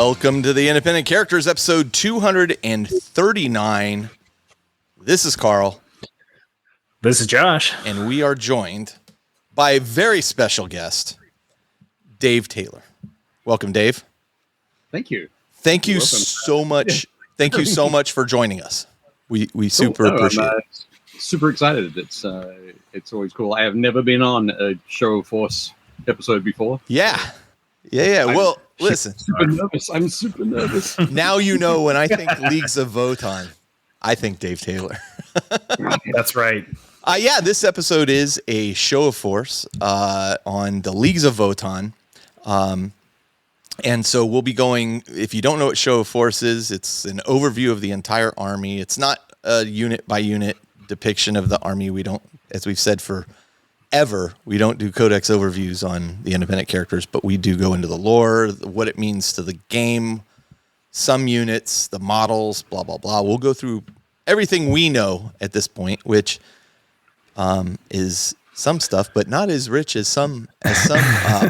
Welcome to the Independent Characters, episode 239. This is Carl. This is Josh. And we are joined by a very special guest, Dave Taylor. Welcome, Dave. Thank you. Thank you so much. Thank you so much for joining us. We super appreciate it. Super excited. It's always cool. I have never been on a Show of Force episode before. Yeah. Well, listen. I'm super nervous. Now you know when I think Leagues of Votann, I think Dave Taylor. That's right. This episode is a Show of Force on the Leagues of Votann. And so we'll be going, if you don't know what Show of Force is, it's an overview of the entire army. It's not a unit by unit depiction of the army. We don't, as we've said forever, we don't do codex overviews on the independent characters, but we do go into the lore, what it means to the game, some units, the models, blah, blah, blah. We'll go through everything we know at this point, which is some stuff, but not as rich as some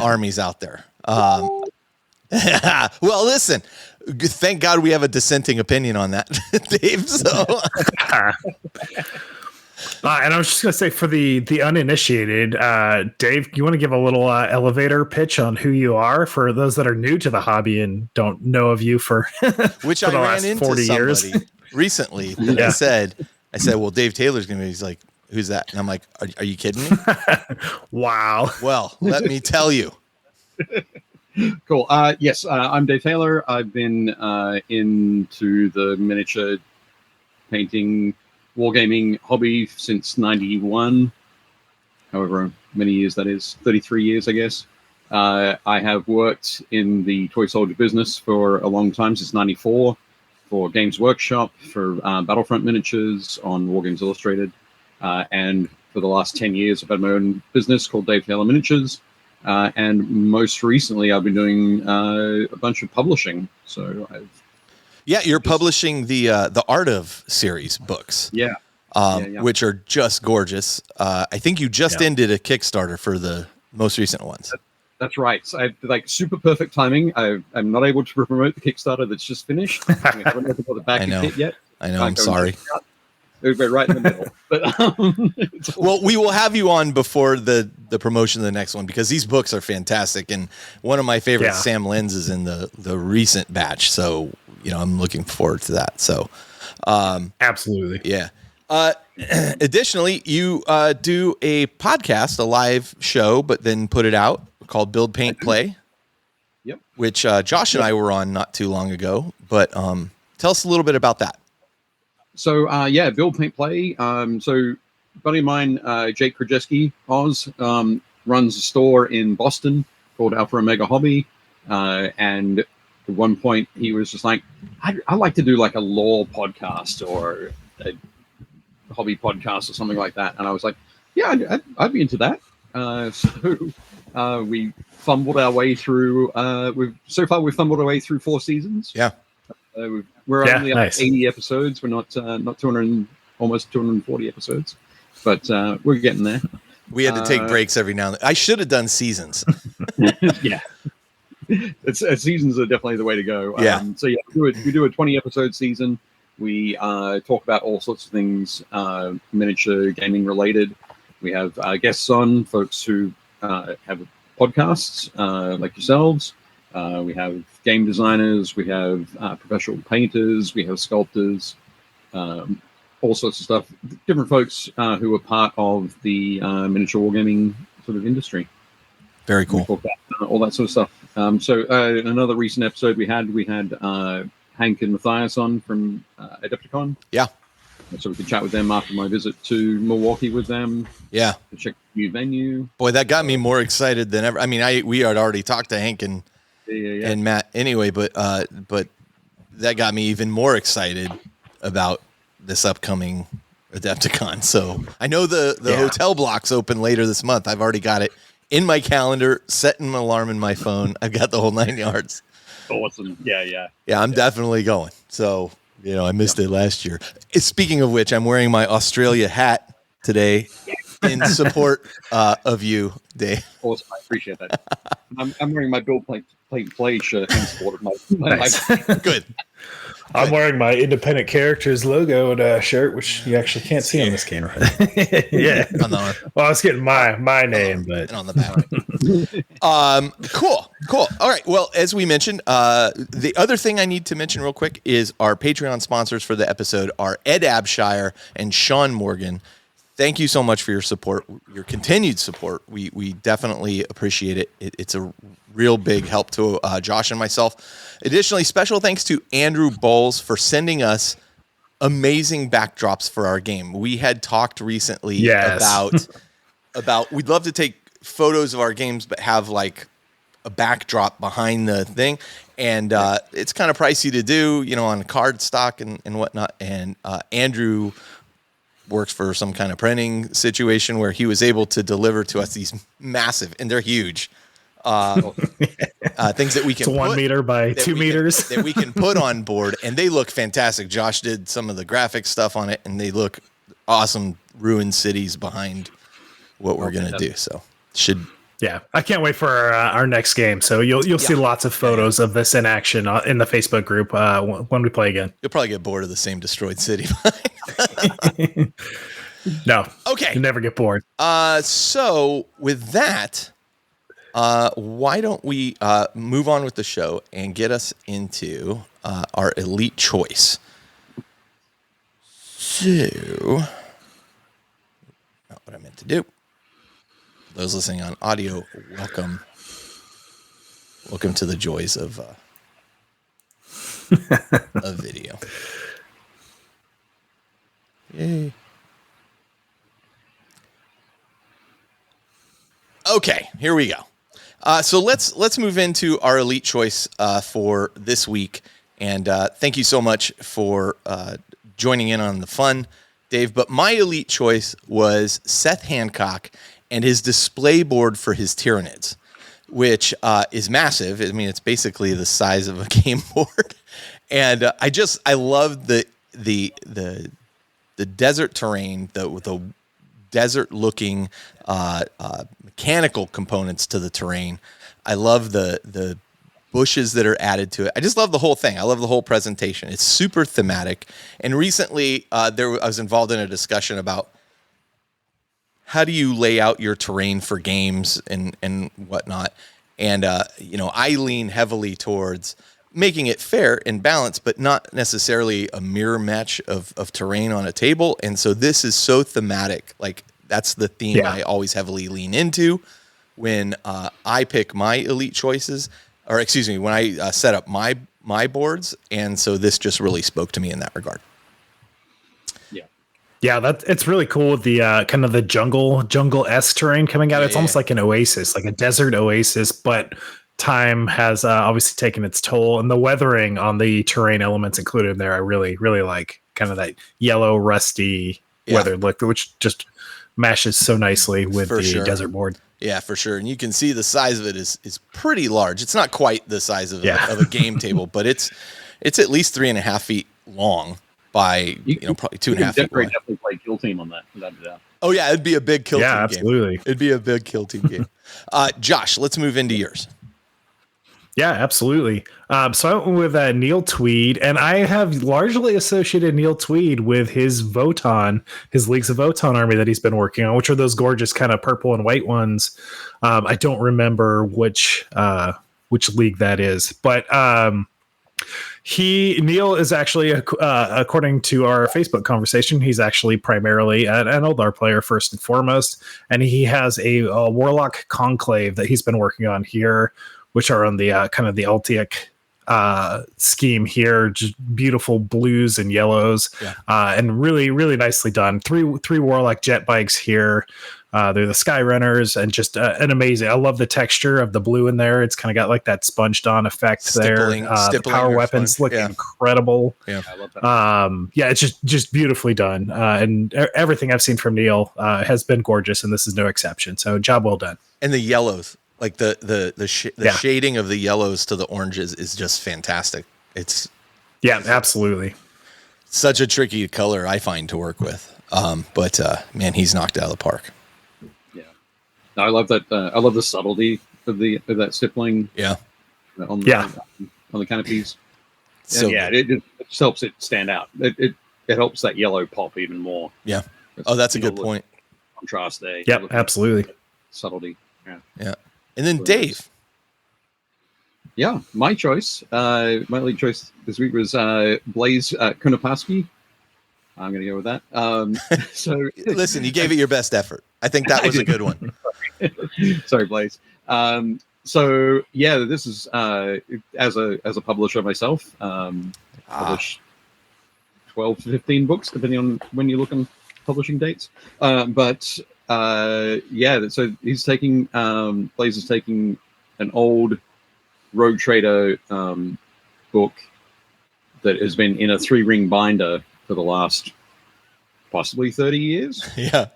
armies out there. Well, listen, thank God we have a dissenting opinion on that, Dave. So, and I was just going to say for the uninitiated, Dave, you want to give a little elevator pitch on who you are for those that are new to the hobby and don't know of you for which for I the ran last into 40 years recently. That I said, well, Dave Taylor's going to be. He's like, who's that? And I'm like, are you kidding me? Wow. Well, let me tell you. Cool. Yes, I'm Dave Taylor. I've been into the miniature painting, wargaming hobby since 91. However many years that is, 33 years, I guess. I have worked in the toy soldier business for a long time, since 94, for Games Workshop, for Battlefront miniatures on Wargames Illustrated. And for the last 10 years, I've had my own business called Dave Taylor Miniatures. And most recently, I've been doing a bunch of publishing. So you're publishing the Art of series books. Yeah. Which are just gorgeous. I think you just ended a Kickstarter for the most recent ones. That's right. So I like super perfect timing. I'm not able to promote the Kickstarter that's just finished. I haven't opened the back of it yet. I know. I'm sorry. We're right in the middle. But well, we will have you on before the promotion of the next one, because these books are fantastic, and one of my favorites, Sam Lenz, is in the recent batch. So I'm looking forward to that. So absolutely, yeah. Additionally, you do a podcast, a live show, but then put it out, called Build, Paint, Play. Yep. Which Josh and I were on not too long ago. But tell us a little bit about that. So, Build, Paint, Play. So, a buddy of mine, Jake Krajewski, Oz, runs a store in Boston called Alpha Omega Hobby. And at one point, he was just like, I'd like to do like a lore podcast or a hobby podcast or something like that. And I was like, yeah, I'd be into that. So we fumbled our way through. We've fumbled our way through 4 seasons. Yeah. We're only up 80 episodes. We're not 200, almost 240 episodes, but we're getting there. We had to take breaks every now and then. I should have done seasons. Yeah, seasons are definitely the way to go. Yeah. We do a 20 episode season. We talk about all sorts of things, miniature gaming related. We have guests on, folks who have podcasts like yourselves. We have game designers, we have professional painters, we have sculptors, all sorts of stuff. Different folks who are part of the miniature wargaming sort of industry. Very cool. We talk about all that sort of stuff. So another recent episode we had Hank and Matthias on from Adepticon. Yeah. So we could chat with them after my visit to Milwaukee with them. Yeah. To check the new venue. Boy, that got me more excited than ever. I mean, we had already talked to Hank and Matt anyway, but that got me even more excited about this upcoming Adepticon. So I know the hotel block's open later this month. I've already got it in my calendar, setting an alarm in my phone. I've got the whole 9 yards. Awesome. Yeah, I'm definitely going. So, I missed it last year. Speaking of which, I'm wearing my Australia hat today in support of you, Dave. Awesome, I appreciate that. I'm wearing my Bill Play shirt in support of my Nice. Good. I'm wearing my independent characters logo shirt, which you actually can't see on this camera. Yeah. On the arm. Well, I was getting my name, but And on the back. Cool. All right. Well, as we mentioned, the other thing I need to mention real quick is our Patreon sponsors for the episode are Ed Abshire and Sean Morgan. Thank you so much for your support, your continued support. We definitely appreciate it. It's a real big help to Josh and myself. Additionally, special thanks to Andrew Bowles for sending us amazing backdrops for our game. We had talked recently about we'd love to take photos of our games, but have like a backdrop behind the thing. And it's kind of pricey to do, on card stock and whatnot. And Andrew works for some kind of printing situation where he was able to deliver to us these massive, and they're huge, things that we can it's 1 meter by 2 meters that we can put on board, and they look fantastic. Josh did some of the graphic stuff on it, and they look awesome. Ruined cities behind what we're going to do. So yeah, I can't wait for our next game. So you'll see lots of photos of this in action in the Facebook group when we play again. You'll probably get bored of the same destroyed city. No. Okay. You never get bored. So with that, why don't we move on with the show and get us into our elite choice? So, not what I meant to do. Those listening on audio, welcome to the joys of a video. Yay. Okay, here we go. So let's move into our elite choice for this week. And thank you so much for joining in on the fun, Dave. But my elite choice was Seth Hancock and his display board for his Tyranids, which is massive. I mean, it's basically the size of a game board. And I love the desert terrain, the desert looking mechanical components to the terrain. I love the bushes that are added to it. I just love the whole thing. I love the whole presentation. It's super thematic. And recently I was involved in a discussion about how do you lay out your terrain for games and whatnot. And, I lean heavily towards making it fair and balanced, but not necessarily a mirror match of terrain on a table. And so this is so thematic. Like, that's the theme I always heavily lean into when I pick my elite choices, or excuse me, when I set up my boards. And so this just really spoke to me in that regard. Yeah, it's really cool with the kind of the jungle-esque terrain coming out. It's almost like an oasis, like a desert oasis, but time has obviously taken its toll, and the weathering on the terrain elements included in there, I really, really like kind of that yellow, rusty weathered look, which just mashes so nicely with the desert board. Yeah, for sure. And you can see the size of it is pretty large. It's not quite the size of a game table, but it's at least 3.5 feet long by probably 2.5 feet wide. Definitely play Kill Team on that, without a doubt. Oh yeah, it'd be a big Kill Team game. Absolutely. It'd be a big Kill Team game. Josh, let's move into yours. Yeah, absolutely. So I went with Neil Tweed, and I have largely associated Neil Tweed with his Votann, his Leagues of Votann army that he's been working on, which are those gorgeous kind of purple and white ones. I don't remember which league that is, but Neil is actually, according to our Facebook conversation, he's actually primarily an Eldar player first and foremost, and he has a Warlock Conclave that he's been working on here, which are on the kind of the Altiac scheme here, just beautiful blues and yellows, and really, really nicely done. Three Warlock jet bikes here. They're the Sky Runners, and just an amazing. I love the texture of the blue in there. It's kind of got like that sponged on effect there. The power weapons look incredible. Yeah, I love that. It's just beautifully done. And everything I've seen from Neil has been gorgeous, and this is no exception. So job well done. And the yellows, like the shading of the yellows to the oranges is just fantastic. It's absolutely such a tricky color I find to work with. But man, he's knocked it out of the park. I love that. I love the subtlety of that stippling. Yeah. On the canopies. So and yeah, it just helps it stand out. It helps that yellow pop even more. Yeah. Oh, that's a good point. Contrast there. Yep, absolutely. Subtlety. Yeah. Yeah. And then Dave. Yeah, my choice, my league choice this week was Blaze Kunapaski. I'm going to go with that. So listen, you gave it your best effort. I think that was a good one. Sorry, Blaze. So yeah, this is as a publisher myself, publish 12 to 15 books depending on when you look on publishing dates. But yeah, so he's taking Blaze is taking an old Rogue Trader book that has been in a 3-ring binder for the last possibly 30 years. Yeah.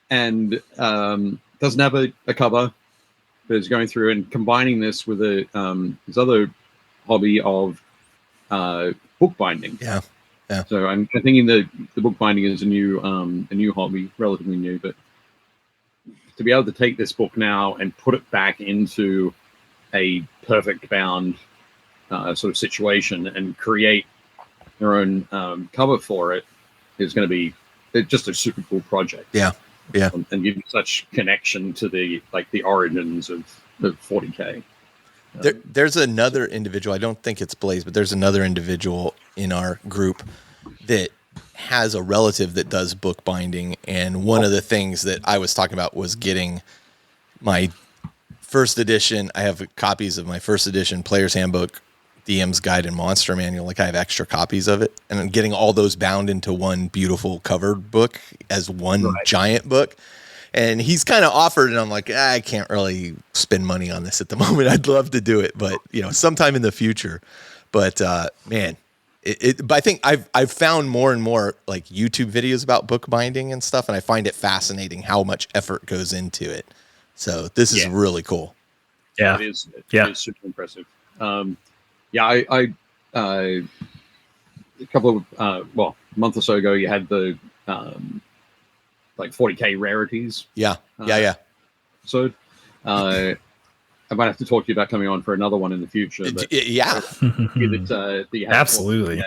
And doesn't have a cover, but is going through and combining this with his other hobby of book binding. Yeah. Yeah. So I'm thinking the book binding is a new hobby, relatively new, but to be able to take this book now and put it back into a perfect bound sort of situation and create their own cover for it is going to be just a super cool project. Yeah, yeah, and give you such connection to the origins of 40K. There's another individual. I don't think it's Blaze, but there's another individual in our group that has a relative that does book binding, and one of the things that I was talking about was getting my first edition. I have copies of my first edition Player's Handbook, DM's Guide, and Monster Manual. Like I have extra copies of it, and I'm getting all those bound into one beautiful covered book as one giant book. And he's kind of offered, and I'm like, I can't really spend money on this at the moment. I'd love to do it, but sometime in the future. But man, but I think I've found more and more like YouTube videos about book binding and stuff, and I find it fascinating how much effort goes into it. So this is really cool. Yeah, it is super impressive. I a couple of a month or so ago, you had the like 40K rarities. Yeah. So I might have to talk to you about coming on for another one in the future. But, yeah. that you absolutely.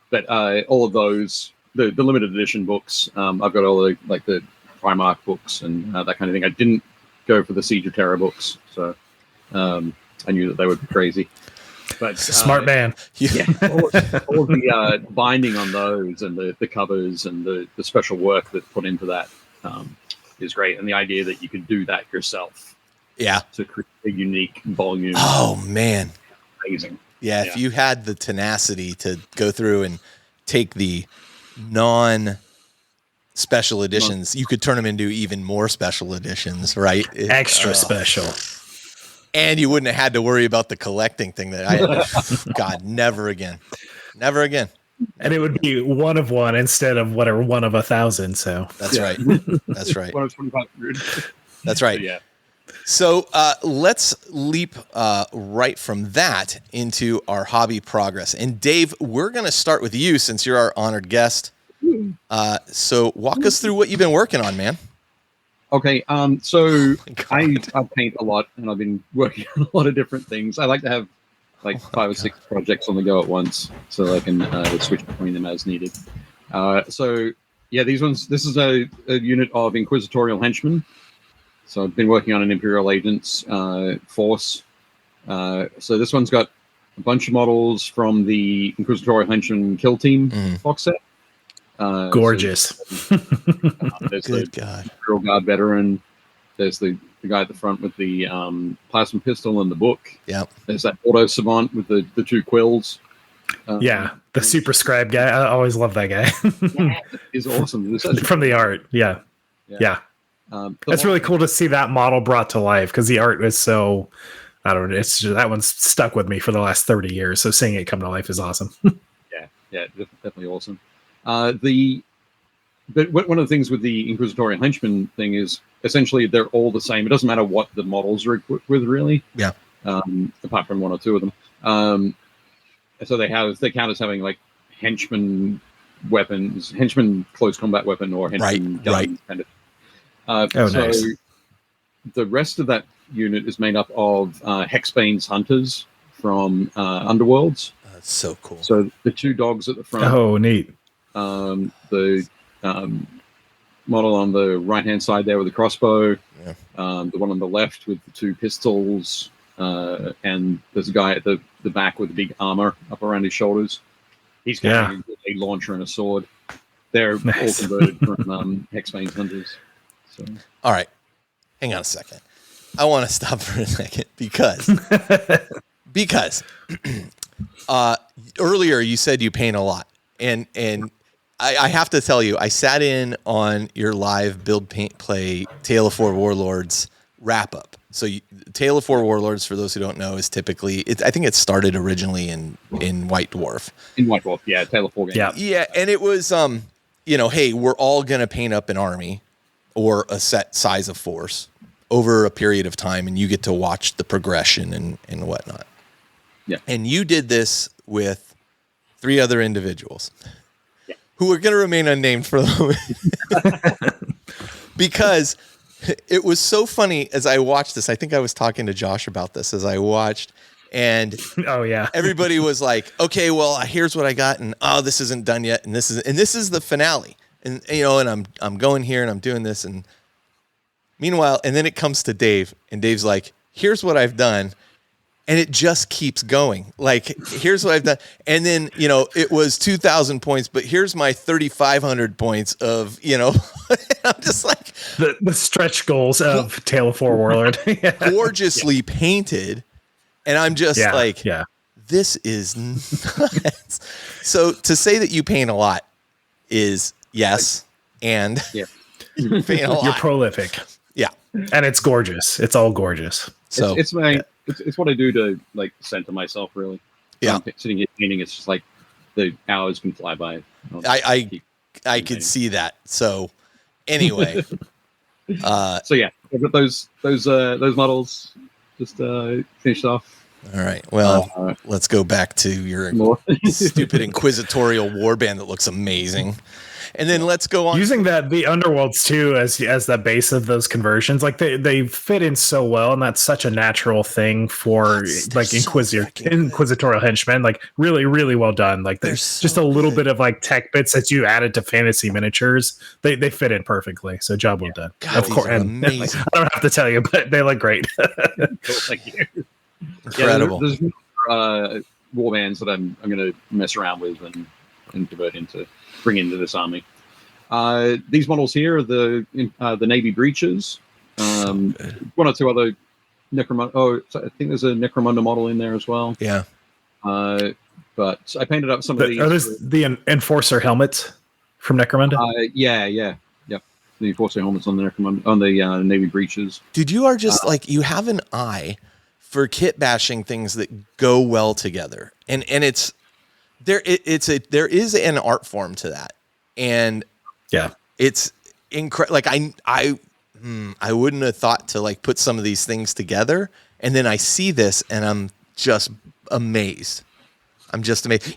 But all of those, the limited edition books, I've got all the Primarch books and that kind of thing. I didn't go for the Siege of Terror books, so I knew that they would be crazy. But smart man. Yeah, all of the binding on those and the covers and the special work that's put into that is great. And the idea that you could do that yourself, to create a unique volume. Oh man, amazing. Yeah, if you had the tenacity to go through and take the non-special editions, you could turn them into even more special editions, right? Extra special. And you wouldn't have had to worry about the collecting thing that I God, never again. Never again. And it would be one of one instead of whatever, one of 1,000. So that's right. That's right. One of 2,500. That's right. So, yeah. So let's leap right from that into our hobby progress. And Dave, we're going to start with you since you're our honored guest. So walk us through what you've been working on, man. Okay, so I paint a lot, and I've been working on a lot of different things. I like to have like 5 or 6 projects on the go at once, so I can switch between them as needed. So yeah, these ones. This is a unit of Inquisitorial Henchmen. So I've been working on an Imperial Agents force. So this one's got a bunch of models from the Inquisitorial Henchman Kill Team box set. Gorgeous. There's the Imperial Guard veteran. There's the guy at the front with the plasma pistol and the book. Yep. There's that auto savant with the 2 quills. The super scribe guy. I always love that guy. He's awesome. From the art. Yeah. It's really cool to see that model brought to life because the art is so, I don't know, it's just, that one's stuck with me for the last 30 years. So seeing it come to life is awesome. Yeah, definitely awesome. But one of the things with the Inquisitorial Henchman thing is essentially they're all the same. It doesn't matter what the models are equipped with, really. Yeah. Apart from 1 or 2 of them. So they count as having like henchman weapons, henchman close combat weapon, or henchman gun kind of. Nice. the rest of that unit is made up of Hexbane's hunters from Underworlds. That's so cool. So the two dogs at the front. Oh, neat. The model on the right-hand side there with the crossbow. Yeah. The one on the left with the two pistols. And there's a guy at the back with the big armor up around his shoulders. He's carrying a launcher and a sword. They're all converted from Hexbane's hunters. So. All right. Hang on a second. I want to stop for a second because earlier you said you paint a lot. And I have to tell you, I sat in on your live Build Paint Play Tale of Four Warlords wrap up. So Tale of Four Warlords, for those who don't know, is typically, I think it started originally in White Dwarf. In White Dwarf, yeah, Tale of Four games. Yeah, and it was, hey, we're all going to paint up an army or a set size of force over a period of time, and you get to watch the progression and whatnot. Yeah. And you did this with 3 other individuals who are going to remain unnamed for the moment. Because it was so funny as I watched this. I think I was talking to Josh about this as I watched, and everybody was like, "Okay, well, here's what I got," and this isn't done yet, and this is the finale, and and I'm going here and I'm doing this, and meanwhile, and then it comes to Dave, and Dave's like, "Here's what I've done." And it just keeps going. Like, here's what I've done. And then, it was 2,000 points, but here's my 3,500 points of, I'm just like. The stretch goals of Tale of Four Warlord. Gorgeously painted. And I'm just this is nuts. So to say that you paint a lot is yes. And you paint a lot. You're prolific. Yeah. And it's gorgeous. It's all gorgeous. So it's what I do to center myself, really. Yeah. I'm sitting here painting, it's just like the hours can fly by. I could see that. So anyway. So yeah, I've got those models just finished off. All right. Well, let's go back to your stupid inquisitorial warband that looks amazing. And then let's go on using the Underworlds too as the base of those conversions. Like they fit in so well, and that's such a natural thing for inquisitorial henchmen. Like really, really well done. Like there's just a little bit of tech bits that you added to fantasy miniatures. They fit in perfectly. So job well done. God, of course, and I don't have to tell you, but they look great. Thank you. Incredible. There's warbands that I'm going to mess around with and convert into. Bring into this army. These models here are the Navy breaches. One or two other Necromunda. Oh, I think there's a Necromunda model in there as well. Yeah. But I painted up some of these. Are those the Enforcer helmets from Necromunda? Yep. The Enforcer helmets on the Necromunda, on the Navy breaches. Dude, you are just you have an eye for kit bashing things that go well together, and it's. There is an art form to that, and it's incredible. Like I wouldn't have thought to put some of these things together, and then I see this, and I'm just amazed.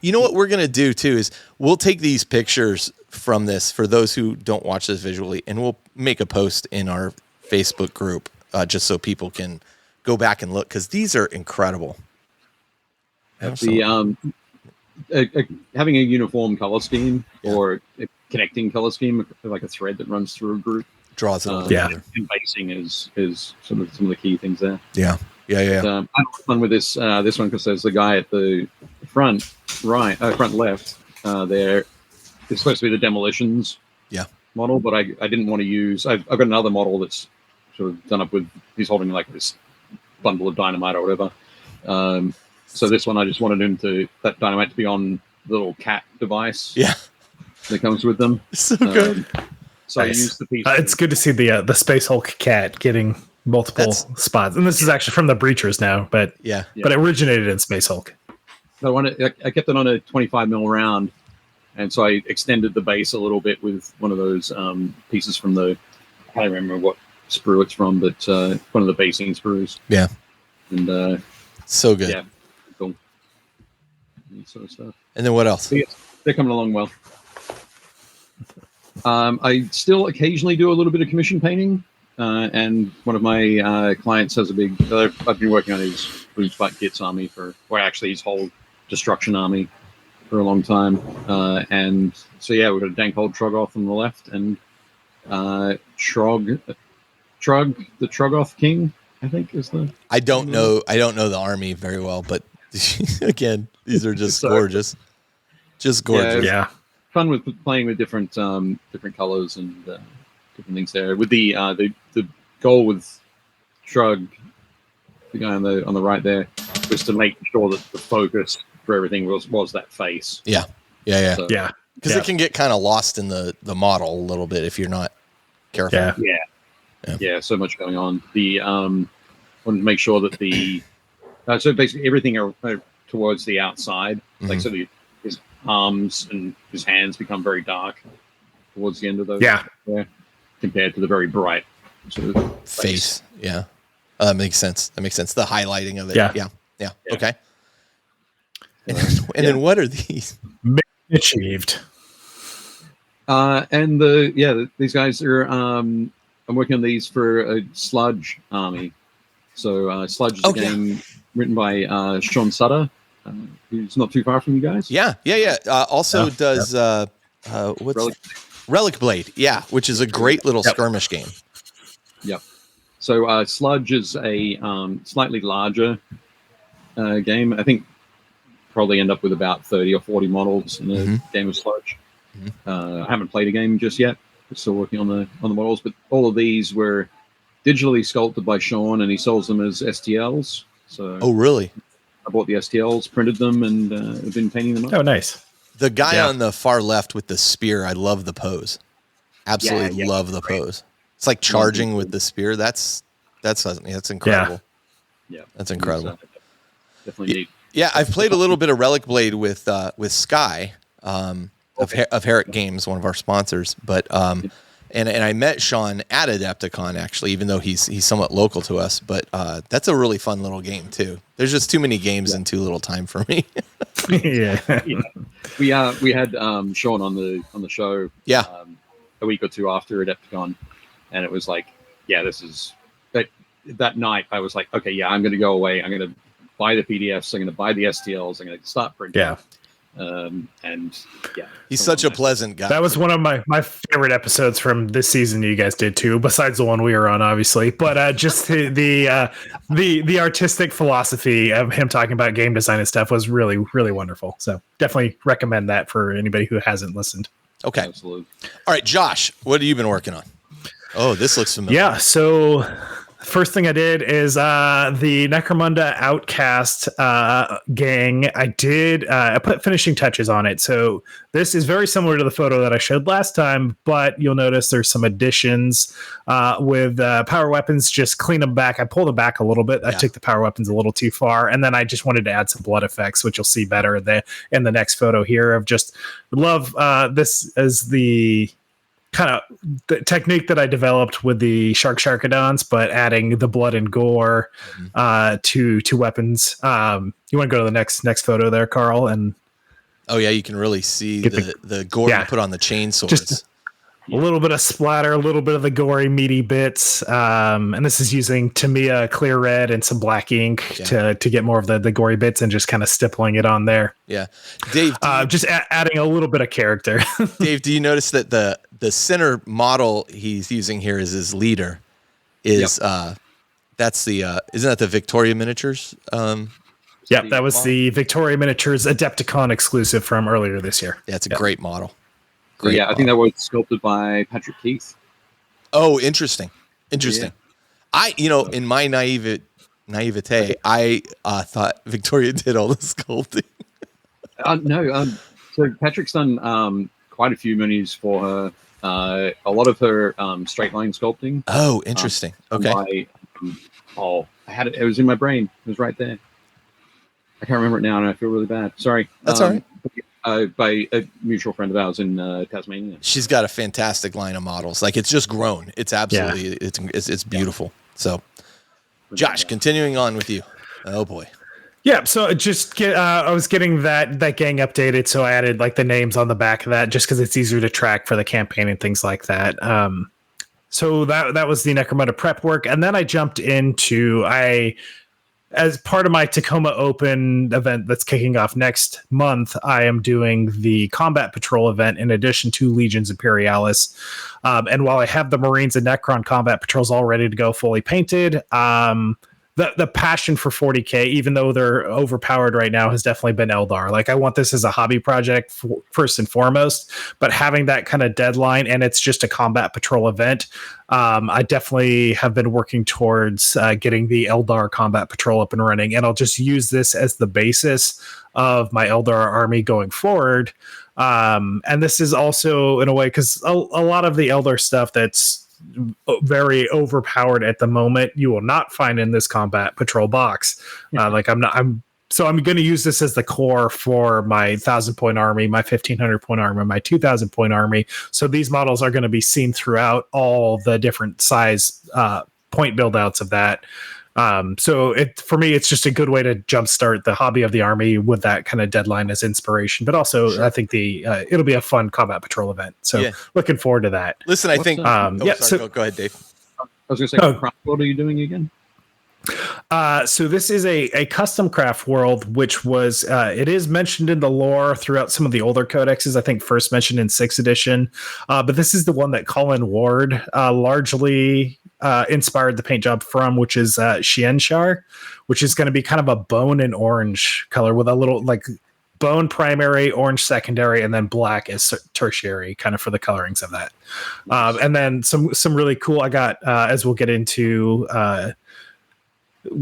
You know what we're gonna do too is we'll take these pictures from this for those who don't watch this visually, and we'll make a post in our Facebook group just so people can go back and look because these are incredible. Having a uniform color scheme or a connecting color scheme, like a thread that runs through a group, draws it all together. And basing is some of the key things there. Yeah. I had fun with this one because there's the guy at the front left. There is supposed to be the demolitions model, but I didn't want to use. I've got another model that's sort of done up with. He's holding this bundle of dynamite or whatever. So this one, I just wanted that dynamite to be on the little cat device. Yeah, that comes with them. So good. So nice. I used the piece. It's good to see the Space Hulk cat getting multiple spots, and this is actually from the Breachers now, but but it originated in Space Hulk. I kept it on a 25 mil round, and so I extended the base a little bit with one of those pieces from I can't remember what sprue it's from, but one of the basing sprues. Yeah, and so good. Yeah. Cool. Sort of stuff. And then what else? So, they're coming along well. I still occasionally do a little bit of commission painting. and one of my clients has a big. I've been working on his Boots Butt Gits army actually his whole destruction army for a long time, and so yeah, we've got a dank old Troggoth on the left, and Trog, the Troggoth King, I think is the. I don't know the army very well, but again, these are just gorgeous, just gorgeous. Yeah, fun with playing with different colors and different things there. With the goal with Shrug, the guy on the right there, was to make sure that the focus for everything was that face. Yeah. So, because it can get kind of lost in the model a little bit if you're not careful. Yeah. So much going on. The wanted to make sure that the so basically everything are towards the outside, like so his arms and his hands become very dark towards the end of those. Yeah, compared to the very bright sort of face. Yeah, that makes sense. The highlighting of it. Yeah. Okay. And then what are these? Achieved. And these guys are. I'm working on these for a Sludge army. So Sludge is a game written by Sean Sutter, who's not too far from you guys. Yeah. Also does what's Relic Blade? Yeah, which is a great little skirmish game. Yep. So Sludge is a slightly larger game. I think probably end up with about 30 or 40 models in a game of Sludge. I haven't played a game just yet. We're still working on the models, but all of these were digitally sculpted by Sean, and he sells them as STLs. So really? I bought the STLs, printed them, and have been painting them up. Oh, nice. The guy on the far left with the spear, I love the pose. Absolutely love the pose. It's like charging with the spear. That's incredible. Yeah, that's incredible. Definitely neat. Yeah, I've played a little bit of Relic Blade with Sky of Herrick Games, one of our sponsors. But and I met Sean at Adepticon actually, even though he's somewhat local to us. But that's a really fun little game too. There's just too many games and too little time for me. We had Sean on the show. A week or two after Adepticon, and it was like, this is. But that night, I was like, okay, I'm going to go away. I'm going to buy the PDFs. I'm going to buy the STLs. I'm going to start printing. He's such a pleasant guy. That was one of my favorite episodes from this season you guys did too, besides the one we were on, obviously. But just the artistic philosophy of him talking about game design and stuff was really, really wonderful. So definitely recommend that for anybody who hasn't listened. Okay. Absolutely. All right, Josh, what have you been working on? Oh, this looks familiar. Yeah, so first thing I did is the Necromunda Outcast gang. I put finishing touches on it. So this is very similar to the photo that I showed last time, but you'll notice there's some additions with power weapons. Just clean them back. I pulled them back a little bit. I took the power weapons a little too far, and then I just wanted to add some blood effects, which you'll see better in the next photo here. Of just love this as the kind of the technique that I developed with the Sharkadons, but adding the blood and gore to weapons. You want to go to the next photo there, Carl? And you can really see the gore you put on the chainsaws. Just a little bit of splatter, a little bit of the gory, meaty bits. And this is using Tamiya clear red and some black ink to get more of the gory bits and just kind of stippling it on there. Yeah. Dave, just adding a little bit of character. Dave, do you notice that the center model he's using here is his leader? That's the isn't that the Victoria Miniatures? That was the Victoria Miniatures Adepticon exclusive from earlier this year. Yeah, it's a great model. I think that was sculpted by Patrick Keith. Oh, interesting. I, in my naivete, I thought Victoria did all the sculpting. No, so Patrick's done quite a few minis for her. A lot of her straight line sculpting. Oh, interesting. Okay. I had it. It was in my brain. It was right there. I can't remember it now, and I feel really bad. Sorry. That's all right. By a mutual friend of ours in Tasmania. She's got a fantastic line of models. Like, it's just grown. It's absolutely it's beautiful. So, Josh, continuing on with you. Oh boy. Yeah, so I was getting that gang updated, so I added like the names on the back of that just because it's easier to track for the campaign and things like that. So that was the Necromunda prep work, and then I jumped into as part of my Tacoma Open event that's kicking off next month. I am doing the Combat Patrol event in addition to Legions Imperialis. And while I have the Marines and Necron Combat Patrols all ready to go, fully painted, the passion for 40K, even though they're overpowered right now, has definitely been Eldar. Like, I want this as a hobby project first and foremost, but having that kind of deadline, and it's just a Combat Patrol event, I definitely have been working towards getting the Eldar Combat Patrol up and running, and I'll just use this as the basis of my Eldar army going forward. And this is also, in a way, because a lot of the Eldar stuff that's very overpowered at the moment, you will not find in this Combat Patrol box. I'm going to use this as the core for my 1,000-point army, my 1,500-point army, my 2,000-point army. So these models are going to be seen throughout all the different size point build outs of that. So for me, it's just a good way to jumpstart the hobby of the army with that kind of deadline as inspiration. But also, sure, I think it'll be a fun Combat Patrol event. So looking forward to that. Listen, I think. Go ahead, Dave. I was going to say, what are you doing again? So this is a custom craft world, which was it is mentioned in the lore throughout some of the older codexes. I think first mentioned in 6th edition, but this is the one that Colin Ward largely inspired the paint job from, which is Xianxia, which is going to be kind of a bone and orange color with a little like bone primary, orange secondary, and then black as tertiary, kind of for the colorings of that. And then some really cool. I got as we'll get into.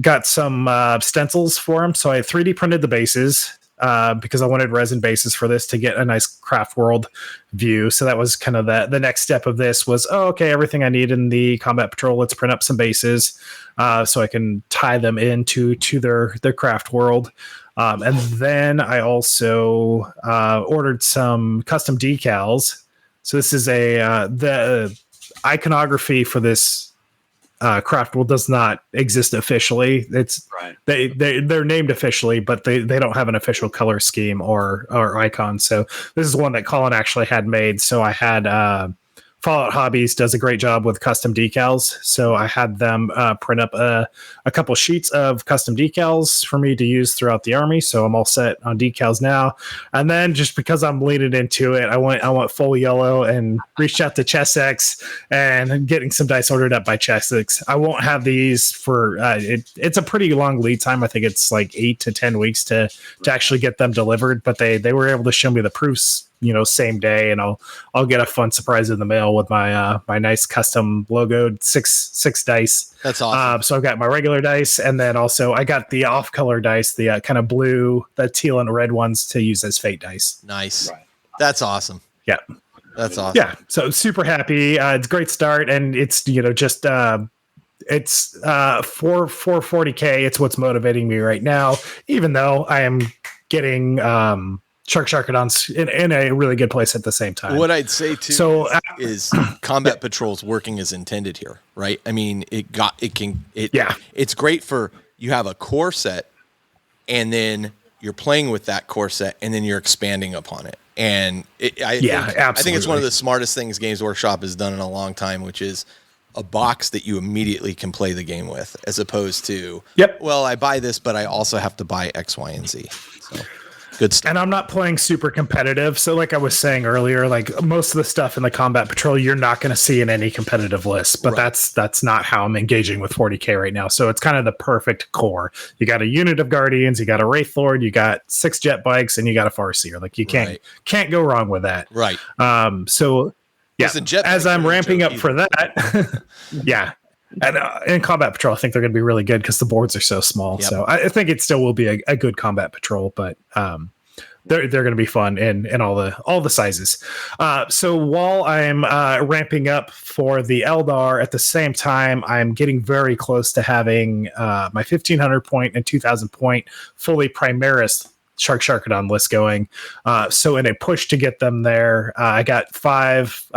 Got some stencils for them. So I 3D printed the bases because I wanted resin bases for this to get a nice craft world view. So that was kind of the next step of this was, okay, everything I need in the Combat Patrol, let's print up some bases so I can tie them into their craft world. And then I also ordered some custom decals. So this is the iconography for this craft world does not exist officially. It's right. They're named officially, but they don't have an official color scheme or icon. So this is one that Colin actually had made. So I had Fallout Hobbies does a great job with custom decals. So I had them print up a couple sheets of custom decals for me to use throughout the army. So I'm all set on decals now. And then just because I'm leaning into it, I went full yellow and reached out to Chessex and getting some dice ordered up by Chessex. I won't have these for it's a pretty long lead time. I think it's like 8 to 10 weeks to actually get them delivered, but they were able to show me the proofs, same day, and I'll get a fun surprise in the mail with my my nice custom logoed six dice. That's awesome. So I've got my regular dice, and then also I got the off color dice, the kind of blue, the teal and red ones to use as fate dice. Nice. Right. That's awesome. Yeah. That's awesome. Yeah. So super happy. It's a great start, and it's just it's for 40K. It's what's motivating me right now, even though I am getting Sharkadons in a really good place at the same time. What I'd say too is Combat Patrol's working as intended here, right? I mean, it's great for you have a core set, and then you're playing with that core set, and then you're expanding upon it. And I think it's one of the smartest things Games Workshop has done in a long time, which is a box that you immediately can play the game with, as opposed to, well, I buy this, but I also have to buy X, Y, and Z. So. Good stuff. And I'm not playing super competitive. So like I was saying earlier, like most of the stuff in the Combat Patrol, you're not going to see in any competitive list, but that's not how I'm engaging with 40K right now. So it's kind of the perfect core. You got a unit of Guardians, you got a Wraith Lord, you got 6 jet bikes, and you got a Farseer. Like you can't go wrong with that. Right. So yeah, listen, as I'm ramping up for that, yeah. And in Combat Patrol, I think they're going to be really good because the boards are so small. Yep. So I think it still will be a good Combat Patrol, but they're going to be fun in all the sizes. So while I'm ramping up for the Eldar, at the same time, I'm getting very close to having my 1,500 point and 2,000 point fully Primaris Sharkadon list going. So in a push to get them there, I got 5.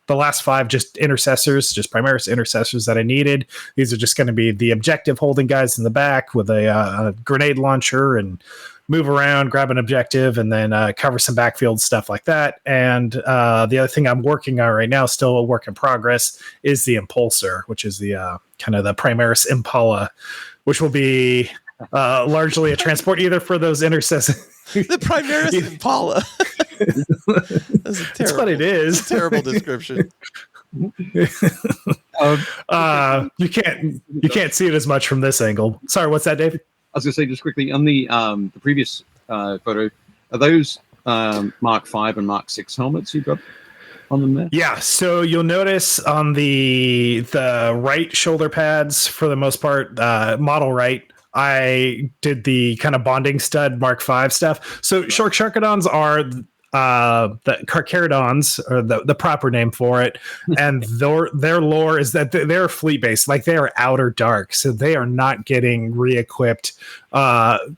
The last 5 just intercessors, just Primaris intercessors that I needed. These are just going to be the objective holding guys in the back with a grenade launcher and move around, grab an objective, and then cover some backfield stuff like that. And the other thing I'm working on right now, still a work in progress, is the Impulsor, which is the kind of the Primaris Impala, which will be largely a transport either for those intercessors. The Primaris Impala. That's what it is. That's a terrible description. You can't see it as much from this angle. Sorry, what's that, David? I was going to say just quickly on the previous photo, are those Mark V and Mark VI helmets you've got on them there? Yeah, so you'll notice on the right shoulder pads, for the most part, model right, I did the kind of bonding stud Mark V stuff. So Sharkadons are the Carcharodons, or the proper name for it, and their lore is that they're fleet based, like they are outer dark, so they are not getting re-equipped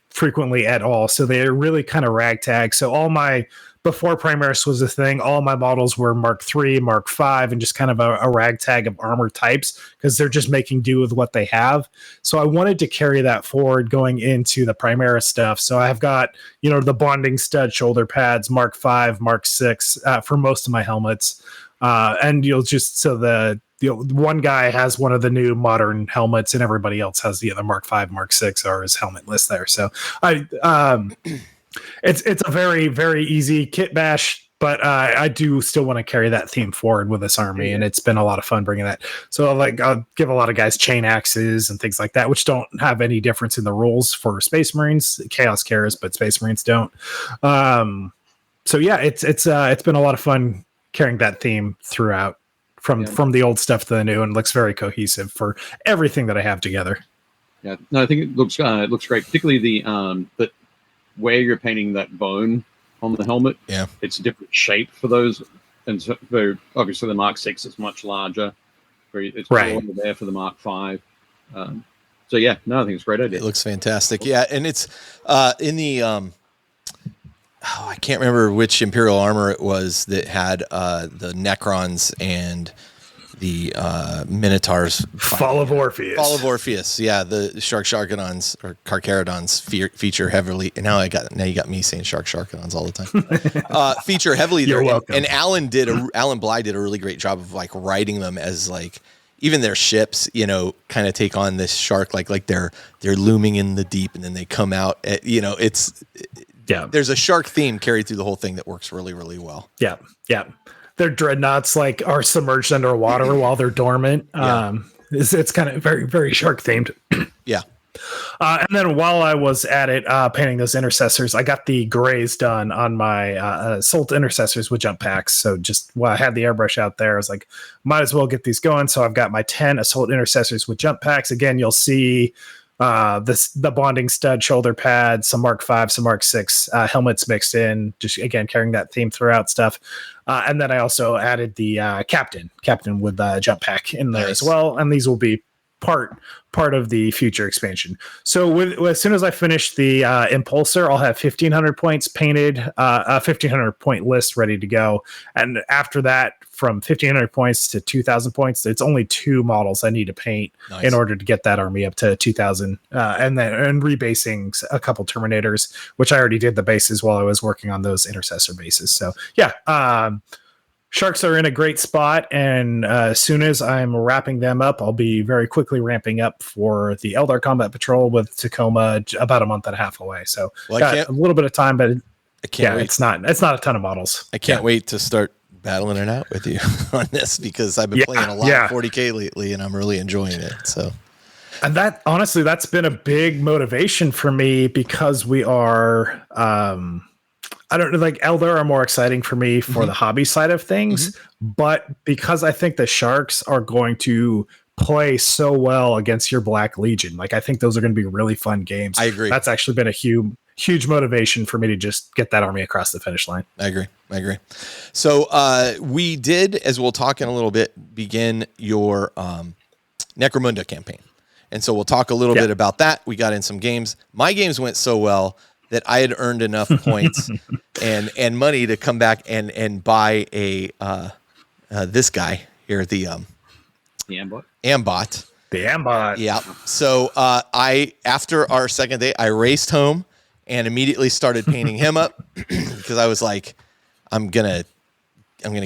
frequently at all. So they're really kind of ragtag. So all my, before Primaris was a thing, all my models were Mark III, Mark V, and just kind of a ragtag of armor types, because they're just making do with what they have. So I wanted to carry that forward going into the Primaris stuff. So I've got, the bonding stud shoulder pads, Mark V, Mark VI, for most of my helmets. And you'll just, so the one guy has one of the new modern helmets, and everybody else has the other Mark V, Mark VI are his helmet list there. So it's a very, very easy kit bash, but I do still want to carry that theme forward with this army, and it's been a lot of fun bringing that. So I'll give a lot of guys chain axes and things like that, which don't have any difference in the rules for Space Marines. Chaos cares, but Space Marines don't. So yeah, it's been a lot of fun carrying that theme throughout from the old stuff to the new, and looks very cohesive for everything that I have together. Yeah, no, I think it looks great, particularly the where you're painting that bone on the helmet. Yeah, it's a different shape for those, and so obviously the Mark VI is much larger. It's right there for the Mark V. So yeah, no, I think it's a great idea. It looks fantastic. Yeah, and it's in the I can't remember which Imperial armor it was that had the Necrons and the Minotaurs. Fall of Orpheus. Fall of Orpheus. Yeah, the Sharkadons or Carcharodons feature heavily. And now you got me saying Sharkadons all the time. Feature heavily there. And Alan Bly did a really great job of like writing them as like, even their ships, kind of take on this shark like they're looming in the deep, and then they come out. There's a shark theme carried through the whole thing that works really, really well. Yeah. Their dreadnoughts are submerged underwater while they're dormant. It's kind of very, very shark themed. Yeah. And then while I was at it painting those intercessors, I got the grays done on my Assault intercessors with jump packs. So just while I had the airbrush out there, I was like, might as well get these going. So I've got my 10 Assault intercessors with jump packs. Again, you'll see the bonding stud shoulder pads, some Mark V, some Mark VI helmets mixed in, just again carrying that theme throughout stuff. And then I also added the captain with jump pack in there as well. And these will be part of the future expansion. So as soon as I finish the Impulsor, I'll have 1,500 points painted, a 1,500 point list ready to go. And after that, from 1,500 points to 2,000 points, it's only 2 models I need to paint in order to get that army up to 2,000. And rebasing a couple Terminators, which I already did the bases while I was working on those intercessor bases. So yeah, Sharks are in a great spot, and as soon as I'm wrapping them up, I'll be very quickly ramping up for the Eldar Combat Patrol with Tacoma about a month and a half away. So got a little bit of time, but it's not a ton of models. I can't wait to start battling it out with you on this, because I've been playing a lot of 40K lately, and I'm really enjoying it. So, and that honestly, that's been a big motivation for me, because we are. I don't know, like Eldar are more exciting for me for the hobby side of things, but because I think the Sharks are going to play so well against your Black Legion, like I think those are going to be really fun games. I agree. That's actually been a huge motivation for me to just get that army across the finish line. I agree. So we did, as we'll talk in a little bit, begin your Necromunda campaign. And so we'll talk a little bit about that. We got in some games. My games went so well that I had earned enough points and money to come back and buy a this guy here, the Ambot. The Ambot. Yeah. So I, after our second day, I raced home and immediately started painting him up because I was like, I'm gonna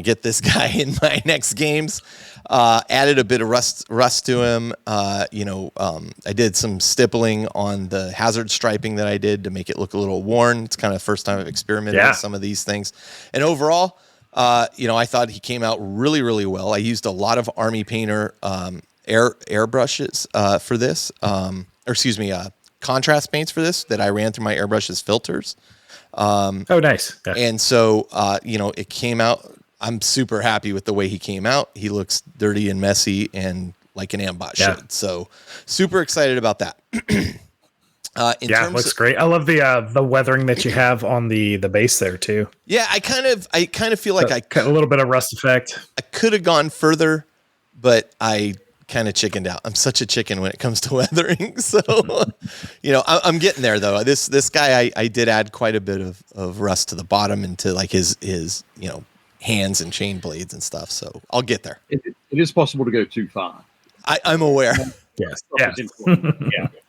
get this guy in my next games. Added a bit of rust to him. I did some stippling on the hazard striping that I did to make it look a little worn. It's kind of the first time I've experimented with some of these things. And overall, I thought he came out really, really well. I used a lot of Army Painter airbrushes for this. Contrast paints for this that I ran through my airbrushes filters. Nice. Yeah. And so, it came out. I'm super happy with the way he came out. He looks dirty and messy and like an Ambot should. So super excited about that. Looks great. I love the weathering that you have on the base there too. Yeah, I kind of feel like a little bit of rust effect. I could have gone further, but I kind of chickened out. I'm such a chicken when it comes to weathering. So, I'm getting there though. This guy, I did add quite a bit of rust to the bottom and to like his hands and chain blades and stuff. So I'll get there. It is possible to go too far. I'm aware. Yes. Yeah.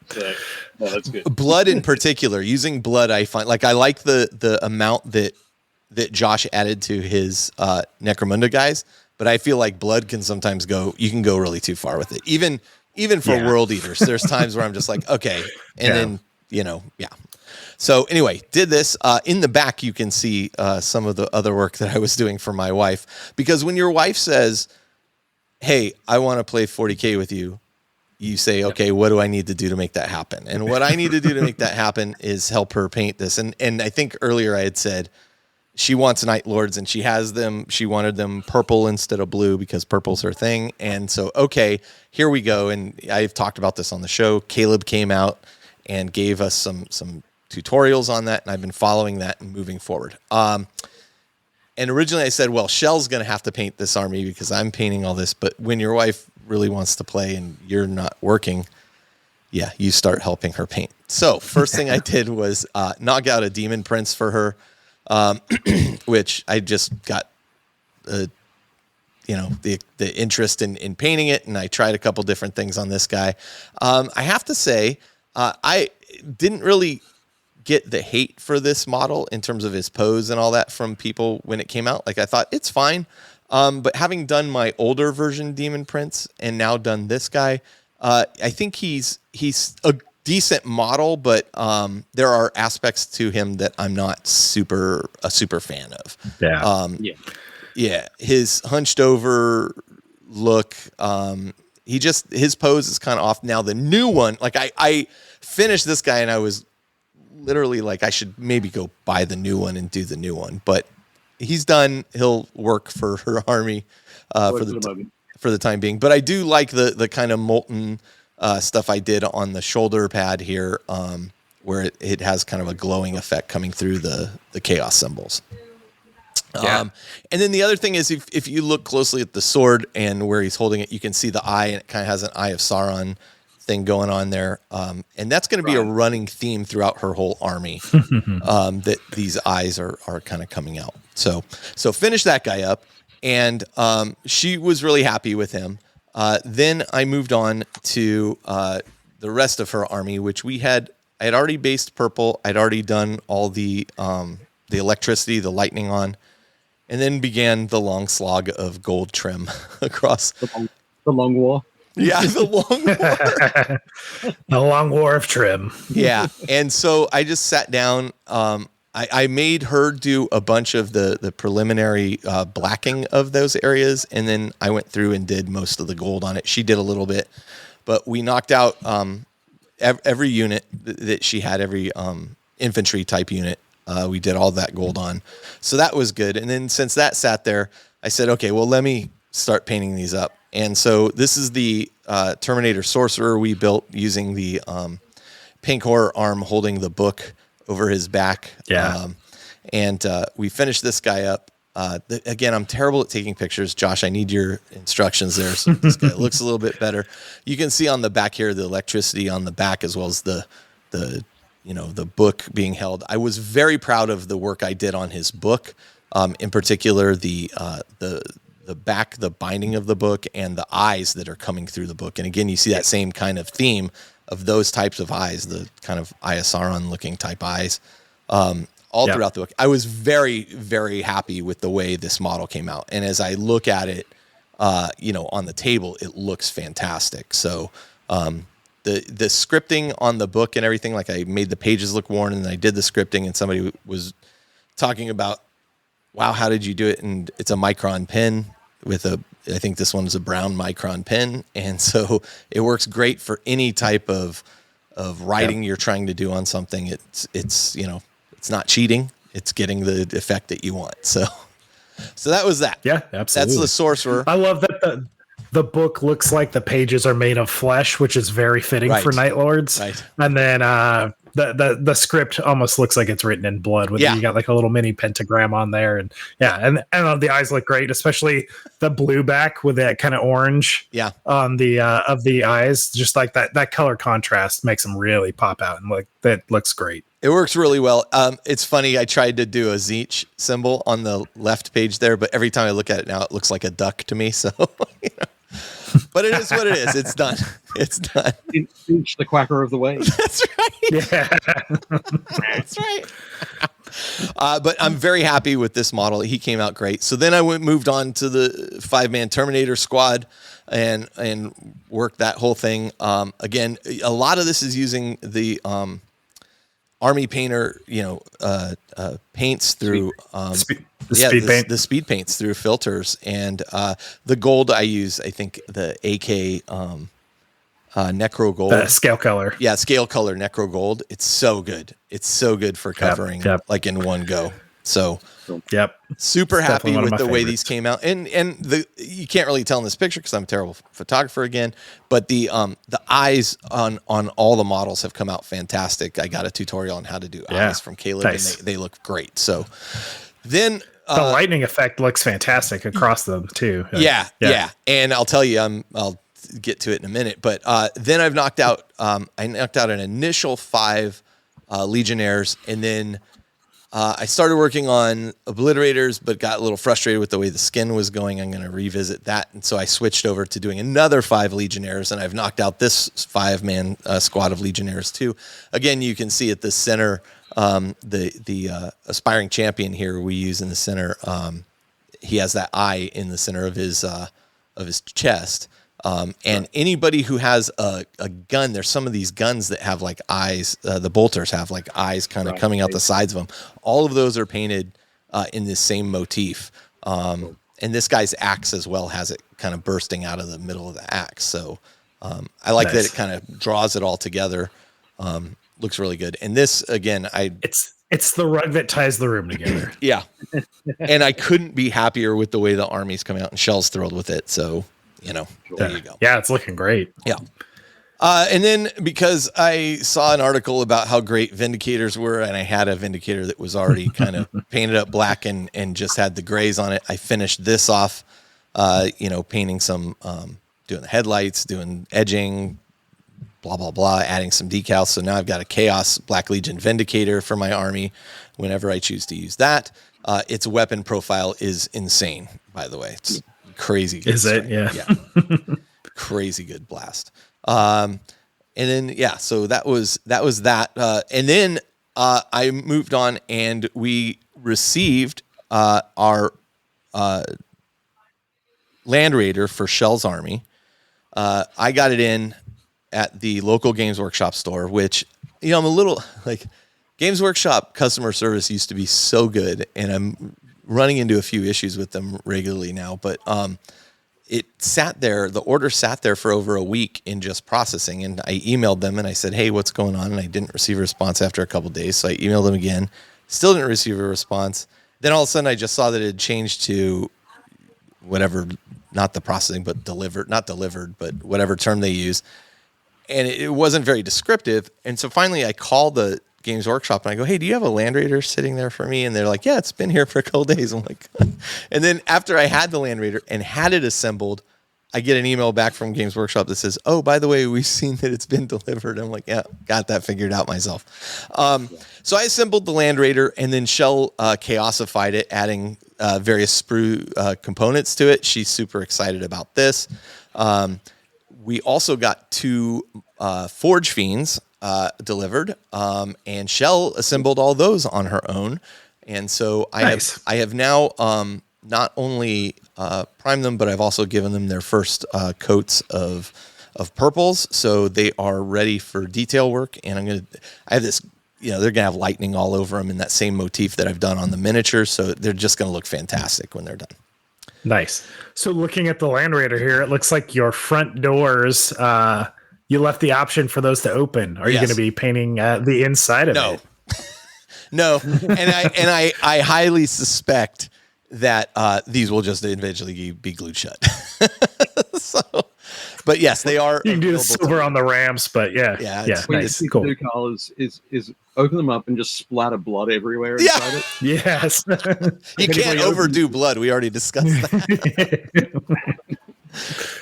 So, that's good. Blood in particular, using blood, I find like I like the amount that Josh added to his Necromunda guys, but I feel like blood can sometimes you can go really too far with it. Even for World Eaters, there's times where I'm just like, okay. And then, So anyway, did this. In the back, you can see some of the other work that I was doing for my wife. Because when your wife says, hey, I want to play 40K with you, you say, okay, what do I need to do to make that happen? And what I need to do to make that happen is help her paint this. And I think earlier I had said she wants Night Lords and she has them. She wanted them purple instead of blue because purple's her thing. And so, okay, here we go. And I've talked about this on the show. Caleb came out and gave us some tutorials on that, and I've been following that and moving forward. And originally I said, well, Shell's going to have to paint this army because I'm painting all this, but when your wife really wants to play and you're not working, you start helping her paint. So first thing I did was knock out a Demon Prince for her, which I just got the interest in painting it, and I tried a couple different things on this guy. I have to say, I didn't really get the hate for this model in terms of his pose and all that from people when it came out. Like I thought it's fine. But having done my older version Demon Prince and now done this guy, I think he's a decent model, but there are aspects to him that I'm not a super fan of. His hunched over look, his pose is kind of off. Now the new one, like I finished this guy and I was literally like, I should maybe go buy the new one and do the new one, but he's done. He'll work for her army for the time being. But I do like the kind of molten stuff I did on the shoulder pad here, where it has kind of a glowing effect coming through the chaos symbols. And then the other thing is if you look closely at the sword and where he's holding it, you can see the eye, and it kind of has an Eye of Sauron thing going on there. And that's going to be a running theme throughout her whole army, that these eyes are kind of coming out. So finish that guy up. And she was really happy with him. Then I moved on to the rest of her army, which I had already based purple. I'd already done all the electricity, the lightning on, and then began the long slog of gold trim across the long war. Yeah, the long war. The long war of trim. Yeah, and so I just sat down. I made her do a bunch of the preliminary blacking of those areas, and then I went through and did most of the gold on it. She did a little bit, but we knocked out every unit that she had, every infantry type unit. We did all that gold on. So that was good. And then since that sat there, I said, okay, well, let me start painting these up. And so this is the Terminator Sorcerer we built using the pink horror arm holding the book over his back. Yeah. And we finished this guy up. Again, I'm terrible at taking pictures. Josh, I need your instructions there so this guy looks a little bit better. You can see on the back here the electricity on the back as well as the book being held. I was very proud of the work I did on his book, in particular the back, the binding of the book, and the eyes that are coming through the book. And again, you see that same kind of theme those types of eyes, the kind of Iasaron looking type eyes, all Yeah. throughout the book. I was very, very happy with the way this model came out. And as I look at it, on the table, it looks fantastic. So, the scripting on the book and everything, like I made the pages look worn, and I did the scripting, and somebody was talking about, wow, how did you do it? And it's a micron pen with I think this one is a brown micron pen. And so it works great for any type of writing you're trying to do on something. It's not cheating. It's getting the effect that you want. So that was that. Yeah, absolutely. That's the sorcerer. I love that the book looks like the pages are made of flesh, which is very fitting for Night Lords. Right. And then the script almost looks like it's written in blood. You got like a little mini pentagram on there, and the eyes look great, especially the blue back with that kind of orange. Yeah. On the of the eyes, just like that color contrast makes them really pop out, and that looks great. It works really well. It's funny. I tried to do a Zeech symbol on the left page there, but every time I look at it now, it looks like a duck to me. So, but it is what it is. It's done. It's done. Zeech, the quacker of the way. That's right. Yeah. That's right. But I'm very happy with this model. He came out great. So then I moved on to the 5-man Terminator squad and worked that whole thing. Again, a lot of this is using the Army Painter, paints through the speed paints through filters, and the gold I use, I think the AK Necro Gold, scale color, scale color Necro Gold. It's so good. It's so good for covering like in one go. So super happy with the way these came out, and you can't really tell in this picture because I'm a terrible photographer again, but the eyes on all the models have come out fantastic. I got a tutorial on how to do eyes from Caleb, and they look great. So then the lightning effect looks fantastic across them too. Yeah. And I'll tell you, I'll get to it in a minute, but then I've knocked out an initial 5 Legionnaires, and then I started working on Obliterators, but got a little frustrated with the way the skin was going. I'm going to revisit that. And so I switched over to doing another 5 Legionnaires, and I've knocked out this 5-man squad of Legionnaires too. Again, you can see at the center, the aspiring champion here we use in the center. He has that eye in the center of his chest. And anybody who has a gun, there's some of these guns that have like eyes, the bolters have like eyes kind of coming out the sides of them. All of those are painted in this same motif. And this guy's axe as well has it kind of bursting out of the middle of the axe. So I like that it kind of draws it all together. Looks really good. And this, again, it's the rug that ties the room together. Yeah. And I couldn't be happier with the way the army's coming out, and Shell's thrilled with it. So, there you go. Yeah, it's looking great. Yeah. And then because I saw an article about how great Vindicators were, and I had a Vindicator that was already kind of painted up black and just had the grays on it, I finished this off, painting some, doing the headlights, doing edging, blah, blah, blah, adding some decals. So now I've got a Chaos Black Legion Vindicator for my army whenever I choose to use that. Its weapon profile is insane, by the way. It's crazy good. Is it? Yeah. Crazy good blast. And then so that was that. And then I moved on, and we received our Land Raider for Shell's army. I got it in at the local Games Workshop store, which I'm a little like, Games Workshop customer service used to be so good, and I'm running into a few issues with them regularly now, but it sat there, the order sat there for over a week in just processing, and I emailed them and I said, hey, what's going on? And I didn't receive a response after a couple of days, so I emailed them again, still didn't receive a response. Then all of a sudden I just saw that it had changed to whatever, not the processing, but not delivered, but whatever term they use, and it wasn't very descriptive. And so finally I called the Games Workshop and I go, hey, do you have a Land Raider sitting there for me? And they're like, yeah, it's been here for a couple days. I'm like, and then after I had the Land Raider and had it assembled, I get an email back from Games Workshop that says, oh, by the way, we've seen that it's been delivered. I'm like, yeah, got that figured out myself. So I assembled the Land Raider, and then Shell chaosified it, adding various sprue components to it. She's super excited about this. We also got 2 Forge Fiends delivered, and Shell assembled all those on her own. And so I have now not only primed them, but I've also given them their first coats of purples, so they are ready for detail work. And I have this, they're gonna have lightning all over them in that same motif that I've done on the miniatures, so they're just gonna look fantastic when they're done. Nice. So looking at the Land Raider here, it looks like your front doors, you left the option for those to open. Are you going to be painting the inside of it? No. And I highly suspect that these will just eventually be glued shut. But yes, they are. You can do the silver on the ramps, but yeah. Nice. Cool. Do, Carl, is open them up and just splatter blood everywhere inside it. Yes. You can't overdo blood. We already discussed that.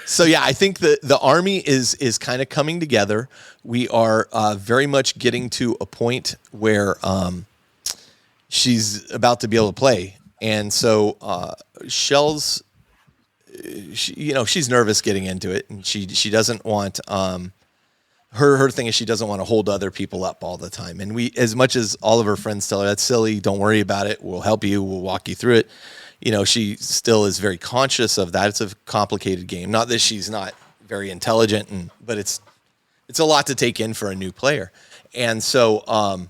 So yeah, I think the army is kind of coming together. We are very much getting to a point where she's about to be able to play, and so Shell's, she's nervous getting into it, and she doesn't want her thing is she doesn't want to hold other people up all the time. And we, as much as all of her friends tell her that's silly, don't worry about it, we'll help you, we'll walk you through it. She still is very conscious of that. It's a complicated game. Not that she's not very intelligent, but it's a lot to take in for a new player. And so,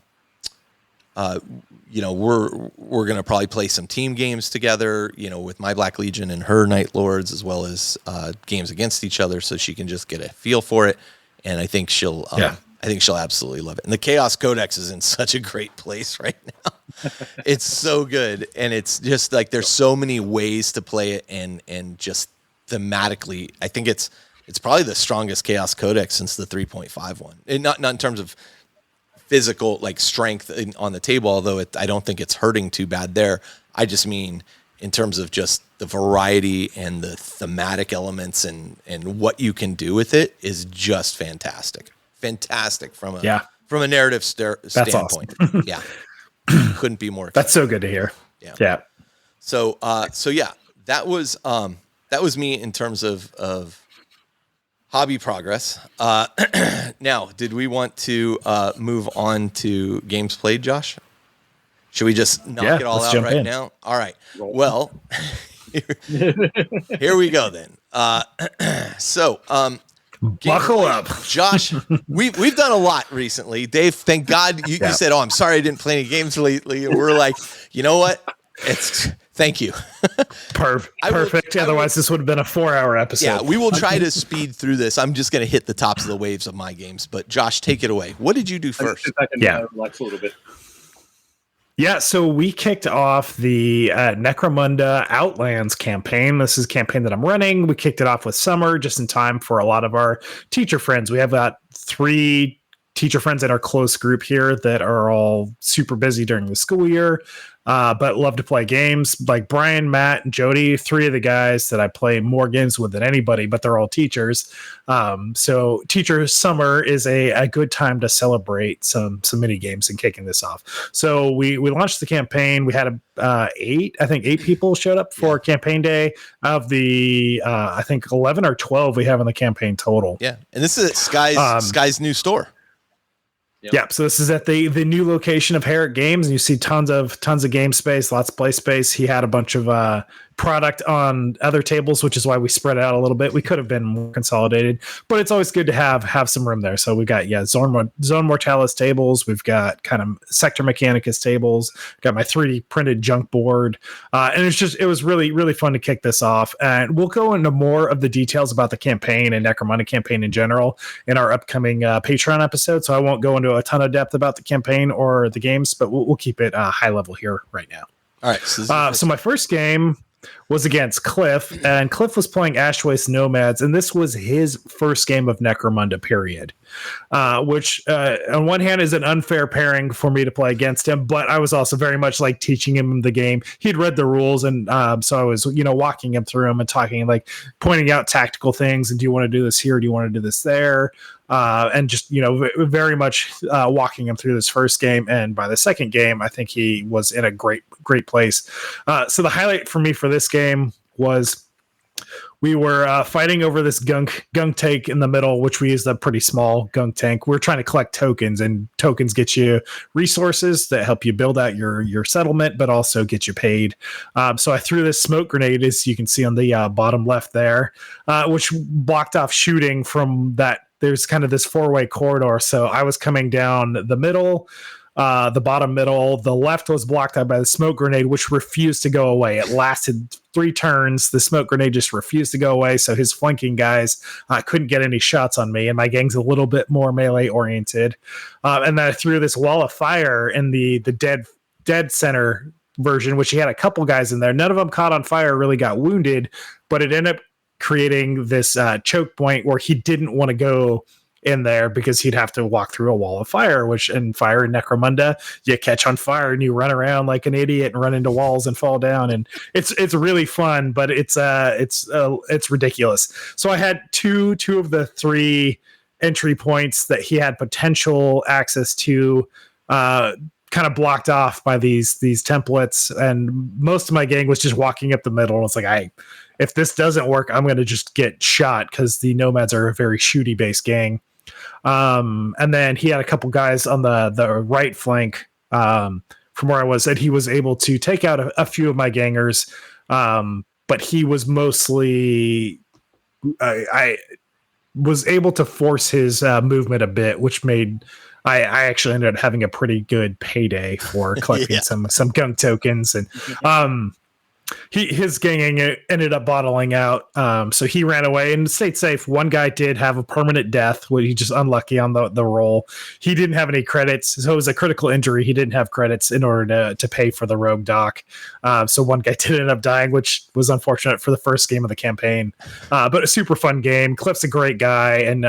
we're going to probably play some team games together, with my Black Legion and her Night Lords, as well as games against each other, so she can just get a feel for it. And I think she'll absolutely love it. And the Chaos Codex is in such a great place right now. It's so good, and it's just like there's so many ways to play it, and just thematically, I think it's probably the strongest Chaos Codex since the 3.5 one. And not in terms of physical strength on the table, although I don't think it's hurting too bad there. I just mean in terms of just the variety and the thematic elements and what you can do with it is just fantastic. Fantastic from a narrative standpoint. Awesome. Yeah. Couldn't be more exciting. That's so good to hear. Yeah. So that was me in terms of hobby progress. Now, did we want to move on to games played, Josh? Should we just knock it all out right now? All right. Well, here we go then. Buckle up, Josh. We've done a lot recently. Dave, thank God you said, "Oh, I'm sorry I didn't play any games lately." And we're like, you know what? Thank you. Perfect. Otherwise, this would have been a 4-hour episode. Yeah, we will try to speed through this. I'm just going to hit the tops of the waves of my games. But Josh, take it away. What did you do first? Relax a little bit. Yeah, so we kicked off the Necromunda Outlands campaign. This is a campaign that I'm running. We kicked it off with summer, just in time for a lot of our teacher friends. We have got 3 teacher friends in our close group here that are all super busy during the school year, but love to play games. Like Brian, Matt, and Jody, 3 of the guys that I play more games with than anybody, but they're all teachers. So teacher summer is a good time to celebrate some mini games and kicking this off. So we launched the campaign. We had 8 people showed up for campaign day of the I think 11 or 12 we have in the campaign total. Yeah, and this is at Sky's new store. Yeah, so this is at the new location of Herrick Games, and you see tons of game space, lots of play space. He had a bunch of product on other tables, which is why we spread it out a little bit. We could have been more consolidated, but it's always good to have some room there. So we got Zone Mortalis tables, we've got kind of Sector Mechanicus tables, got my 3D printed junk board, and it was really, really fun to kick this off. And we'll go into more of the details about the campaign and Necromunda campaign in general in our upcoming Patreon episode. So I won't go into a ton of depth about the campaign or the games, but we'll keep it high level here right now. All right. So my first game was against Cliff, and Cliff was playing Ash Waste Nomads, and this was his first game of Necromunda, period. Which on one hand is an unfair pairing for me to play against him, but I was also very much like teaching him the game. He'd read the rules, and so I was walking him through them and talking, like pointing out tactical things, and do you want to do this here, do you want to do this there, and just very much walking him through this first game. And by the second game, I think he was in a great place. So the highlight for me for this game was We were fighting over this gunk tank in the middle, which we used a pretty small gunk tank. We're trying to collect tokens, and tokens get you resources that help you build out your settlement, but also get you paid. So I threw this smoke grenade, as you can see on the bottom left there, which blocked off shooting from that. There's kind of this 4-way corridor. So I was coming down the middle, the bottom middle. The left was blocked out by the smoke grenade, which refused to go away. It lasted 3 turns. The smoke grenade just refused to go away. So his flanking guys couldn't get any shots on me. And my gang's a little bit more melee oriented. And then I threw this wall of fire in the dead center version, which he had a couple guys in there. None of them caught on fire, really got wounded, but it ended up creating this choke point where he didn't want to go in there because he'd have to walk through a wall of fire, which in fire in Necromunda, you catch on fire and you run around like an idiot and run into walls and fall down. And it's really fun, but it's ridiculous. So I had two of the 3 entry points that he had potential access to, kind of blocked off by these templates. And most of my gang was just walking up the middle. It's like, if this doesn't work, I'm going to just get shot, because the nomads are a very shooty based gang. And then he had a couple guys on the right flank from where I was, that he was able to take out a few of my gangers. But he was mostly, I was able to force his movement a bit, which made I actually ended up having a pretty good payday for collecting some gunk tokens. And his gang ended up bottling out, so he ran away and stayed safe. One guy did have a permanent death, where he just unlucky on the roll. He didn't have any credits, so it was a critical injury. He didn't have credits in order to pay for the rogue doc. So one guy did end up dying, which was unfortunate for the first game of the campaign. But a super fun game. Cliff's a great guy, and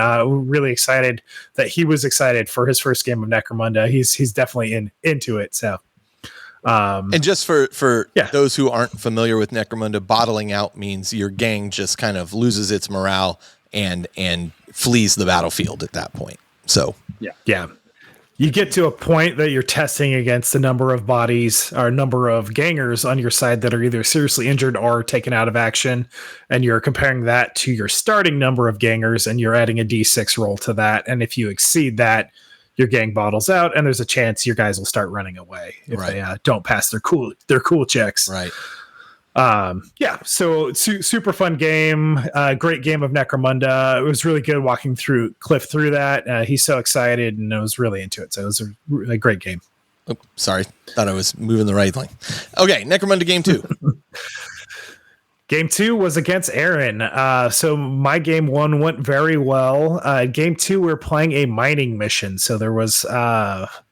really excited that he was excited for his first game of Necromunda. He's definitely into it. So. And just for those who aren't familiar with Necromunda, bottling out means your gang just kind of loses its morale and flees the battlefield at that point. So yeah, you get to a point that you're testing against the number of bodies or number of gangers on your side that are either seriously injured or taken out of action, and you're comparing that to your starting number of gangers, and you're adding a D6 roll to that. And if you exceed that, your gang bottles out, and there's a chance your guys will start running away if they don't pass their cool checks. Right. So super fun game. Great game of Necromunda. It was really good walking Cliff through that. He's so excited, and I was really into it. So it was a really great game. Oh, sorry. Thought I was moving the right lane. Okay. Necromunda game 2. Game 2 was against Aaron. So my game 1 went very well. Game 2, we were playing a mining mission. So there was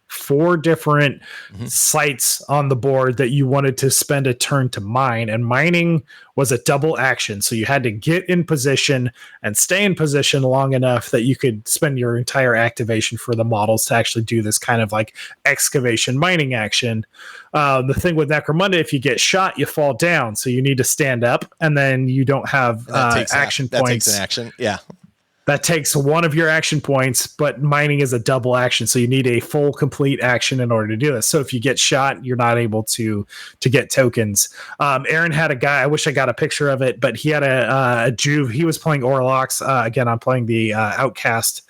4 different sites on the board that you wanted to spend a turn to mine. And mining was a double action. So you had to get in position and stay in position long enough that you could spend your entire activation for the models to actually do this kind of like excavation mining action. The thing with Necromunda, if you get shot, you fall down. So you need to stand up, and then you don't have action points. That takes an action. Yeah. That takes one of your action points, but mining is a double action. So you need a full complete action in order to do this. So if you get shot, you're not able to get tokens. Aaron had a guy, I wish I got a picture of it, but he had a Juve. He was playing Orlocks. Again, I'm playing the Outcast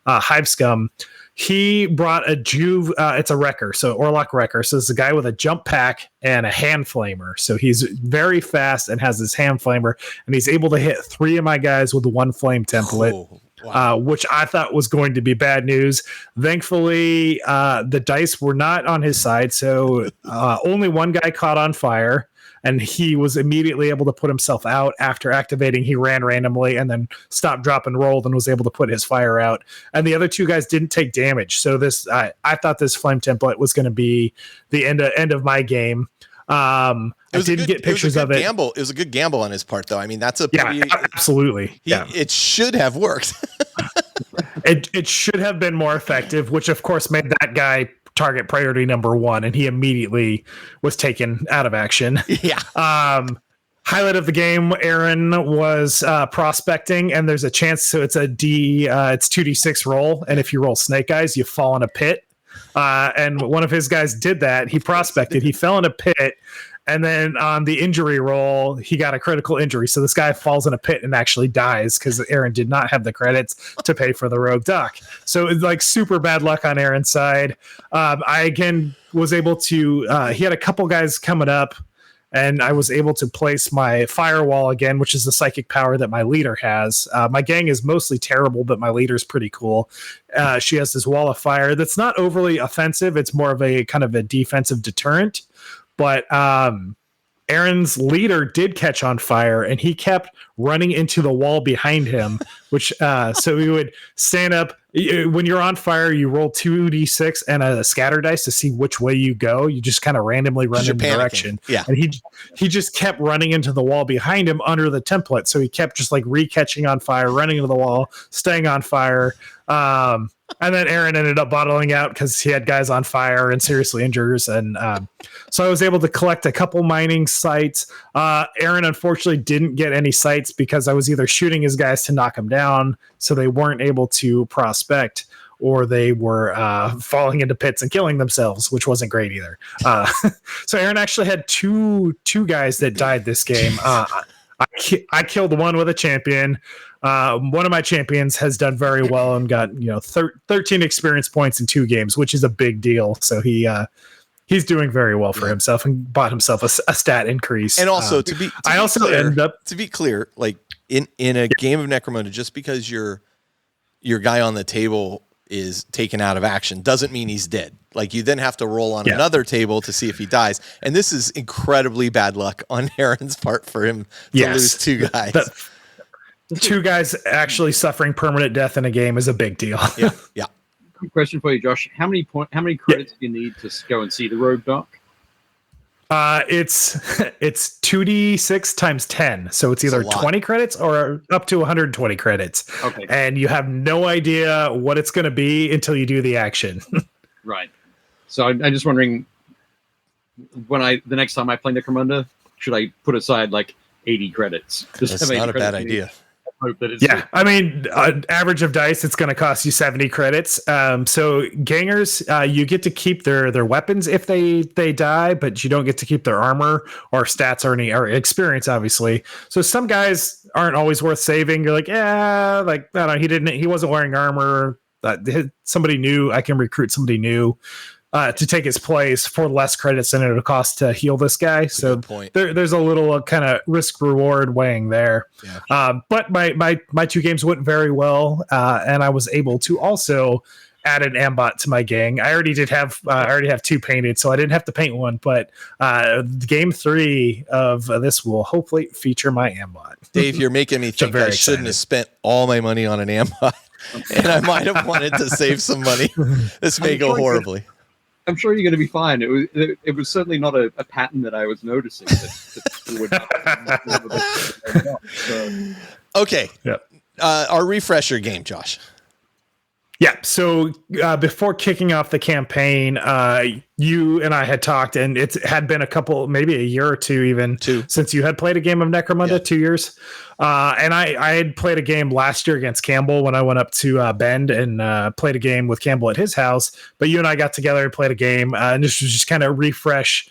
Hive Scum. He brought a Juve, it's a wrecker, so Orlock wrecker. So it's a guy with a jump pack and a hand flamer. So he's very fast and has this hand flamer, and he's able to hit 3 of my guys with 1 flame template. Oh, wow. Which I thought was going to be bad news. Thankfully, the dice were not on his side, so only 1 guy caught on fire. And he was immediately able to put himself out after activating. He ran randomly and then stopped, drop, and rolled, and was able to put his fire out. And the other 2 guys didn't take damage. So this, I thought this flame template was going to be the end of my game. I didn't get pictures of it. Gamble. It was a good gamble on his part, though. I mean, that's a pretty, absolutely. It should have worked. It should have been more effective, which of course made that guy target priority number 1, and he immediately was taken out of action. Yeah. Highlight of the game, Aaron was prospecting, and there's a chance. So it's it's 2d6 roll, and if you roll snake eyes, you fall in a pit. And one of his guys did that. He prospected. He fell in a pit, And then on the injury roll, he got a critical injury. So this guy falls in a pit and actually dies because Aaron did not have the credits to pay for the rogue duck. So it's like super bad luck on Aaron's side. I again was able to, he had a couple guys coming up, and I was able to place my firewall again, which is the psychic power that my leader has. My gang is mostly terrible, but my leader's pretty cool. She has this wall of fire that's not overly offensive. It's more of a kind of a defensive deterrent. But Aaron's leader did catch on fire, and he kept running into the wall behind him, which so he would stand up. When you're on fire, you roll 2d6 and a scatter dice to see which way you go. You just kind of randomly run in the direction. Yeah. And he just kept running into the wall behind him under the template. So he kept just like re-catching on fire, running into the wall, staying on fire. And then Aaron ended up bottling out because he had guys on fire and seriously injured. And so I was able to collect a couple mining sites. Aaron unfortunately didn't get any sites because I was either shooting his guys to knock them down, so they weren't able to prospect, or they were falling into pits and killing themselves, which wasn't great either. So Aaron actually had two guys that died this game. I killed one with a champion. One of my champions has done very well and got 13 experience points in 2 games, which is a big deal. So he's doing very well for himself and bought himself a stat increase. And also to be clear, like in a game of Necromunda, just because your guy on the table is taken out of action doesn't mean he's dead. Like you then have to roll on another table to see if he dies. And this is incredibly bad luck on Aaron's part for him to lose 2 guys. 2 guys actually suffering permanent death in a game is a big deal. Yeah. Quick question for you, Josh. How many credits do you need to go and see the rogue duck? It's 2d6 times 10, so it's either 20 credits or up to 120 credits. Okay, and you have no idea what it's going to be until you do the action. Right. So I'm just wondering, the next time I play Necromunda, should I put aside like 80 credits? That's not a bad idea. Hope that it's I mean, average of dice, it's going to cost you 70 credits. So gangers, you get to keep their weapons if they die, but you don't get to keep their armor or stats or experience, obviously. So some guys aren't always worth saving. You're like, I don't know, he wasn't wearing armor. Somebody new, I can recruit somebody new to take his place for less credits than it would cost to heal this guy. So there's a little kind of risk reward weighing there. Yeah. But my 2 games went very well, and I was able to also add an ambot to my gang. I already have 2 painted, so I didn't have to paint one. But game 3 of this will hopefully feature my ambot. Dave, you're making me think I shouldn't have spent all my money on an ambot, and I might have wanted to save some money. This may go horribly. I'm sure you're going to be fine. It was certainly not a pattern that I was noticing. Okay. Yeah. Our refresher game, Josh. Yeah. So before kicking off the campaign, you and I had talked, and it had been maybe a year or 2 even, since you had played a game of Necromunda. 2 years. And I had played a game last year against Campbell when I went up to Bend and played a game with Campbell at his house. But you and I got together and played a game, and this was just kind of refresh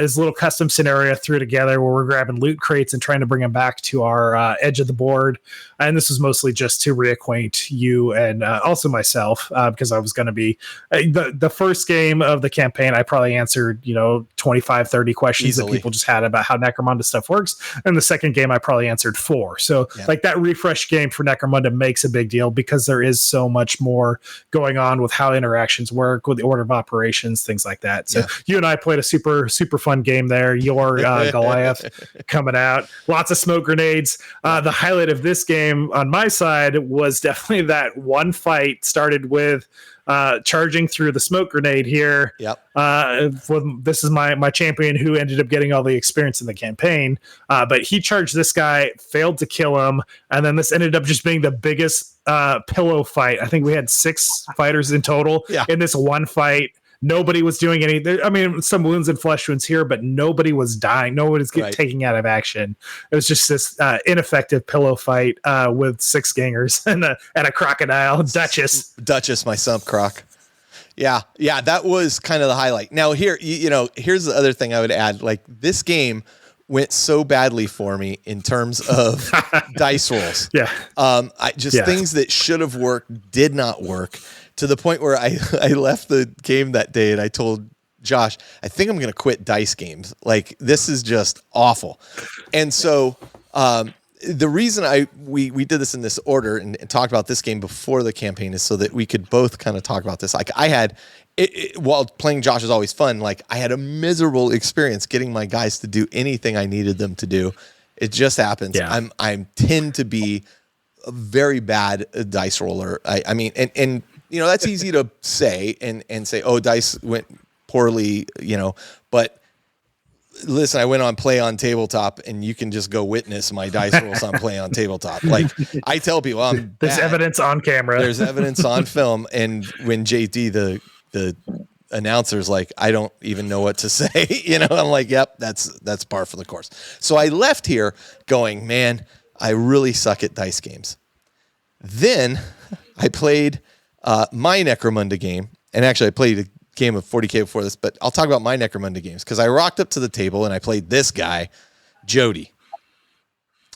his little custom scenario threw together where we're grabbing loot crates and trying to bring them back to our edge of the board. And this was mostly just to reacquaint you and also myself because I was going to be the first game of the campaign. I probably answered 25, 30 questions easily that people just had about how Necromunda stuff works. And the second game I probably answered 4. So like that refresh game for Necromunda makes a big deal because there is so much more going on with how interactions work, with the order of operations, things like that. So you and I played a super fun game there. Your Goliath coming out, lots of smoke grenades. The highlight of this game on my side was definitely that one fight started with charging through the smoke grenade here. This is my champion who ended up getting all the experience in the campaign, but he charged this guy, failed to kill him, and then this ended up just being the biggest pillow fight. I think we had 6 fighters in total in this one fight. Nobody was doing anything. I mean, some wounds and flesh wounds here, but nobody was dying. Nobody's taking out of action. It was just this ineffective pillow fight with 6 gangers and a crocodile, Duchess, my sump croc. Yeah, that was kind of the highlight. Now here, here's the other thing I would add. Like this game went so badly for me in terms of dice rolls. Yeah. Things that should have worked did not work, to the point where I left the game that day and I told Josh, I think I'm going to quit dice games. Like this is just awful. And so the reason we did this in this order and talked about this game before the campaign is so that we could both kind of talk about this. Like I had while playing Josh is always fun. Like I had a miserable experience getting my guys to do anything I needed them to do. It just happens. Yeah. I tend to be a very bad dice roller. I mean, and that's easy to say and say, oh, dice went poorly, but listen, I went on Play on Tabletop, and you can just go witness my dice rolls on Play on Tabletop. Like I tell people, there's evidence on camera. There's evidence on film. And when JD, the announcer's like, I don't even know what to say. I'm like, yep, that's par for the course. So I left here going, man, I really suck at dice games. Then I played my Necromunda game, and actually I played a game of 40K before this, but I'll talk about my Necromunda games because I rocked up to the table and I played this guy, Jody.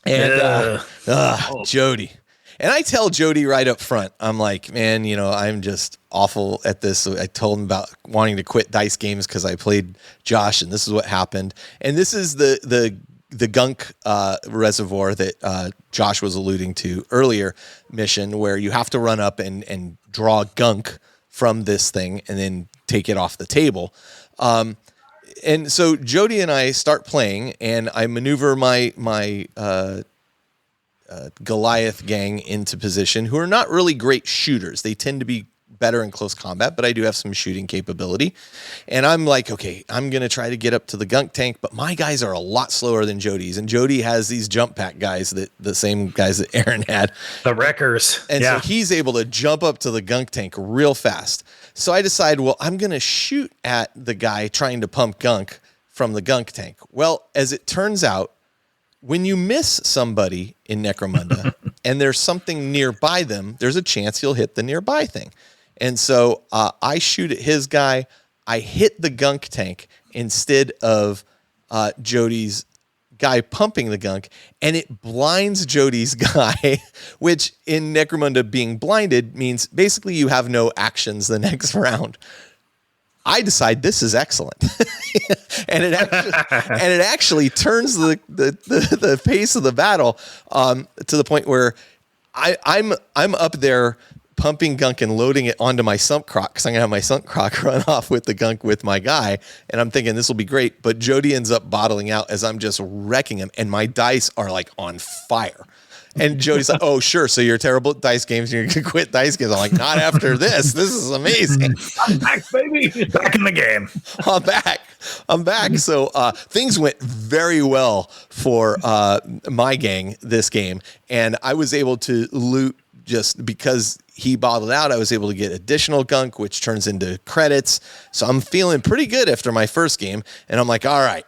And Jody. And I tell Jody right up front, I'm like, man, I'm just awful at this. So I told him about wanting to quit dice games because I played Josh, and this is what happened. And this is the gunk reservoir that Josh was alluding to earlier mission, where you have to run up and draw gunk from this thing and then take it off the table. And so Jody and I start playing, and I maneuver my Goliath gang into position, who are not really great shooters. They tend to be better in close combat, but I do have some shooting capability. And I'm like, okay, I'm going to try to get up to the gunk tank, but my guys are a lot slower than Jody's. And Jody has these jump pack guys, the same guys that Aaron had. The wreckers. And so he's able to jump up to the gunk tank real fast. So I decide, well, I'm going to shoot at the guy trying to pump gunk from the gunk tank. Well, as it turns out, when you miss somebody in Necromunda and there's something nearby them, there's a chance you'll hit the nearby thing. And so I shoot at his guy. I hit the gunk tank instead of Jody's guy pumping the gunk, and it blinds Jody's guy, which in Necromunda being blinded means basically you have no actions the next round. I decide this is excellent, and it actually turns the pace of the battle to the point where I'm up there pumping gunk and loading it onto my sump croc, because I'm gonna have my sump croc run off with the gunk with my guy, and I'm thinking this will be great. But Jody ends up bottling out as I'm just wrecking him, and my dice are like on fire. And Jody's like, "Oh, sure. So you're terrible at dice games. You're gonna quit dice games." I'm like, "Not after this. This is amazing. I'm back, baby. Back in the game. I'm back." So things went very well for my gang this game, and I was able to loot just because he bottled out. I was able to get additional gunk, which turns into credits. So I'm feeling pretty good after my first game, and I'm like, "All right,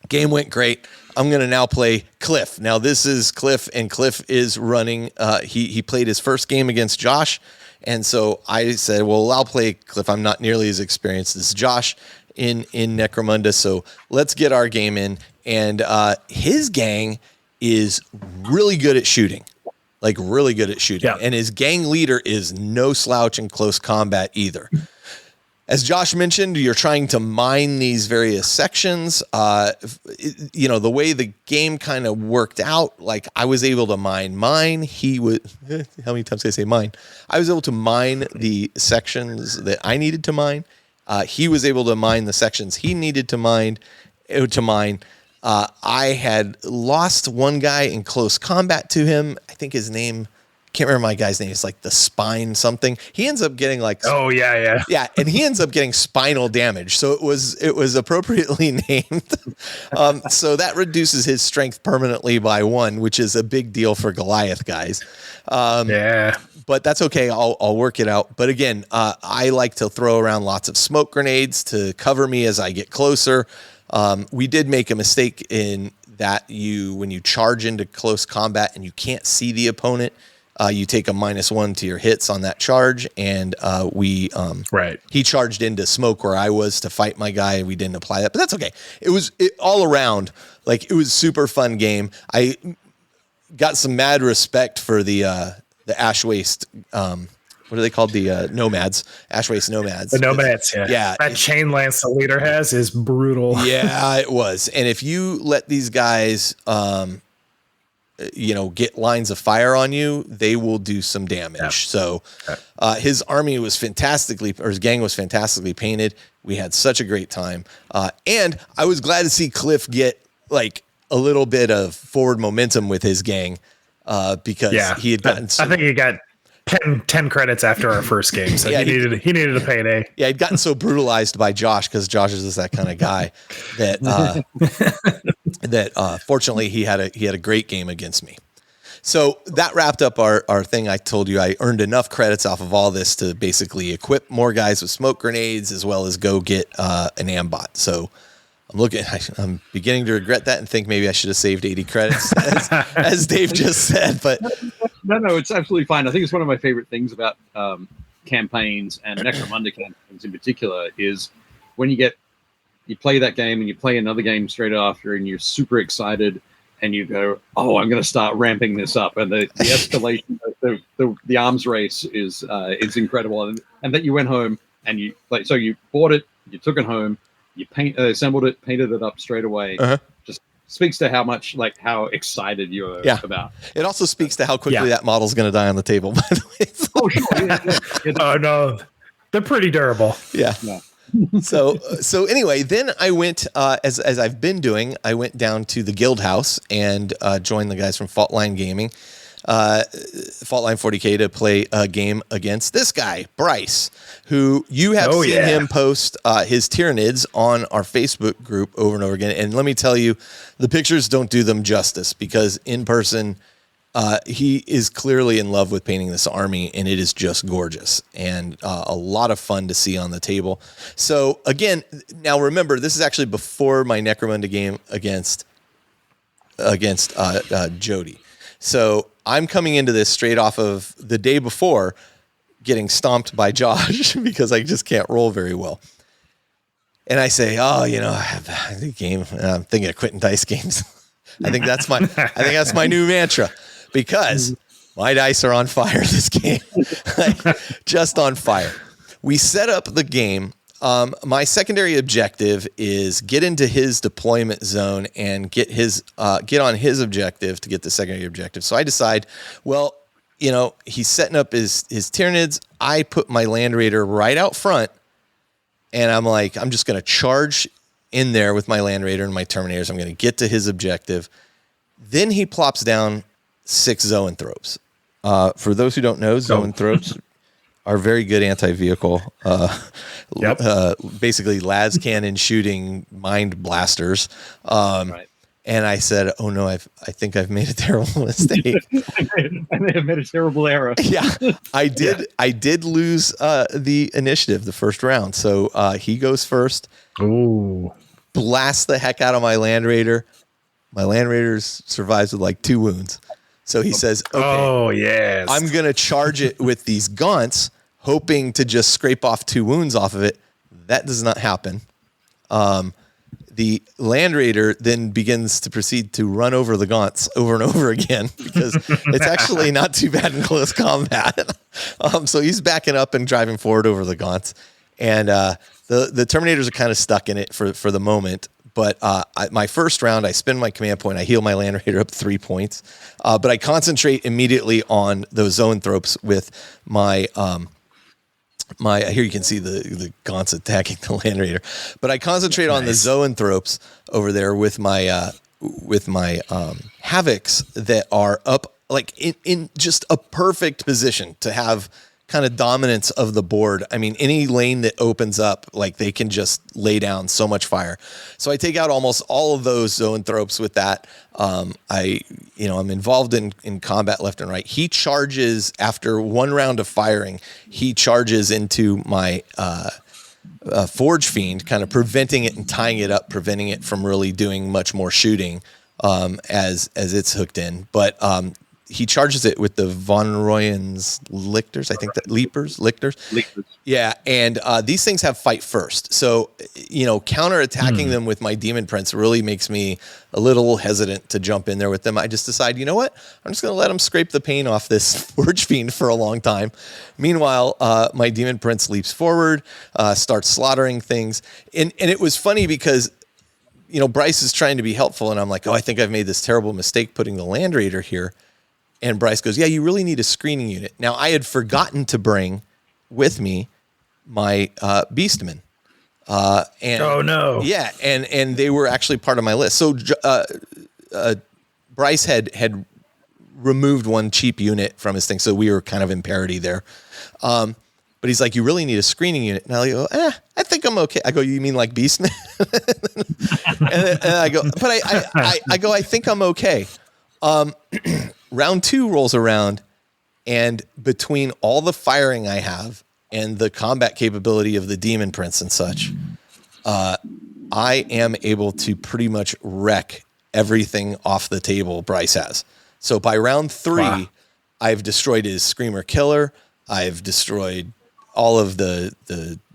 game went great. I'm going to now play Cliff." Now this is Cliff, and Cliff is running. He played his first game against Josh. And so I said, well, I'll play Cliff. I'm not nearly as experienced as Josh in Necromunda. So let's get our game in. And his gang is really good at shooting, like really good at shooting. Yeah. And his gang leader is no slouch in close combat either. As Josh mentioned, you're trying to mine these various sections. The way the game kind of worked out, like I was able to mine mine. He would, how many times did I say mine? I was able to mine the sections that I needed to mine. He was able to mine the sections he needed to mine. I had lost one guy in close combat to him. I think his name, can't remember my guy's name. It's like the spine something. He ends up getting like, yeah, and he ends up getting spinal damage. So it was appropriately named. So that reduces his strength permanently by 1, which is a big deal for Goliath guys. But that's okay. I'll work it out. But again, I like to throw around lots of smoke grenades to cover me as I get closer. We did make a mistake in that when you charge into close combat and you can't see the opponent, you take a -1 to your hits on that charge, and he charged into smoke where I was to fight my guy, and we didn't apply that, but that's okay. It was all around, like, it was super fun game. I got some mad respect for the Ash Waste, what are they called? The Nomads, Ash Waste Nomads. The Nomads, yeah. Yeah. That chain lance the leader has is brutal. Yeah, it was. And if you let these guys, get lines of fire on you, they will do some damage. Yeah. So his army was his gang was fantastically painted. We had such a great time. And I was glad to see Cliff get like a little bit of forward momentum with his gang because he had gotten I think he got 10 credits after our first game, so he needed a payday. Yeah, he'd gotten so brutalized by Josh, because Josh is just that kind of guy that fortunately he had a great game against me. So that wrapped up our thing. I told you I earned enough credits off of all this to basically equip more guys with smoke grenades, as well as go get an ambot. So I'm beginning to regret that and think maybe I should have saved 80 credits, as Dave just said. But no, it's absolutely fine. I think it's one of my favorite things about campaigns, and Necromunda campaigns in particular, is when you play that game and you play another game straight after, and you're super excited, and you go, "Oh, I'm going to start ramping this up," and the escalation, the arms race is incredible, and that you went home and you bought it, you took it home. You assembled it, painted it up straight away. Just speaks to how excited you're about. It also speaks to how quickly that model's going to die on the table, by the way. Oh, sure. Yeah. Oh, no. They're pretty durable. Yeah. So anyway, then I went, as I've been doing, I went down to the Guild House and joined the guys from Faultline Gaming, Faultline 40K, to play a game against this guy, Bryce, who you have seen him post his Tyranids on our Facebook group over and over again. And let me tell you, the pictures don't do them justice, because in person, he is clearly in love with painting this army, and it is just gorgeous and a lot of fun to see on the table. So again, now remember, this is actually before my Necromunda game against Jody. So I'm coming into this straight off of the day before getting stomped by Josh because I just can't roll very well. And I say, I have the game. I'm thinking of quitting dice games. I think that's my new mantra, because my dice are on fire this game, just on fire. We set up the game. My secondary objective is get into his deployment zone and get on his objective to get the secondary objective. So I decide, he's setting up his Tyranids. I put my Land Raider right out front, and I'm like, I'm just going to charge in there with my Land Raider and my Terminators. I'm going to get to his objective. Then he plops down 6 Zoanthropes. For those who don't know, Zoanthropes are very good anti-vehicle, basically las cannon shooting mind blasters. Right. And I said, "Oh no, I think I've made a terrible mistake." I may have made a terrible error. Yeah, I did. Yeah. I did lose the initiative the first round, so he goes first. Ooh! Blast the heck out of my Land Raider. My Land Raider survives with like 2 wounds. So he says, "Okay, oh yes, I'm gonna charge it with these gaunts, hoping to just scrape off 2 wounds off of it." That does not happen. The Land Raider then begins to proceed to run over the gaunts over and over again, because it's actually not too bad in close combat. So he's backing up and driving forward over the gaunts, and the Terminators are kind of stuck in it for the moment. But my first round, I spend my command point. I heal my Land Raider up 3 points, but I concentrate immediately on those Zoanthropes with my here you can see the gaunts attacking the Land Raider, but I concentrate on the Zoanthropes over there with my Havocs that are up like in just a perfect position to have kind of dominance of the board. I mean, any lane that opens up, like, they can just lay down so much fire. So I take out almost all of those Zoanthropes with that. I'm involved in combat left and right. He charges after 1 round of firing. He charges into my Forge Fiend, kind of preventing it and tying it up, preventing it from really doing much more shooting as it's hooked in. But he charges it with the Von Royen's lictors. I think that lictors. Yeah, and these things have fight first. So, counterattacking them with my Demon Prince really makes me a little hesitant to jump in there with them. I just decide, you know what? I'm just going to let him scrape the paint off this Forge Fiend for a long time. Meanwhile, my Demon Prince leaps forward, starts slaughtering things. And it was funny because, Bryce is trying to be helpful, and I'm like, I think I've made this terrible mistake putting the Land Raider here. And Bryce goes, yeah, you really need a screening unit. Now, I had forgotten to bring with me my Beastmen. Oh no! Yeah, and they were actually part of my list. So Bryce had removed one cheap unit from his thing, so we were kind of in parity there. But he's like, "You really need a screening unit." And I go, "I think I'm okay." I go, "You mean like Beastmen?" and I go, "But I go, I think I'm okay." Round 2 rolls around, and between all the firing I have and the combat capability of the Demon Prince and such, I am able to pretty much wreck everything off the table Bryce has. So by round 3, I've destroyed his Screamer Killer. I've destroyed all of the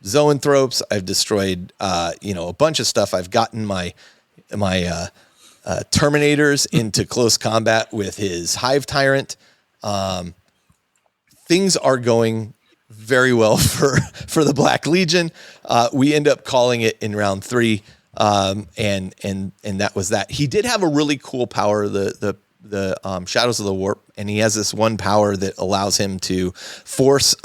Zoanthropes. I've destroyed a bunch of stuff. I've gotten my Terminators into close combat with his Hive Tyrant. Things are going very well for the Black Legion. We end up calling it in round 3, and that was that. He did have a really cool power, the Shadows of the Warp, and he has this one power that allows him to force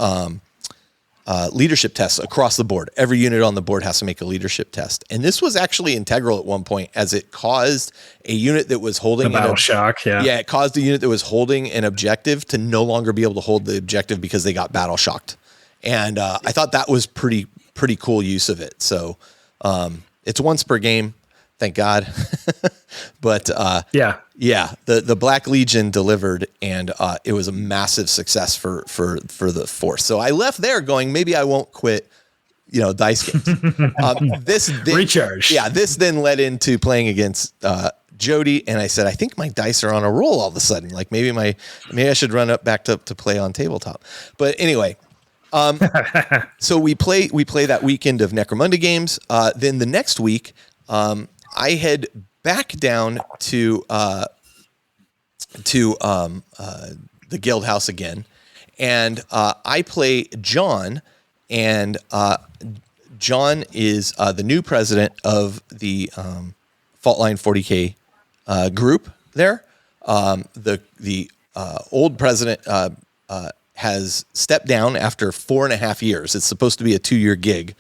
leadership tests across the board. Every unit on the board has to make a leadership test, and this was actually integral at one point, as it caused a unit that was holding battle shock. Yeah, it caused a unit that was holding an objective to no longer be able to hold the objective because they got battle shocked. And I thought that was pretty cool use of it. So it's once per game, thank God. But the Black Legion delivered, and it was a massive success for the force. So I left there going, maybe I won't quit, dice games. Recharge. Yeah, this then led into playing against Jody, and I said, I think my dice are on a roll all of a sudden. Like maybe I should run back to play on tabletop. But anyway. So we play that weekend of Necromunda games. Then the next week, I head back down to the guild house again, and I play John, and John is the new president of the Faultline 40K group there. The old president has stepped down after 4.5 years. It's supposed to be a 2-year gig,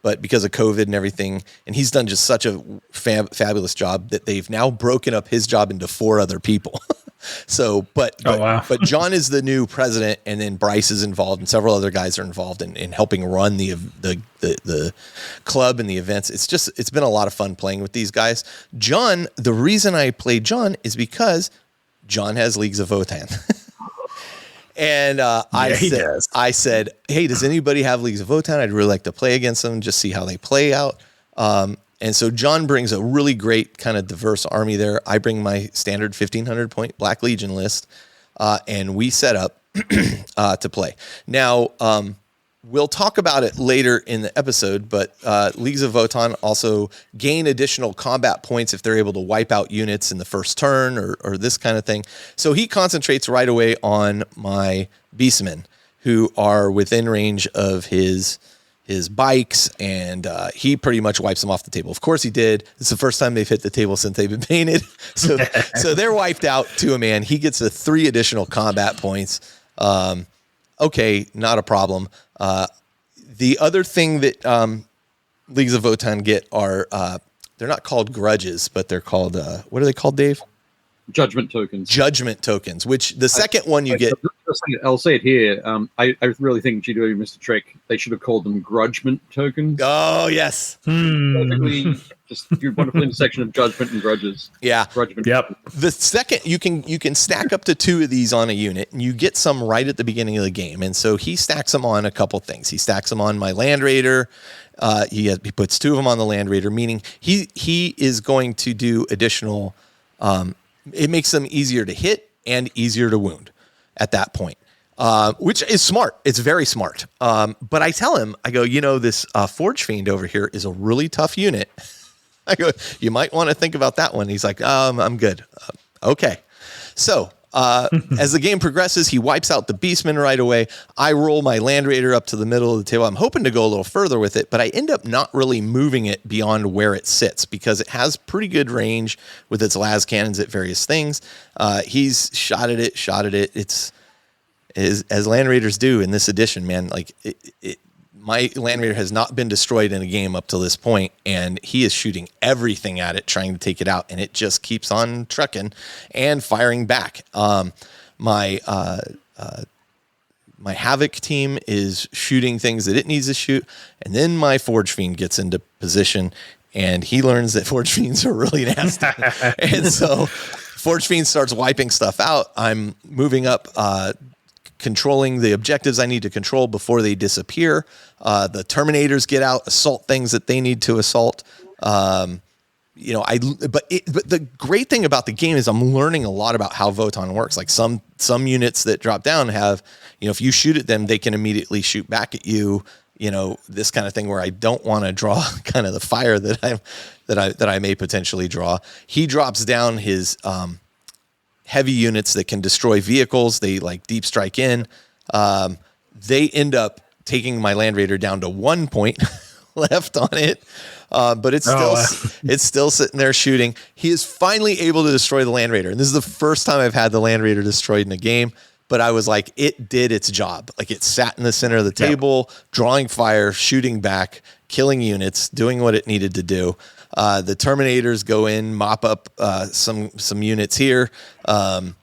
but because of COVID and everything, and he's done just such a fabulous job that they've now broken up his job into 4 other people. But John is the new president, and then Bryce is involved, and several other guys are involved in helping run the club and the events. It's been a lot of fun playing with these guys. John, the reason I play John is because John has Leagues of Votann. And I said, hey, does anybody have Leagues of Votann? I'd really like to play against them, just see how they play out. And so John brings a really great kind of diverse army there. I bring my standard 1,500 point Black Legion list, and we set up to play. Now, we'll talk about it later in the episode, but Leagues of Votann also gain additional combat points if they're able to wipe out units in the first turn or this kind of thing. So he concentrates right away on my Beastmen, who are within range of his bikes, and he pretty much wipes them off the table. Of course he did. It's the first time they've hit the table since they've been painted. So they're wiped out to a man. He gets 3 additional combat points. Okay, not a problem. The other thing that Leagues of Votann get are, they're not called grudges, but they're called, what are they called, Dave? Judgment tokens. Judgment tokens, which the second one you get. I'll say it here. I really think GW missed a trick. They should have called them grudgement tokens. Oh, yes. Perfectly, just your wonderful intersection of judgment and grudges. Yeah. Grudgement. Yep. The second, you can stack up to 2 of these on a unit, and you get some right at the beginning of the game. And so he stacks them on a couple things. He stacks them on my Land Raider. He puts 2 of them on the Land Raider, meaning he is going to do additional. It makes them easier to hit, and easier to wound at that point, which is smart. It's very smart. But I tell him, I go, this Forge Fiend over here is a really tough unit. I go, you might want to think about that one. He's like, I'm good. Okay. So as the game progresses, he wipes out the Beastman right away. I roll my Land Raider up to the middle of the table. I'm hoping to go a little further with it, but I end up not really moving it beyond where it sits because it has pretty good range with its las cannons at various things. He's shot at it. It's as Land Raiders do in this edition, man. Like my Land Raider has not been destroyed in a game up to this point, and he is shooting everything at it, trying to take it out, and it just keeps on trucking and firing back. My Havoc team is shooting things that it needs to shoot, and then my Forge Fiend gets into position, and he learns that Forge Fiends are really nasty. And so Forge Fiend starts wiping stuff out. I'm moving up, controlling the objectives I need to control before they disappear. The Terminators get out, assault things that they need to assault. But the great thing about the game is I'm learning a lot about how Votann works. Like some units that drop down have, if you shoot at them, they can immediately shoot back at you. This kind of thing where I don't want to draw kind of the fire that I may potentially draw. He drops down his heavy units that can destroy vehicles. They like deep strike in. They end up taking my Land Raider down to 1 point left on it. But it's still sitting there shooting. He is finally able to destroy the Land Raider. And this is the first time I've had the Land Raider destroyed in a game, but I was like, it did its job. Like it sat in the center of the table, drawing fire, shooting back, killing units, doing what it needed to do. The Terminators go in, mop up some units here. The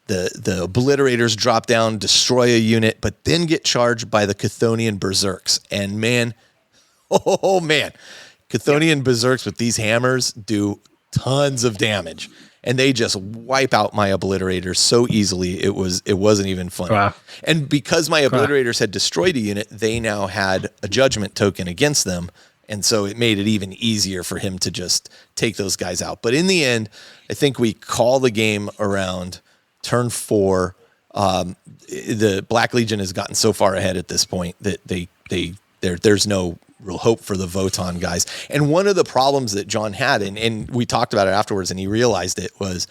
Obliterators drop down, destroy a unit, but then get charged by the Chthonian Berserks. And man, Chthonian Berserks with these hammers do tons of damage. And they just wipe out my Obliterators so easily, it wasn't even funny. Wow. And because my Obliterators had destroyed a unit, they now had a judgment token against them. And so it made it even easier for him to just take those guys out. But in the end, I think we call the game around turn 4. The Black Legion has gotten so far ahead at this point that there's no real hope for the Votann guys. And one of the problems that John had, and we talked about it afterwards, and he realized it, was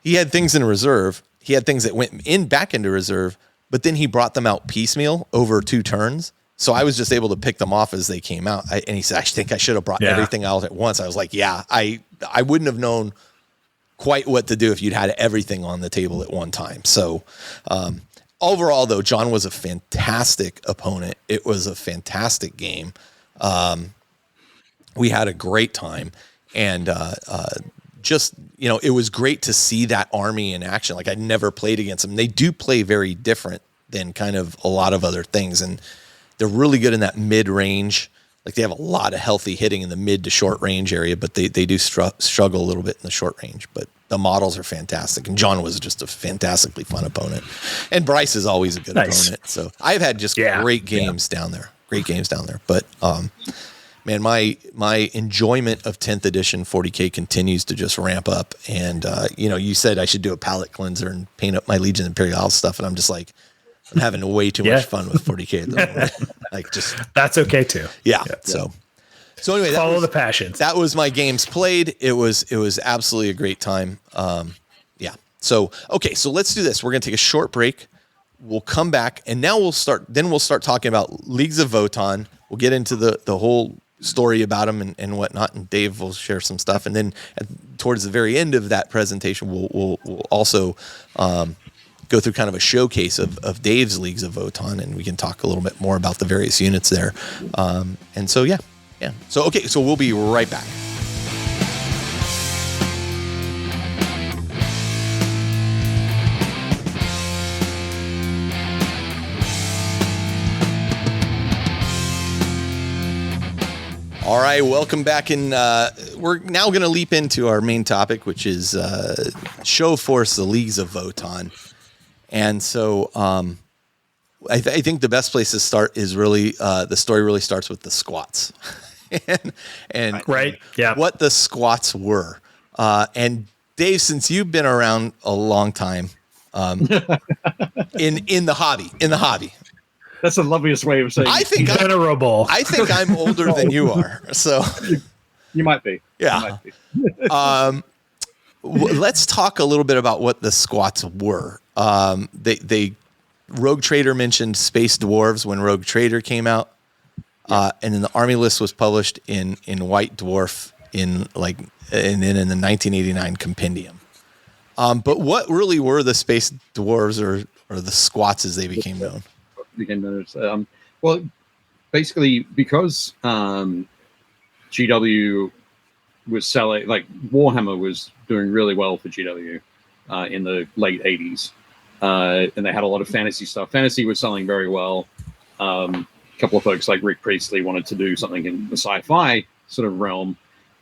he had things in reserve. He had things that went back into reserve, but then he brought them out piecemeal over 2 turns. So I was just able to pick them off as they came out. And he said, I think I should have brought everything out at once. I was like, I wouldn't have known quite what to do if you'd had everything on the table at one time. So overall, though, John was a fantastic opponent. It was a fantastic game. We had a great time. And it was great to see that army in action. Like I'd never played against them. They do play very different than kind of a lot of other things. And they're really good in that mid-range. Like they have a lot of healthy hitting in the mid to short range area, but they do struggle a little bit in the short range. But the models are fantastic, and John was just a fantastically fun opponent. And Bryce is always a good opponent. So I've had just great games down there. Great games down there. But man, my enjoyment of 10th edition 40K continues to just ramp up. And you said I should do a palette cleanser and paint up my Legion Imperial stuff, and I'm just like, I'm having way too much fun with 40K at the moment. That's okay too. Yeah. So anyway, follow the passions. That was my games played. It was absolutely a great time. So let's do this. We're going to take a short break. We'll come back, and now we'll start talking about Leagues of Votann. We'll get into the whole story about them and whatnot, and Dave will share some stuff. And then towards the very end of that presentation, we'll also go through kind of a showcase of Dave's Leagues of Votann, and we can talk a little bit more about the various units there. So we'll be right back. All right, welcome back. And we're now going to leap into our main topic, which is show force the Leagues of Votann. And so I think the best place to start is really the story really starts with the squats and what the squats were. And Dave, since you've been around a long time, in the hobby. That's the loveliest way of saying. I think venerable. I think I'm older than you are. So you might be. Yeah. You might be. Let's talk a little bit about what the squats were. They Rogue Trader mentioned Space Dwarves when Rogue Trader came out, and then the army list was published in White Dwarf and then in the 1989 compendium. But what really were the Space Dwarves or the squats as they became known? Well, basically because GW was selling, like Warhammer was doing really well for GW in the late 80s. And they had a lot of fantasy stuff. Fantasy was selling very well. A couple of folks like Rick Priestley wanted to do something in the sci-fi sort of realm.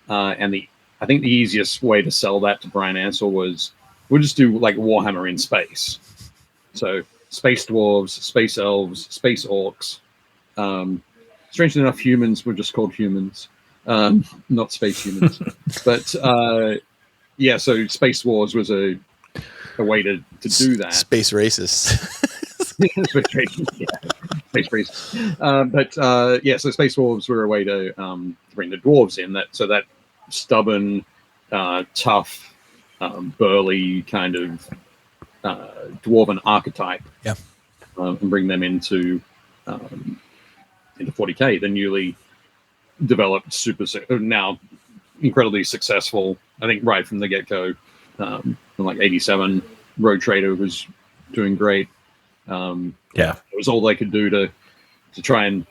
And I think the easiest way to sell that to Brian Ansell was, we'll just do like Warhammer in space. So space dwarves, space elves, space orcs. Strangely enough, humans were just called humans, not space humans. But yeah, so Space Wars was a way to do that. Space racist. Space racist, yeah. Space racist. But yeah, so Space Wars were a way to bring the dwarves in. That stubborn, tough, burly kind of dwarven archetype. Yeah. And bring them into 40K, the newly developed now incredibly successful. I think right from the get-go, from like 87, Rogue Trader was doing great. It was all they could do to try and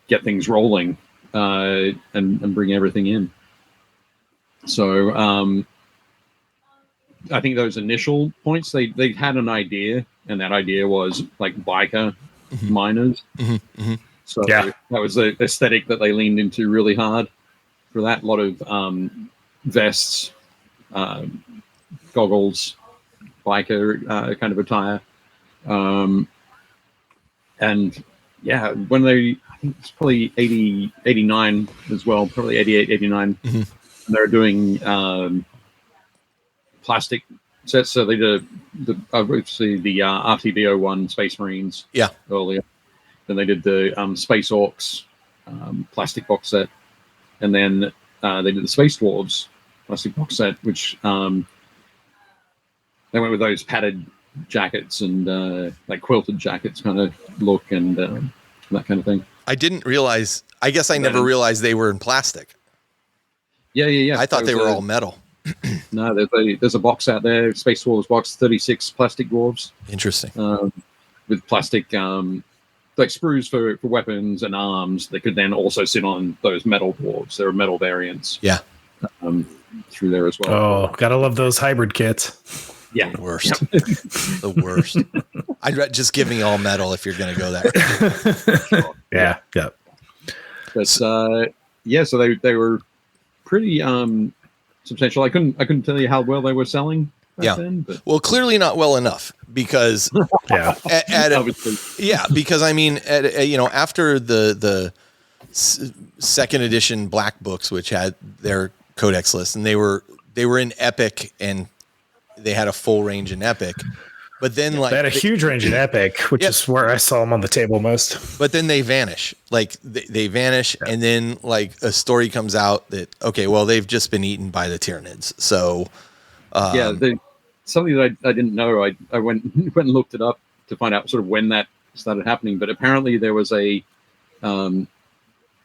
get things rolling and bring everything in. So I think those initial points, they had an idea, and that idea was like biker miners. So that was the aesthetic that they leaned into really hard for that. A lot of vests, goggles, biker kind of attire. And yeah, when I think it's probably 89 as well, probably 88, 89, and they're doing plastic sets. So they did obviously the RTBO1 Space Marines earlier. Then they did the Space Orcs plastic box set. And then they did the Space Dwarves plastic box set, which they went with those padded jackets and like quilted jackets kind of look and that kind of thing. I didn't realize, I guess I never realized they were in plastic. Yeah. I thought they were all metal. No, there's a box out there, Space Dwarves box, 36 plastic dwarves. Interesting. With plastic like sprues for weapons and arms that could then also sit on those metal dwarves. There are metal variants. Yeah. Through there as well. Oh, gotta love those hybrid kits. Yeah. The worst. The worst. I'd just give me all metal if you're going to go there. Yeah. But yeah, so they were pretty substantial. I couldn't tell you how well they were selling back then. But. Well, clearly not well enough because because I mean, after the second edition Black Books, which had their codex list, and they were in Epic and they had a full range in Epic, but then they had a huge range in Epic, which is where I saw them on the table most. But then they vanish, they vanish, and then like a story comes out that they've just been eaten by the Tyranids. So something that I didn't know. I went and looked it up to find out sort of when that started happening. But apparently there was a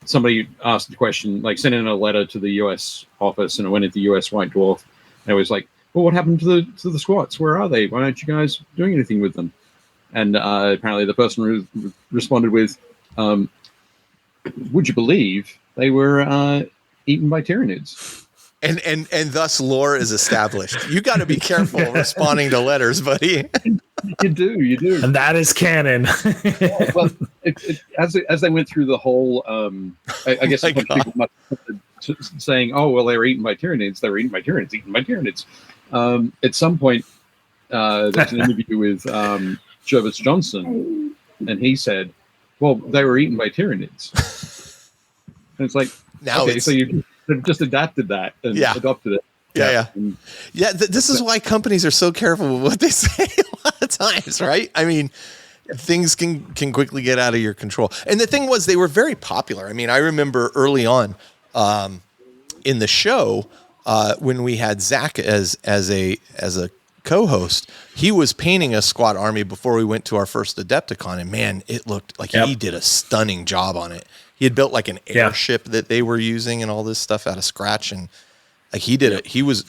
somebody asked the question, like sent in a letter to the U.S. office, and it went into the U.S. White Dwarf, and it was like, well, what happened to the squats? Where are they? Why aren't you guys doing anything with them? And apparently the person responded with, would you believe they were eaten by Tyranids? And thus lore is established. You got to be careful responding to letters, buddy. You do. And that is canon. Well, as they went through the whole, I guess people must have saying, oh, well, they were eaten by Tyranids. They were eaten by Tyranids, eaten by Tyranids. At some point, there's an interview with Jervis Johnson, and he said, well, they were eaten by Tyranids. And it's like, so you just adapted that and adopted it. Yeah. This is why companies are so careful with what they say a lot of times, right? I mean, things can quickly get out of your control. And the thing was, they were very popular. I mean, I remember early on in the show when we had Zach as a co-host, he was painting a squad army before we went to our first Adepticon, and man, it looked like he did a stunning job on it. He had built like an airship that they were using and all this stuff out of scratch, and like he did it. He was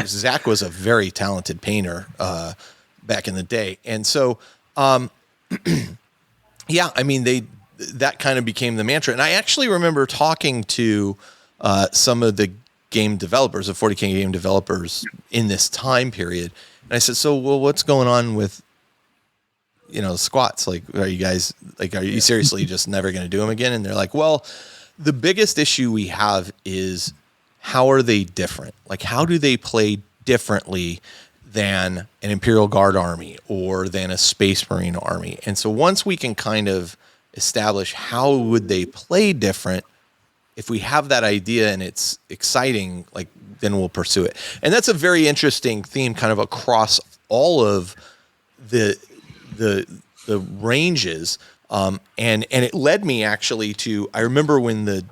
Zach was a very talented painter back in the day, and so yeah, I mean that kind of became the mantra. And I actually remember talking to some of the game developers, the 40K game developers in this time period. And I said, so, well, what's going on with, squats? Like, are you seriously just never going to do them again? And they're like, well, the biggest issue we have is how are they different? Like, how do they play differently than an Imperial Guard army or than a Space Marine army? And so once we can kind of establish how would they play different, if we have that idea and it's exciting, like, then we'll pursue it. And that's a very interesting theme kind of across all of the ranges. And it led me actually to, I remember when what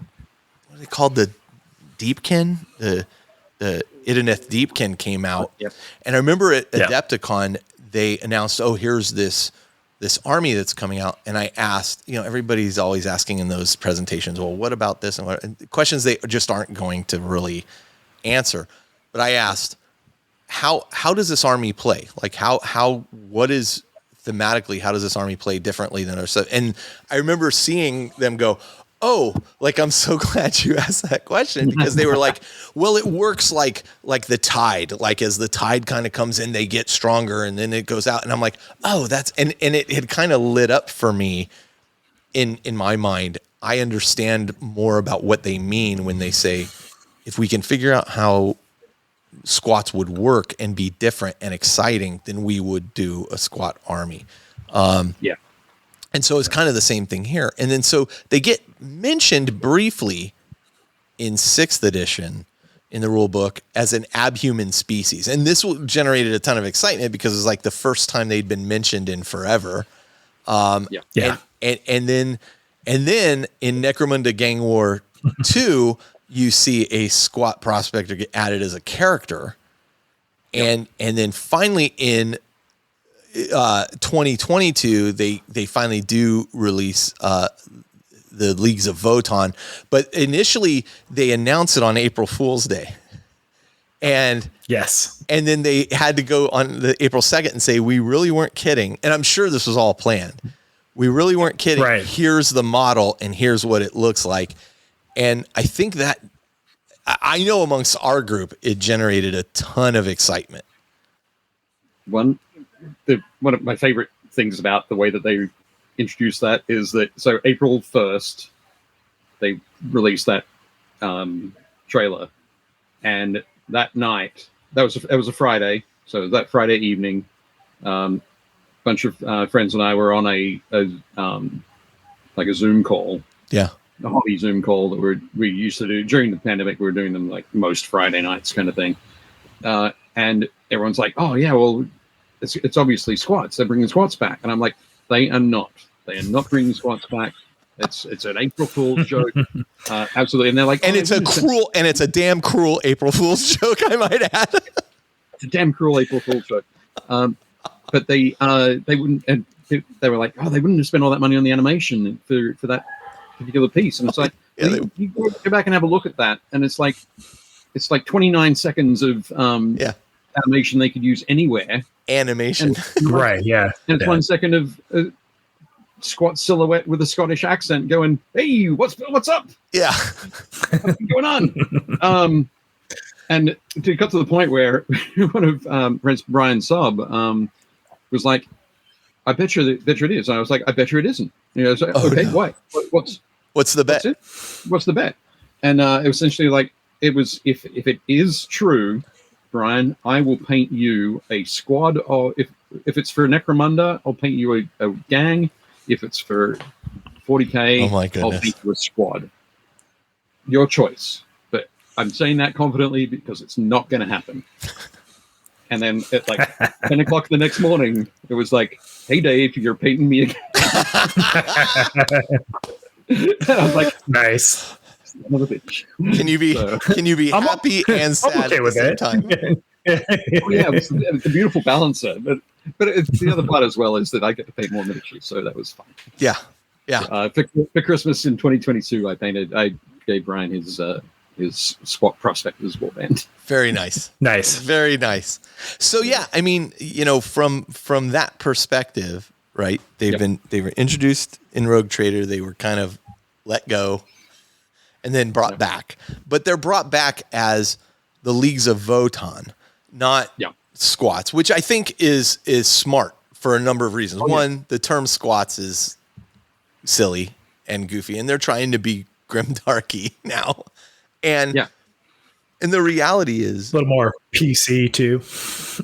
are they called? The Deepkin, the Idoneth Deepkin came out. And I remember at Adepticon, they announced, here's this army that's coming out. And I asked, everybody's always asking in those presentations, well, what about this? And questions they just aren't going to really answer. But I asked, how does this army play? Like what is thematically, how does this army play differently than ours? And I remember seeing them go, like, I'm so glad you asked that question, because they were like, well, it works like the tide, like as the tide kind of comes in, they get stronger and then it goes out. And I'm like, and it had kind of lit up for me in my mind. I understand more about what they mean when they say, if we can figure out how squats would work and be different and exciting, then we would do a squat army. And so it's kind of the same thing here. And then so they get mentioned briefly in 6th edition in the rule book as an abhuman species. And this generated a ton of excitement because it's like the first time they'd been mentioned in forever. And then in Necromunda Gang War 2, you see a squat prospector get added as a character. And then finally in 2022, they finally do release the Leagues of Votann, but initially they announced it on April Fool's Day, and then they had to go on the April 2nd and say, we really weren't kidding, and I'm sure this was all planned. We really weren't kidding. Right. Here's the model, and here's what it looks like. And I think that I know amongst our group, it generated a ton of excitement. One of my favorite things about the way that they introduced that is that, so April 1st, they released that trailer, and that night, that was a Friday, so that Friday evening, bunch of friends and I were on a Zoom call. Yeah. A hobby Zoom call that we used to do during the pandemic. We were doing them like most Friday nights kind of thing. And everyone's like, oh yeah, well, it's obviously squats. They're bringing squats back. And I'm like, they are not bringing squats back. It's an April Fool's joke. Absolutely. And they're like, and it's a damn cruel April Fool's joke, I might add. It's a damn cruel April Fool's joke. But they wouldn't, and they were like, they wouldn't have spent all that money on the animation for that particular piece. And it's like, you go back and have a look at that, and it's like 29 seconds of animation they could use anywhere. Animation. Right, yeah. And it's 1 second of squat silhouette with a Scottish accent going, hey, what's up? Yeah. What's going on? And it got to the point where one of friends, Brian Sobb, was like, I bet you it is. And I was like, I bet you it isn't. And I was like, okay, no. Why? What's the bet? What's the bet? And it was essentially like, it was, if it is true, Brian, I will paint you a squad, or if it's for Necromunda, I'll paint you a gang. If it's for 40K, I'll paint you a squad. Your choice. But I'm saying that confidently because it's not going to happen. And then at like 10 o'clock the next morning, it was like, hey, Dave, you're painting me again. And I was like, nice. Son of a bitch. Can you be happy and sad okay at the with same it. time? Oh, yeah, it's a beautiful balance there. But the other part as well is that I get to paint more miniatures, so that was fun. Yeah. For Christmas in 2022, I gave Brian his SWAT Prospectors warband. Very nice. Nice. Very nice. So yeah, I mean, from that perspective, right? They were introduced in Rogue Trader. They were kind of let go and then brought back. But they're brought back as the Leagues of Votann, not squats, which I think is smart for a number of reasons. One, the term squats is silly and goofy, and they're trying to be grimdarky now. And the reality is a little more PC too.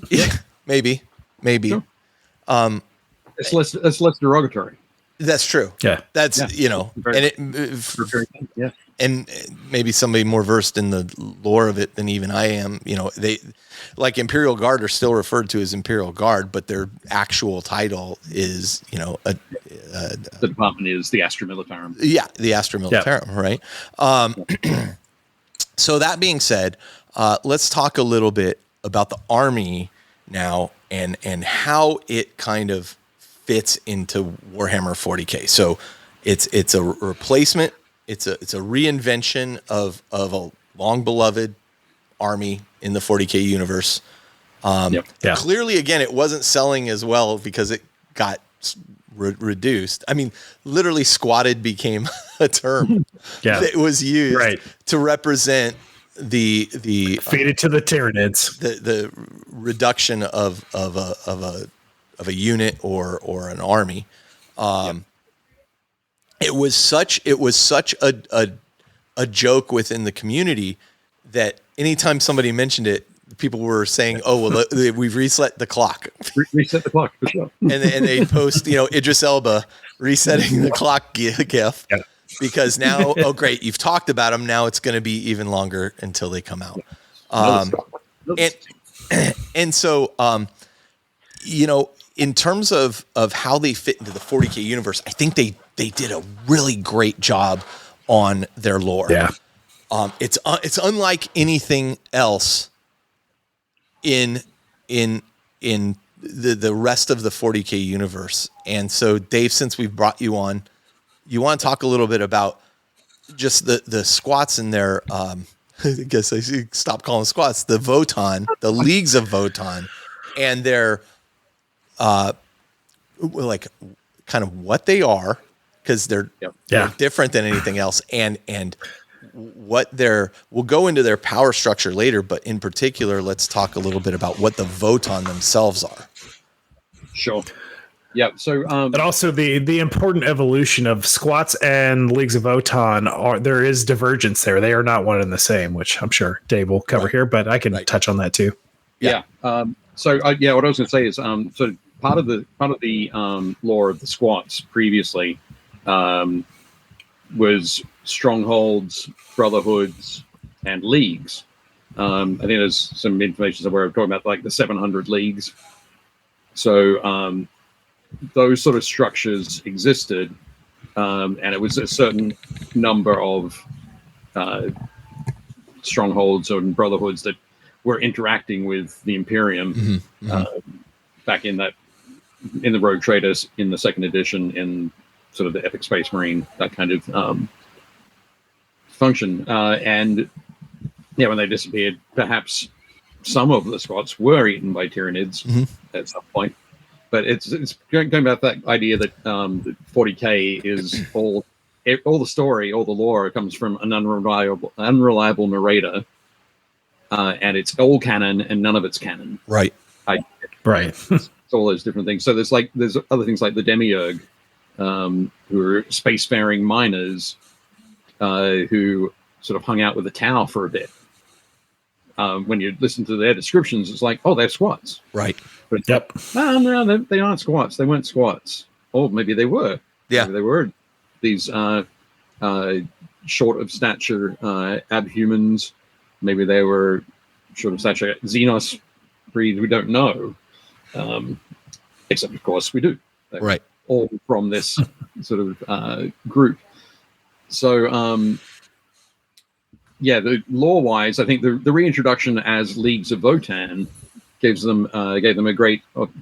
Yeah, maybe. Sure. It's less derogatory. That's true. Yeah. That's and maybe somebody more versed in the lore of it than even I am. They like Imperial Guard are still referred to as Imperial Guard, but their actual title is the department is the Astra Militarum. Yeah, the Astra Militarum, right? So that being said, let's talk a little bit about the army now and how it kind of fits into Warhammer 40K. So it's a replacement. It's a reinvention of a long beloved army in the 40K universe. Clearly, again, it wasn't selling as well because it got reduced. I mean, literally, squatted became a term that was used to represent the feed it to the Tyranids, the reduction of a unit or an army. It was such a joke within the community that anytime somebody mentioned it, people were saying, "Oh, well, we've reset the clock." Reset the clock for sure. and they post, Idris Elba resetting the clock gif because now, oh great, you've talked about them. Now it's going to be even longer until they come out. And so, in terms of how they fit into the 40K universe, I think they did a really great job on their lore. Yeah. It's unlike anything else in the rest of the 40K universe. And so, Dave, since we've brought you on, you want to talk a little bit about just the squats in their I guess I should stop calling squats, the Votann, the Leagues of Votann, and their like kind of what they are, because they're different than anything else, and what we'll go into their power structure later, but in particular, let's talk a little bit about what the Votann themselves are. Sure. Yeah. So, and also the important evolution of squats and Leagues of Votann there is divergence there. They are not one and the same, which I'm sure Dave will cover here, but I can touch on that too. Yeah. So what I was going to say is, so part of the lore of the squats previously was strongholds, brotherhoods, and leagues. I think there's some information somewhere talking about like the 700 leagues. So those sort of structures existed, and it was a certain number of strongholds and brotherhoods that were interacting with the Imperium back in the Rogue Traders in the second edition, in sort of the Epic Space Marine, that kind of function. And when they disappeared, perhaps some of the squats were eaten by Tyranids at some point. But it's going about that idea that 40K is all the story, all the lore comes from an unreliable narrator, and it's all canon and none of it's canon. Right. Right. It's all those different things. So there's other things like the Demiurge, who are spacefaring miners, who sort of hung out with the Tau for a bit. When you listen to their descriptions, it's like, oh, they're squats. Right. But no, they aren't squats. They weren't squats. Or maybe they were. Yeah. Maybe they were these short of stature abhumans maybe they were sort of such a Xenos breed we don't know. Except, of course, we do. They're Right. all from this sort of group. So, the lore-wise, I think the reintroduction as Leagues of Votann gave them a great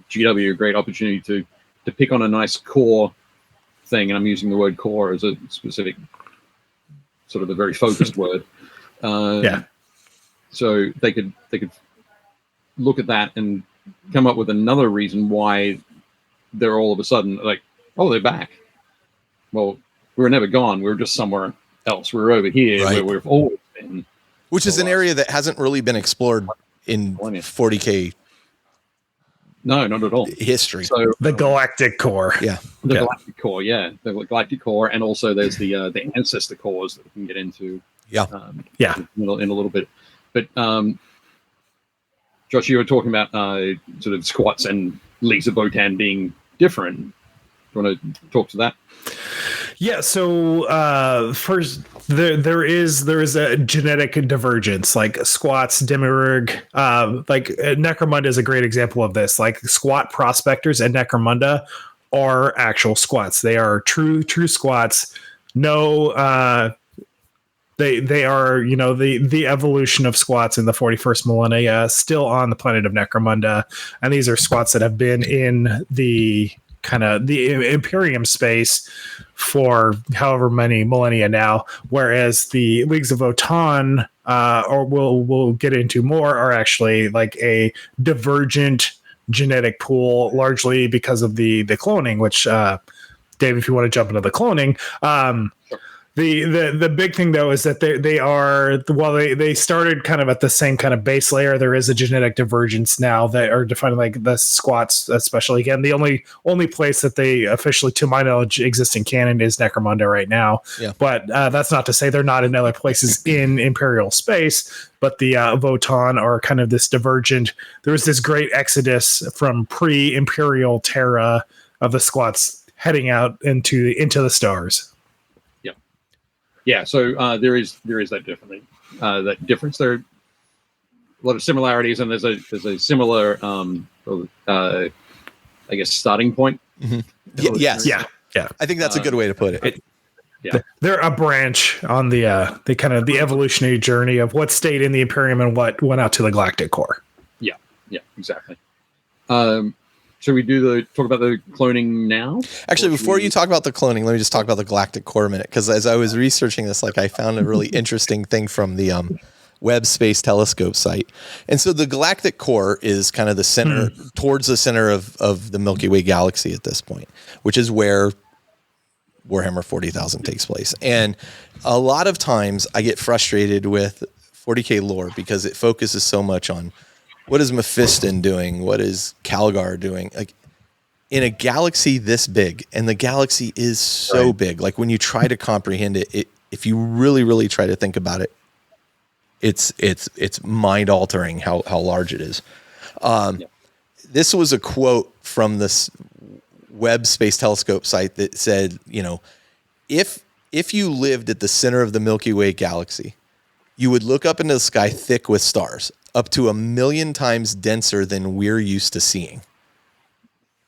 GW a great opportunity to pick on a nice core thing, and I'm using the word core as a specific sort of a very focused word. So they could look at that and come up with another reason why they're all of a sudden like, oh, they're back. Well, we were never gone. We were just somewhere else. We were over here where we've always been. Which is an area that hasn't really been explored in 40K. No, not at all. History. So the Galactic Core. Yeah. The Galactic Core, yeah. The Galactic Core, and also there's the Ancestor Cores that we can get into in a little bit. But Josh, you were talking about sort of squats and Leagues of Votann being different. Do you want to talk to that? Yeah, so first there is a genetic divergence, like squats, Demiurg, like Necromunda is a great example of this. Like squat prospectors and Necromunda are actual squats. They are true squats. No, they are, the evolution of squats in the 41st millennia, still on the planet of Necromunda, and these are squats that have been in the kind of the Imperium space for however many millennia now, whereas the Leagues of Votann, or we'll get into more, are actually like a divergent genetic pool, largely because of the cloning, which Dave, if you want to jump into the cloning, The big thing though is that they are, while they started kind of at the same kind of base layer, there is a genetic divergence now that are defining like the squats, especially. Again, the only place that they officially, to my knowledge, exist in canon is Necromunda right now. Yeah. But that's not to say they're not in other places in Imperial space. But the Votann are kind of this divergent. There was this great exodus from pre-Imperial Terra of the squats heading out into the stars. Yeah, so there is that difference. There are a lot of similarities, and there's a similar, I guess, starting point. Mm-hmm. Yes, yeah. I think that's a good way to put it. They're a branch on the kind of the evolutionary journey of what stayed in the Imperium and what went out to the Galactic Core. Yeah, exactly. Should we talk about the cloning now? Actually, before you talk about the cloning, let me just talk about the Galactic Core a minute, because as I was researching this, like I found a really interesting thing from the Webb Space Telescope site. And so the Galactic Core is kind of the center, towards the center of the Milky Way galaxy at this point, which is where Warhammer 40,000 takes place. And a lot of times I get frustrated with 40K lore because it focuses so much on what is Mephiston doing? What is Calgar doing? Like in a galaxy this big, and the galaxy is so big. Like when you try to comprehend it, if you really, really try to think about it, it's mind altering how large it is. This was a quote from this Webb Space Telescope site that said, if you lived at the center of the Milky Way galaxy, you would look up into the sky thick with stars, up to 1 million times denser than we're used to seeing.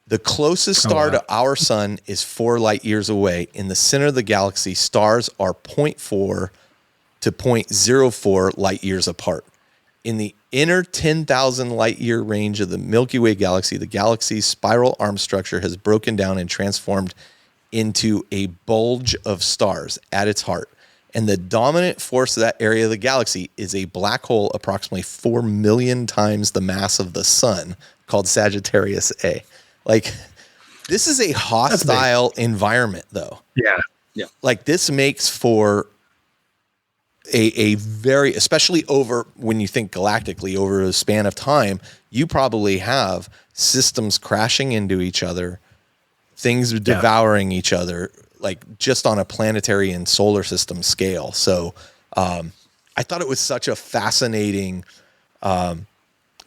The closest star to our sun is 4 light years away. In the center of the galaxy, stars are 0.4 to 0.04 light years apart. In the inner 10,000 light year range of the Milky Way galaxy, the galaxy's spiral arm structure has broken down and transformed into a bulge of stars at its heart. And the dominant force of that area of the galaxy is a black hole approximately 4 million times the mass of the sun called Sagittarius A. Like, this is a hostile environment, though. Yeah. Like, this makes for a very, especially over, when you think galactically, over a span of time, you probably have systems crashing into each other, things devouring each other, like just on a planetary and solar system scale. So I thought it was such a fascinating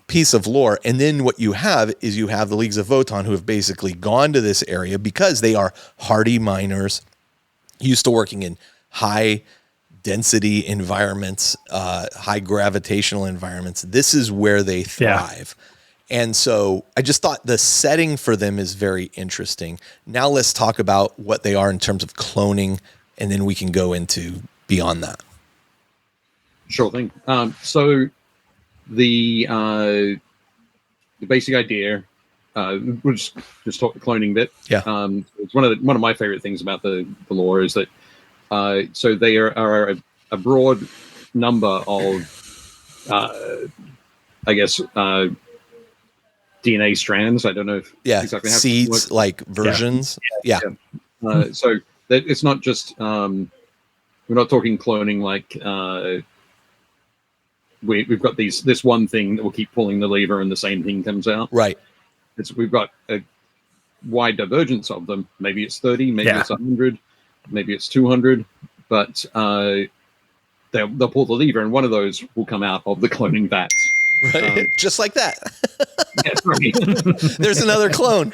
piece of lore. And then what you have is you have the Leagues of Votann, who have basically gone to this area because they are hardy miners, used to working in high density environments, high gravitational environments. This is where they thrive. And so I just thought the setting for them is very interesting. Now let's talk about what they are in terms of cloning, and then we can go into beyond that. Sure thing. So the basic idea, we'll just talk the cloning bit. Yeah. It's one of my favorite things about the lore is that so they are a broad number of I guess DNA strands. I don't know if exactly how seeds, like versions. Yeah. So that it's not just we're not talking cloning like we've got this one thing that will keep pulling the lever and the same thing comes out. Right. We've got a wide divergence of them. Maybe it's 30, maybe it's 100, maybe it's 200, but they'll pull the lever and one of those will come out of the cloning vats. Right. Just like that. Yes, right. There's another clone.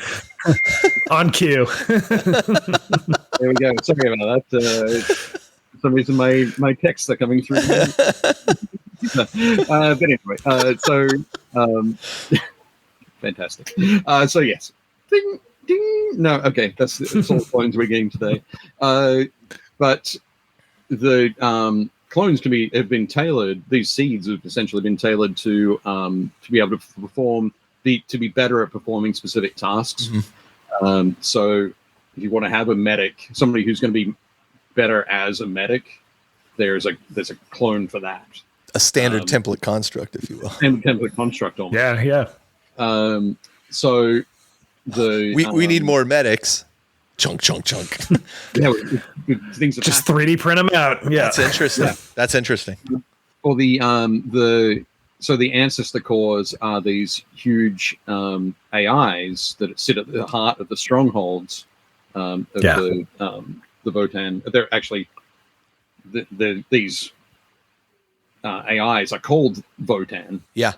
On cue. There we go. Sorry about that. For some reason, my texts are coming through. But anyway, so fantastic. So yes, ding, ding. No, okay, that's all the clones we're getting today. But the clones have been tailored. These seeds have essentially been tailored to be able to to be better at performing specific tasks. Mm-hmm. So if you want to have a medic, somebody who's going to be better as a medic, there's a clone for that. A standard template construct, if you will. Standard template construct almost. Yeah. So we need more medics. Chunk. Yeah, things just 3D print them out. Yeah, that's interesting. Yeah. That's interesting. Or the ancestor cores are these huge AIs that sit at the heart of the strongholds of the Votann. They're actually these AIs are called Votann. Yeah,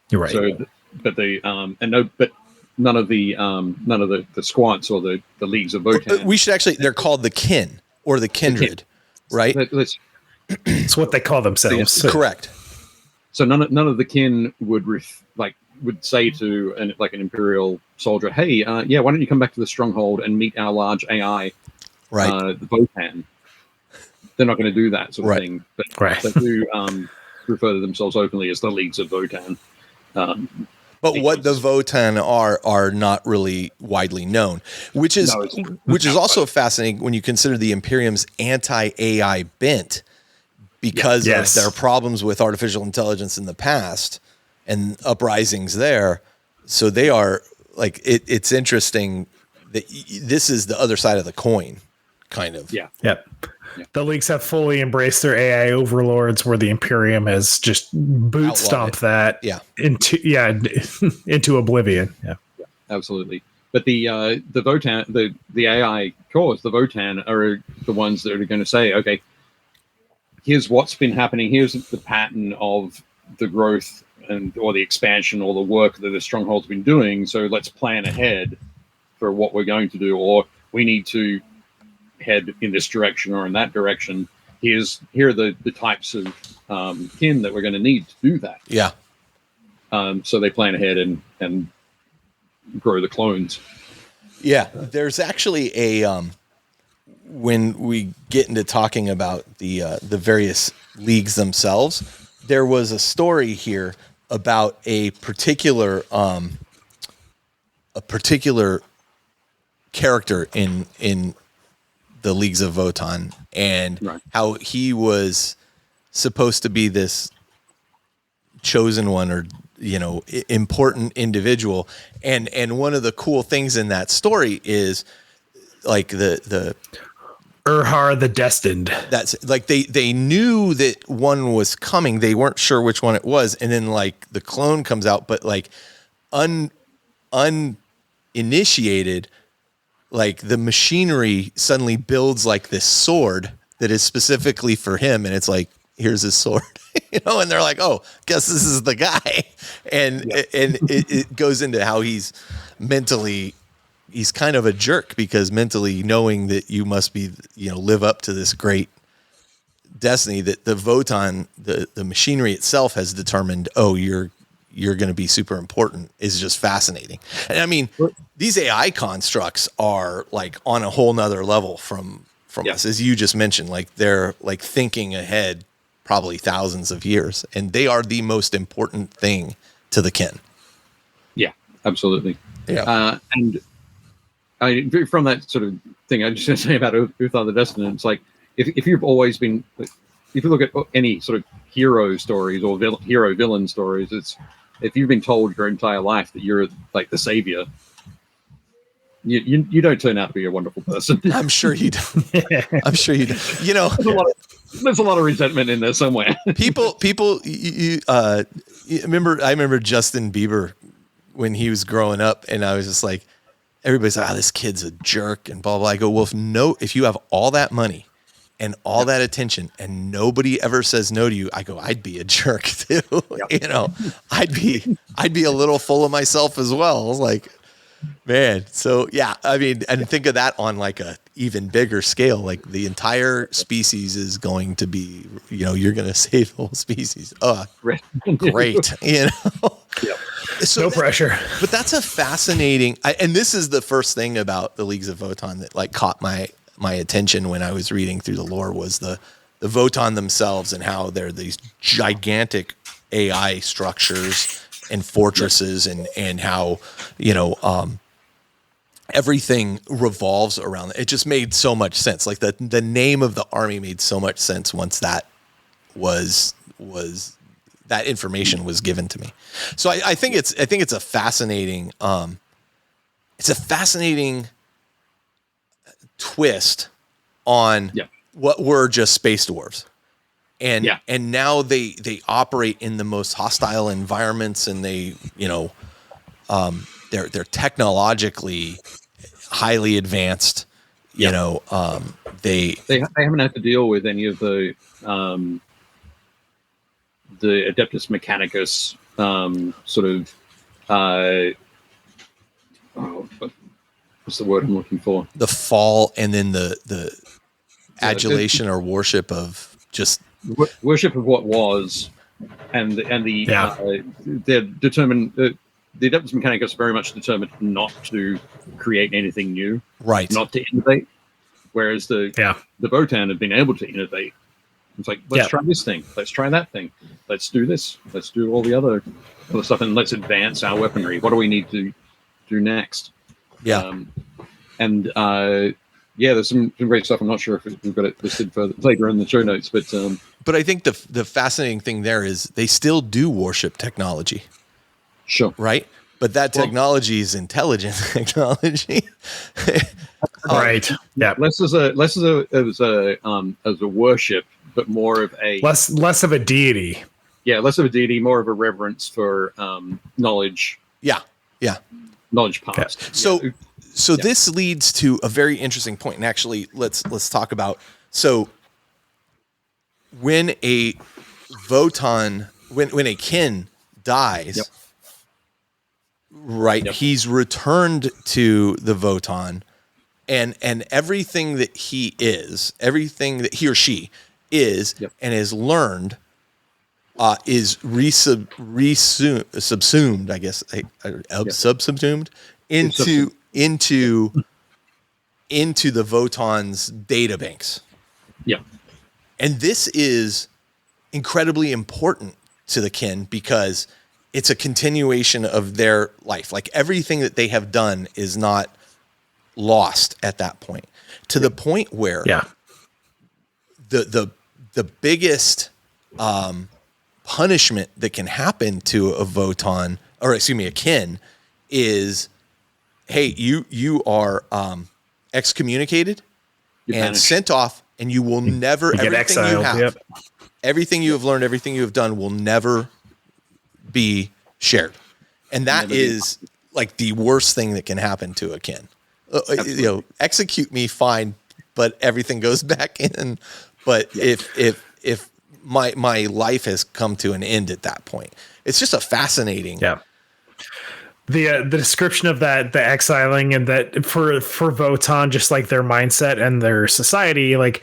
you're right. So, but none of the squats or the Leagues of Votann. We should actually. They're called the kin or the kindred, right? It's what they call themselves. Correct. So none of the kin would say to an imperial soldier, "Hey, why don't you come back to the stronghold and meet our large AI, right? The Votann." They're not going to do that sort of thing, but they do refer to themselves openly as the Leagues of Votann. But what the Votann are not really widely known, which is also fascinating when you consider the Imperium's anti-AI bent because of their problems with artificial intelligence in the past and uprisings there. So they are like it's interesting that this is the other side of the coin, kind of. Yeah. Yep. The Leagues have fully embraced their AI overlords, where the Imperium has just boot stomped that into oblivion. Yeah, absolutely. But the Votann, the AI cores, the Votann are the ones that are going to say, okay, here's what's been happening. Here's the pattern of the growth or the expansion or the work that the stronghold's been doing. So let's plan ahead for what we're going to do, or we need to head in this direction or in that direction. Here are the types of kin that we're going to need to do that. Yeah. So they plan ahead and grow the clones. Yeah. There's actually a when we get into talking about the various leagues themselves, there was a story here about a particular character in the Leagues of Votann and how he was supposed to be this chosen one or, important individual. And one of the cool things in that story is like the Urhar the Destined. That's like they knew that one was coming. They weren't sure which one it was. And then like the clone comes out, but like uninitiated, like the machinery suddenly builds like this sword that is specifically for him. And it's like, here's his sword, and they're like, oh, guess this is the guy. And it goes into how he's kind of a jerk because mentally knowing that you must be, live up to this great Destiny that the Votann, the machinery itself has determined, oh, you're going to be super important is just fascinating. And I mean, these AI constructs are like on a whole nother level from us, as you just mentioned. Like they're like thinking ahead probably thousands of years, and they are the most important thing to the kin. Yeah, absolutely. Yeah. And from that sort of thing, I just want to say about Uthar the Destined, it's like, if you've always been, if you look at any sort of hero stories or hero villain stories, it's, if you've been told your entire life that you're like the savior, you don't turn out to be a wonderful person. I'm sure you don't. I'm sure you don't. You know, there's a lot of resentment in there somewhere. people, I remember Justin Bieber when he was growing up, and I was just like, everybody's like, this kid's a jerk and blah, blah. I go, well, if you have all that money and all that attention and nobody ever says no to you, I go, I'd be a jerk too. You know, I'd be a little full of myself as well. Like, man. So yeah, I mean, and think of that on like a even bigger scale. Like the entire species is going to be, you know, you're going to save the whole species. Great. You know? Yep. So no pressure. But that's a fascinating, and this is the first thing about the Leagues of Votann that like caught my attention when I was reading through the lore was the Votann themselves and how they're these gigantic AI structures and fortresses and how, you know, everything revolves around it. It just made so much sense. Like the name of the army made so much sense once that was that information was given to me. So I think it's a fascinating twist on what were just space dwarves. And now they operate in the most hostile environments, and they, you know, they're technologically highly advanced. You know, they haven't had to deal with any of the Adeptus Mechanicus sort of what's the word I'm looking for? The fall, and then the adulation or worship of just worship of what was, and they're determined. The Adeptus Mechanicus are very much determined not to create anything new, right? Not to innovate. Whereas the Votann have been able to innovate. It's like, let's try this thing. Let's try that thing. Let's do this. Let's do all the other stuff, and let's advance our weaponry. What do we need to do next? Yeah. There's some great stuff. I'm not sure if we've got it listed further later in the show notes, but I think the fascinating thing there is they still do worship technology. Sure. Right. But that technology is intelligent technology. Right. Yeah. Less as a worship, but more of a less of a deity. Yeah, less of a deity, more of a reverence for knowledge. Yeah. Knowledge past. Yeah. So this leads to a very interesting point. And actually, let's talk about, so when a Votann, when a kin dies, right, he's returned to the Votann, and everything that he is, everything that he or she is and has learned is subsumed, I guess, subsumed into the Votann's databanks. Yeah. And this is incredibly important to the kin because it's a continuation of their life. Like everything that they have done is not lost at that point, to the point where the biggest punishment that can happen to a Votann, or excuse me, a kin, is, hey, you are excommunicated and sent off, and you will never, everything you have learned, everything you have done will never be shared. And that is like the worst thing that can happen to a kin. You know, execute me, fine, but everything goes back in. But if my life has come to an end at that point, it's just a fascinating. Yeah. The description of that, the exiling, and that for Votann, just like their mindset and their society, like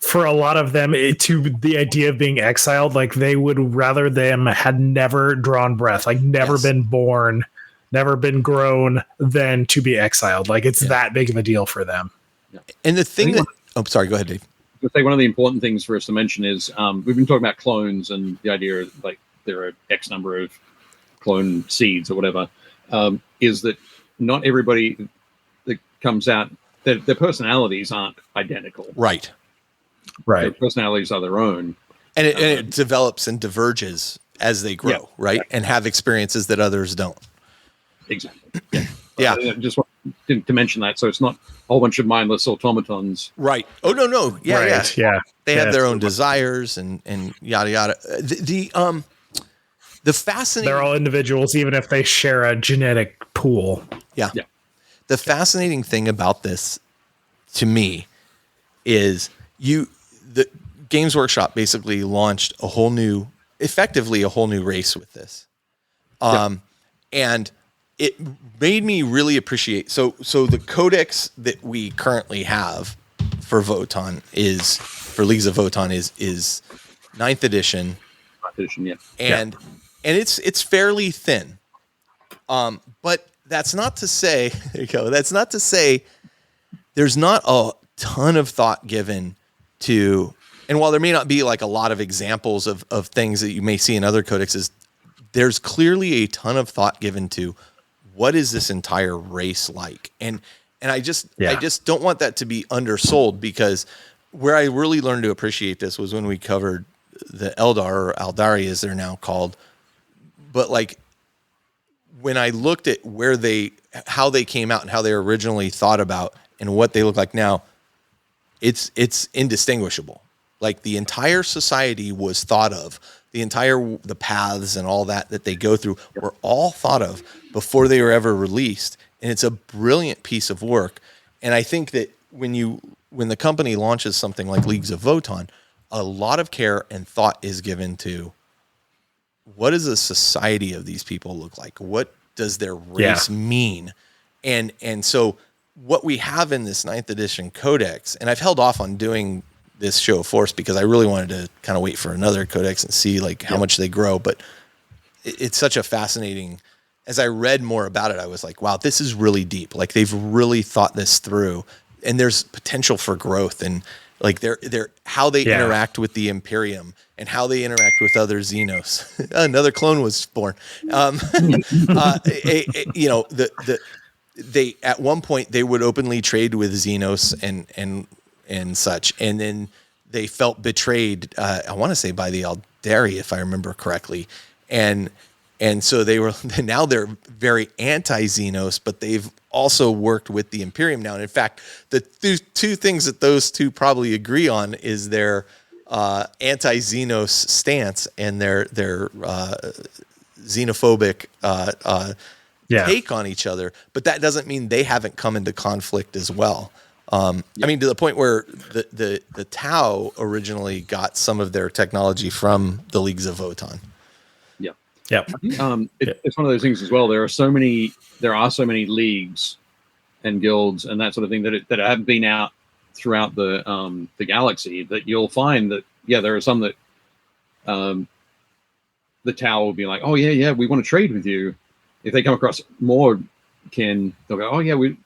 for a lot of them, to the idea of being exiled, like they would rather them had never drawn breath, like never been born, never been grown, than to be exiled. Like it's that big of a deal for them. Yeah. And the thing that, sorry, go ahead, Dave. I think one of the important things for us to mention is we've been talking about clones and the idea of like there are X number of clone seeds or whatever, is that not everybody that comes out, their personalities aren't identical. Right. Their personalities are their own. And it develops and diverges as they grow, right? Yeah. And have experiences that others don't. Exactly. Yeah. Yeah. I just wanted to mention that. So it's not a whole bunch of mindless automatons. Right. Oh, no. Yeah, right. Yeah. They have their own desires and yada, yada. The fascinating... They're all individuals, even if they share a genetic pool. Yeah. The fascinating thing about this, to me, is the Games Workshop basically launched effectively a whole new race with this. And it made me really appreciate. So the codex that we currently have for Votann for Leagues of Votann is 9th edition. 9th edition, yeah. And it's fairly thin. But that's not to say, there you go. That's not to say there's not a ton of thought given to, and while there may not be like a lot of examples of things that you may see in other codexes, there's clearly a ton of thought given to what is this entire race like? And I just don't want that to be undersold, because where I really learned to appreciate this was when we covered the Eldar, or Aldari as they're now called. But like when I looked at how they came out and how they were originally thought about and what they look like now, it's indistinguishable. Like the entire society was thought of, the paths and all that they go through were all thought of before they were ever released. And it's a brilliant piece of work. And I think that when the company launches something like Leagues of Votann, a lot of care and thought is given to what does the society of these people look like? What does their race mean? And so what we have in this 9th edition codex, and I've held off on doing this show of force because I really wanted to kind of wait for another codex and see like how much they grow. But it's such a fascinating, as I read more about it, I was like, wow, this is really deep. Like they've really thought this through, and there's potential for growth, and like they're how they interact with the Imperium and how they interact with other Xenos. Another clone was born. They at one point they would openly trade with Xenos and such, and then they felt betrayed. I want to say by the Aldari, if I remember correctly, and so they're very anti-Xenos, but they've also worked with the Imperium now. And in fact, the two things that those two probably agree on is their anti-Xenos stance and their xenophobic take on each other. But that doesn't mean they haven't come into conflict as well. I mean, to the point where the Tau originally got some of their technology from the Leagues of Votann. Yeah. It's one of those things as well. There are so many leagues and guilds and that sort of thing that have been out throughout the galaxy, that you'll find that there are some that the Tau will be like, oh yeah, we want to trade with you. If they come across more kin, they'll go, oh yeah, we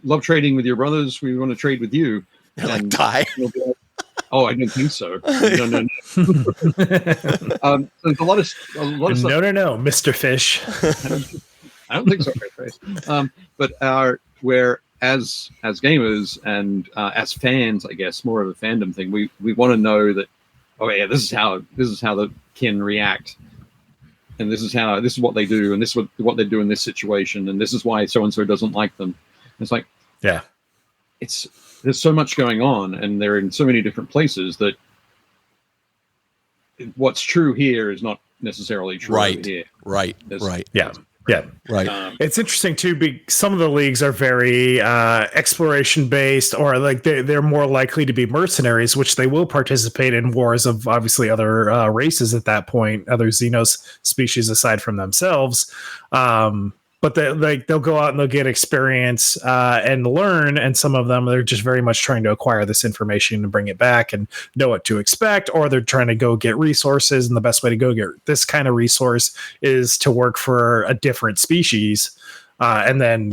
love trading with your brothers. We want to trade with you. They're like, die. Oh, I didn't think so. No. There's a lot of stuff. No, Mr. Fish. I don't think so, Face. But where as gamers and as fans, I guess more of a fandom thing, we want to know that, this is how the kin react, and this is what they do, and this is what they do in this situation, and this is why so and so doesn't like them. It's like, there's so much going on, and they're in so many different places that what's true here is not necessarily true over here. Right. Yeah. Right. It's interesting too. Some of the leagues are very exploration based, or like they're more likely to be mercenaries, which they will participate in wars of obviously other races at that point, other Xenos species aside from themselves. but they'll go out and they'll get experience and learn, and some of them they're just very much trying to acquire this information and bring it back and know what to expect, or they're trying to go get resources, and the best way to go get this kind of resource is to work for a different species, and then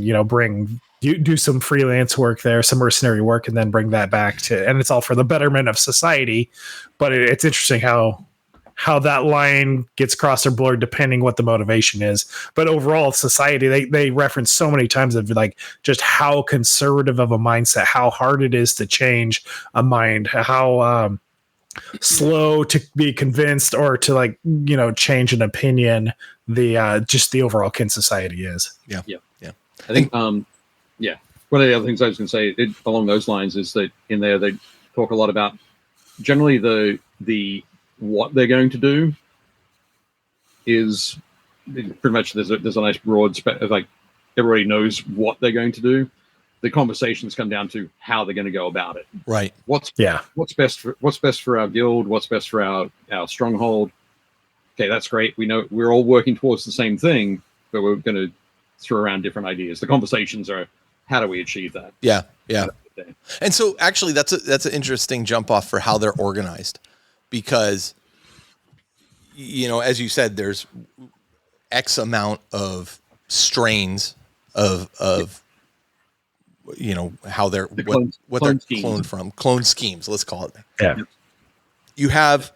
do some freelance work there, some mercenary work, and then bring that back and it's all for the betterment of society. But it's interesting how that line gets crossed or blurred depending what the motivation is. But overall, society, they reference so many times of like just how conservative of a mindset, how hard it is to change a mind, how slow to be convinced or to change an opinion just the overall kin society is. Yeah. I think one of the other things I was going to say along those lines is that in there they talk a lot about generally the what they're going to do is pretty much there's a nice broad like everybody knows what they're going to do. The conversations come down to how they're going to go about it. Right. What's best for our guild? What's best for our stronghold? Okay, that's great. We know we're all working towards the same thing, but we're going to throw around different ideas. The conversations are how do we achieve that? Yeah. And so actually that's an interesting jump off for how they're organized. Because, as you said, there's X amount of strains of how they're what they're cloned from, clone schemes. Let's call it that. Yeah. You have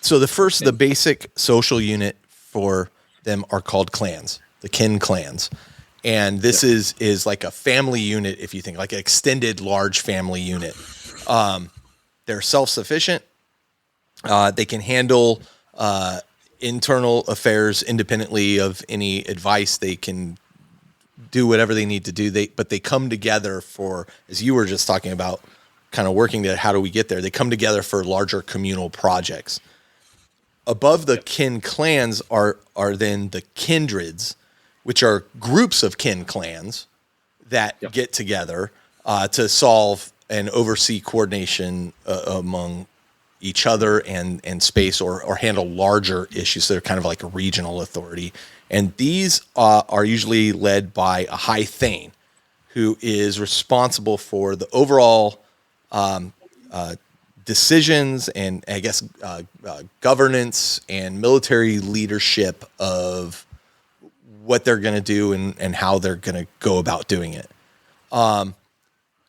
the basic social unit for them are called clans, the kin clans, and this is like a family unit if you think like an extended large family unit. They're self-sufficient. They can handle internal affairs independently of any advice. They can do whatever they need to do. But they come together for, as you were just talking about, kind of working together. How do we get there? They come together for larger communal projects. Above the kin clans are then the kindreds, which are groups of kin clans that get together to solve and oversee coordination among each other and space or handle larger issues. So they're kind of like a regional authority. And these are usually led by a high thane who is responsible for the overall decisions and I guess governance and military leadership of what they're going to do and how they're going to go about doing it. And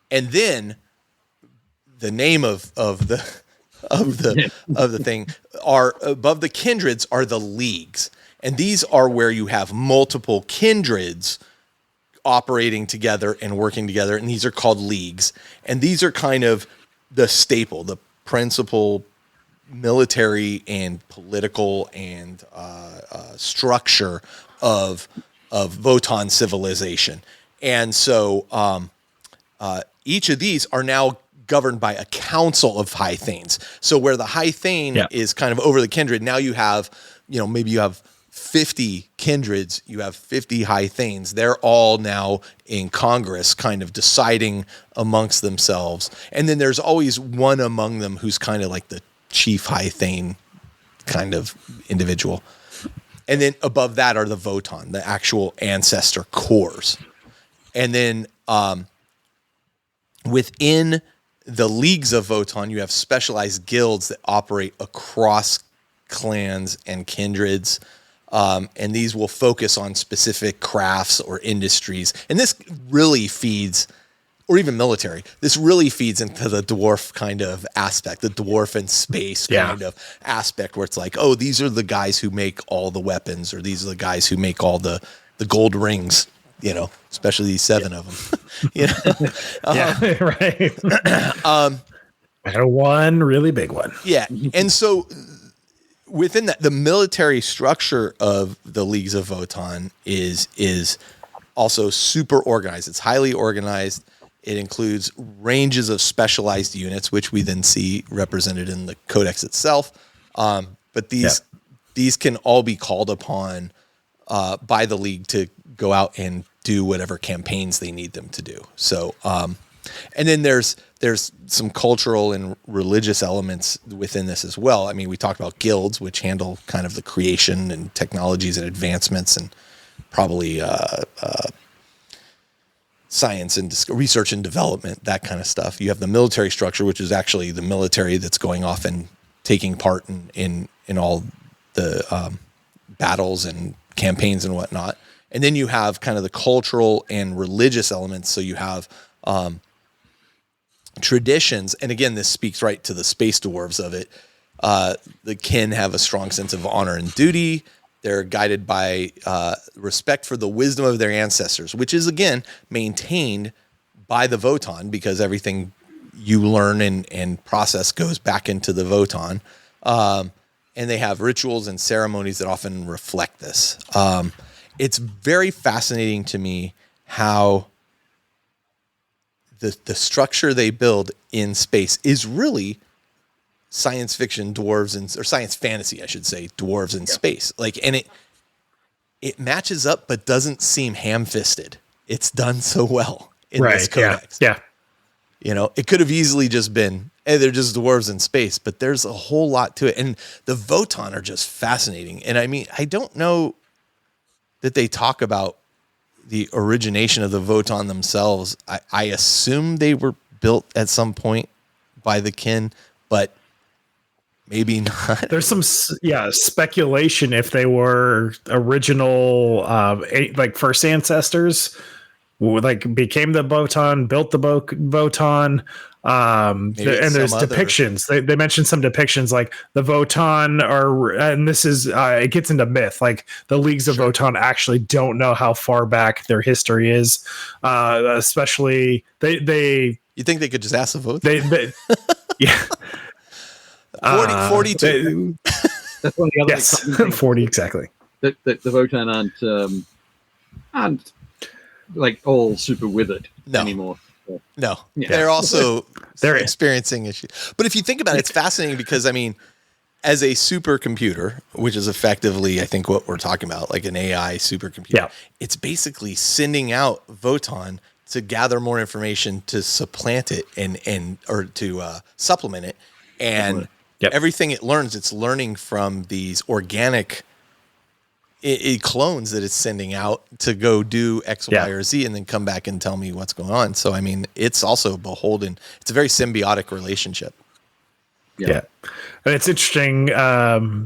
then the name of the thing are above the kindreds are the leagues. And these are where you have multiple kindreds operating together and working together. And these are called leagues. And these are kind of the staple, the principal military and political and structure of Votann civilization. And so each of these are now governed by a council of high thanes. So where the high thane is kind of over the kindred, now you have, maybe you have 50 kindreds, you have 50 high thanes. They're all now in Congress kind of deciding amongst themselves. And then there's always one among them who's kind of like the chief high thane kind of individual. And then above that are the Votann, the actual ancestor cores. And then within the Leagues of Votann, you have specialized guilds that operate across clans and kindreds. And these will focus on specific crafts or industries. And this really feeds, or even military, this really feeds into the dwarf kind of aspect, the dwarf and space kind of aspect where it's like, oh, these are the guys who make all the weapons, or these are the guys who make all the gold rings, especially these 7 of them. Right. And one really big one. Yeah. And so within that, the military structure of the Leagues of Votann is also super organized. It's highly organized. It includes ranges of specialized units, which we then see represented in the codex itself. But these can all be called upon by the League to go out and do whatever campaigns they need them to do. So, and then there's some cultural and religious elements within this as well. I mean, we talked about guilds, which handle kind of the creation and technologies and advancements and probably science and research and development, that kind of stuff. You have the military structure, which is actually the military that's going off and taking part in all the battles and campaigns and whatnot. And then you have kind of the cultural and religious elements. So you have traditions. And again, this speaks right to the space dwarves of it. The kin have a strong sense of honor and duty. They're guided by respect for the wisdom of their ancestors, which is, again, maintained by the Votann, because everything you learn and process goes back into the Votann. And they have rituals and ceremonies that often reflect this. It's very fascinating to me how the structure they build in space is really science fiction dwarves or science fantasy, I should say, dwarves in space. Like, and it matches up, but doesn't seem ham-fisted. It's done so well in this codex. Yeah. You know, it could have easily just been, hey, they're just dwarves in space, but there's a whole lot to it. And the Votann are just fascinating. And I mean, I don't know that they talk about the origination of the Votann themselves. I assume they were built at some point by the kin, but maybe not. There's some speculation if they were original like first ancestors, like became the Votann, built the Votann. And there's depictions. They mentioned some depictions like the Votann are, and this is it gets into myth. Like the Leagues of Votann actually don't know how far back their history is. Especially they. You think they could just ask the vote? Yeah. 42. That's one of the other yes, 40 exactly. The Votann aren't like all super withered anymore. No, they're also experiencing issues. But if you think about it, it's fascinating because, I mean, as a supercomputer, which is effectively, I think, what we're talking about, like an AI supercomputer, it's basically sending out Votann to gather more information to supplant it or to supplement it. And everything it learns, it's learning from these organic clones that it's sending out to go do X, Y, or Z, and then come back and tell me what's going on. So, I mean, it's also beholden. It's a very symbiotic relationship. Yeah. And it's interesting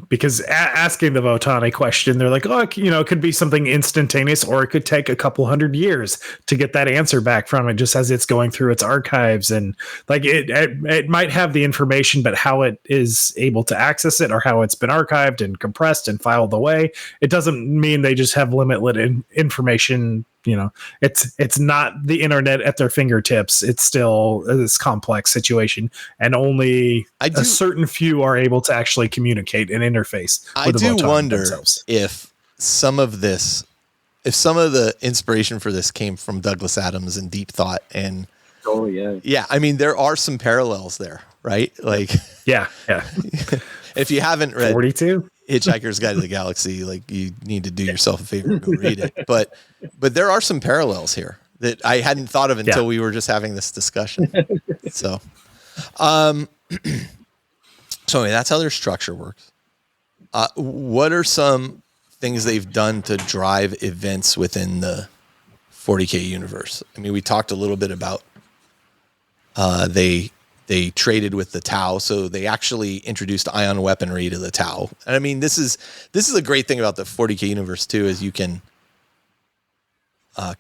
because asking the Votann a question, they're like, oh, it could be something instantaneous, or it could take a couple 100 years to get that answer back from it, just as it's going through its archives. And like it might have the information, but how it is able to access it or how it's been archived and compressed and filed away, it doesn't mean they just have limited information. You know, it's not the internet at their fingertips. It's still this complex situation, and only a certain few are able to actually communicate and interface. I do wonder if some of the inspiration for this came from Douglas Adams and Deep Thought. And I mean, there are some parallels there, right? Like, if you haven't read 42. Hitchhiker's Guide to the Galaxy, like, you need to do yourself a favor and go read it. But there are some parallels here that I hadn't thought of until we were just having this discussion. So, anyway, that's how their structure works. What are some things they've done to drive events within the 40K universe? I mean, we talked a little bit about they traded with the Tau, so they actually introduced ion weaponry to the Tau. And I mean, this is a great thing about the 40K universe too, is you can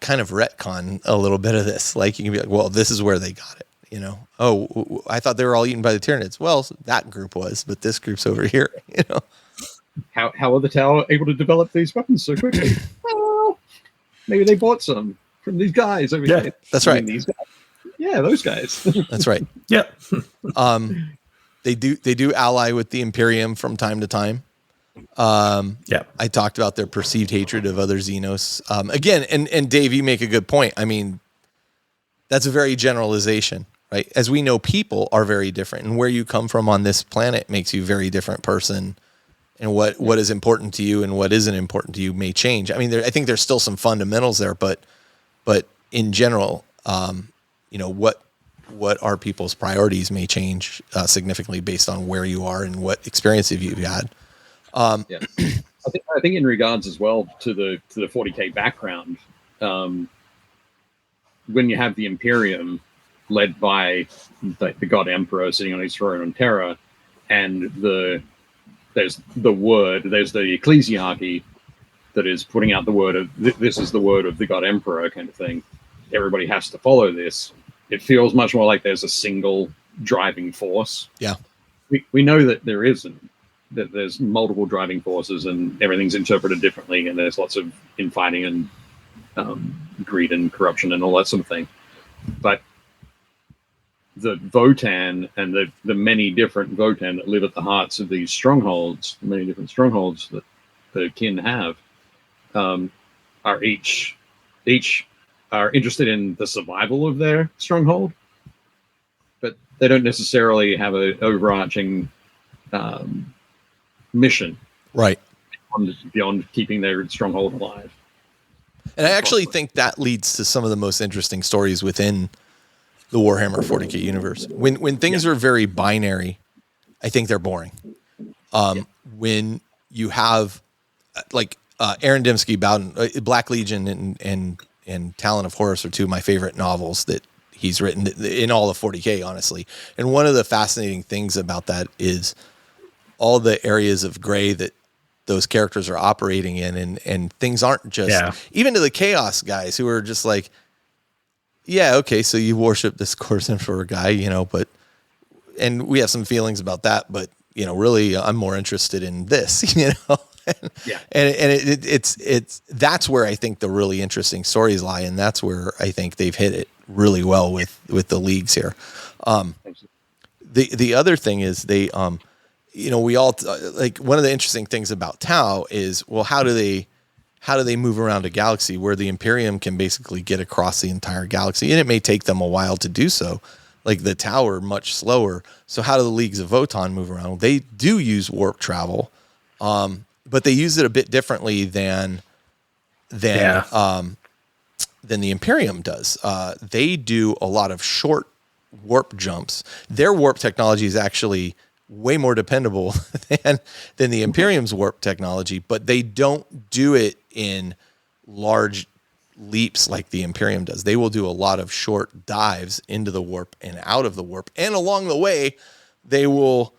kind of retcon a little bit of this. Like, you can be like, well, this is where they got it. You know, oh, I thought they were all eaten by the Tyranids. Well, that group was, but this group's over here. You know, how are the Tau able to develop these weapons so quickly? Well, maybe they bought some from these guys over here. That's right. These guys. Yeah, those guys. That's right. Yeah. They do ally with the Imperium from time to time. I talked about their perceived hatred of other Xenos. Again, and Dave, you make a good point. I mean, that's a very generalization, right? As we know, people are very different, and where you come from on this planet makes you a very different person. And what is important to you and what isn't important to you may change. I mean, I think there's still some fundamentals there, but in general, you know, what are people's priorities may change significantly based on where you are and what experience you've had. I think in regards as well to the 40k background, when you have the Imperium led by the God Emperor sitting on his throne on Terra, and there's the ecclesiarchy that is putting out the word of this is the word of the God Emperor kind of thing. Everybody has to follow this. It feels much more like there's a single driving force. Yeah. We know that there isn't, that there's multiple driving forces and everything's interpreted differently, and there's lots of infighting and greed and corruption and all that sort of thing. But the Votann and the many different Votann that live at the hearts of these strongholds, the many different strongholds that the kin have, are each are interested in the survival of their stronghold, but they don't necessarily have an overarching mission, right, beyond keeping their stronghold alive. And I actually think that leads to some of the most interesting stories within the Warhammer 40K universe. When things are very binary, I think they're boring. When you have like Aaron Dembski, Bowden, Black Legion and Talon of Horus are two of my favorite novels that he's written in all of 40K, honestly. And one of the fascinating things about that is all the areas of gray that those characters are operating in, and things aren't just, even to the Chaos guys who are just like, yeah, okay, so you worship this Course Emperor guy, and we have some feelings about that, but really I'm more interested in this, And it's that's where I think the really interesting stories lie, and that's where I think they've hit it really well with the leagues here. The other thing is they we all like, one of the interesting things about Tau is, well, how do they move around a galaxy where the Imperium can basically get across the entire galaxy, and it may take them a while to do so. Like the Tau are much slower. So how do the Leagues of Votann move around? They do use warp travel. But they use it a bit differently than the Imperium does. They do a lot of short warp jumps. Their warp technology is actually way more dependable than the Imperium's warp technology, but they don't do it in large leaps like the Imperium does. They will do a lot of short dives into the warp and out of the warp, and along the way, they will.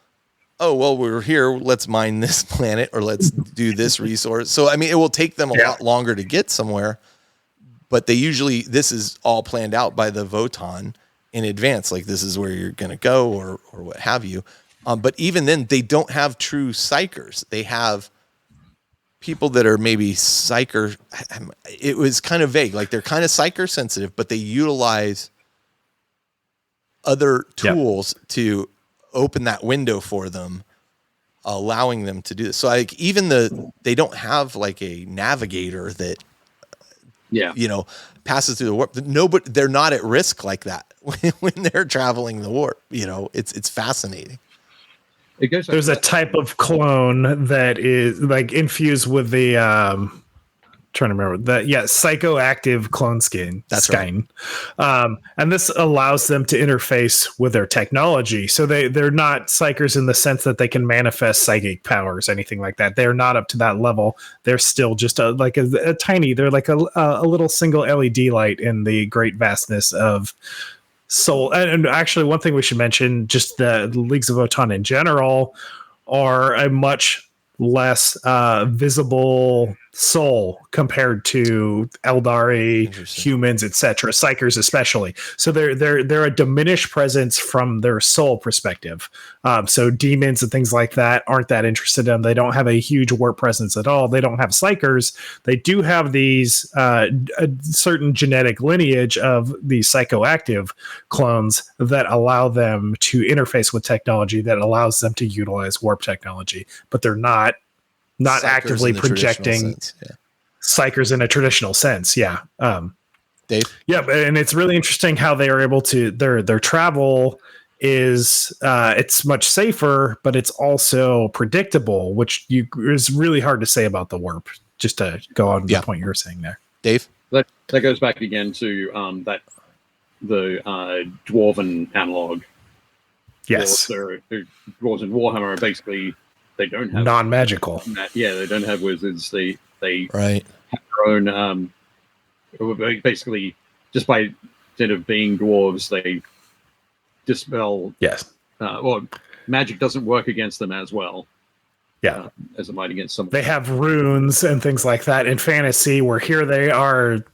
Oh, well, we're here, let's mine this planet, or let's do this resource. So, I mean, it will take them a lot longer to get somewhere, but this is all planned out by the Votann in advance. Like, this is where you're going to go, or what have you. But even then, they don't have true psychers. They have people that are maybe psycher. It was kind of vague. Like, they're kind of psycher sensitive, but they utilize other tools to open that window for them, allowing them to do this. So like, even they don't have like a navigator that, passes through the warp. Nobody, they're not at risk like that when they're traveling the warp. It's fascinating. There's a type of clone that is like infused with the trying to remember that. Yeah, psychoactive clone skin. That's skin. Right. And this allows them to interface with their technology. So they're not psychers in the sense that they can manifest psychic powers, anything like that. They're not up to that level. They're still just a tiny. They're like a little single LED light in the great vastness of soul. And actually, one thing we should mention: just the Leagues of Votann in general are a much less visible soul compared to Eldari, humans, etc., psychers especially. So they're a diminished presence from their soul perspective. So demons and things like that aren't that interested in them. They don't have a huge warp presence at all. They don't have psychers. They do have these a certain genetic lineage of these psychoactive clones that allow them to interface with technology that allows them to utilize warp technology, but they're not psychers actively projecting psychers in a traditional sense. Yeah. Dave? Yeah. And it's really interesting how they are able to, their travel is, it's much safer, but it's also predictable, which is really hard to say about the warp, just to go on the point you were saying there. Dave? That goes back again to the Dwarven analog. Yes. Dwarves in Warhammer are basically they don't have non-magical. Yeah, they don't have wizards. They Right. have their own. Basically, just by instead of being dwarves, they dispel. Yes. Or magic doesn't work against them as well. Yeah. As it might against some. They have runes and things like that in fantasy, where here they are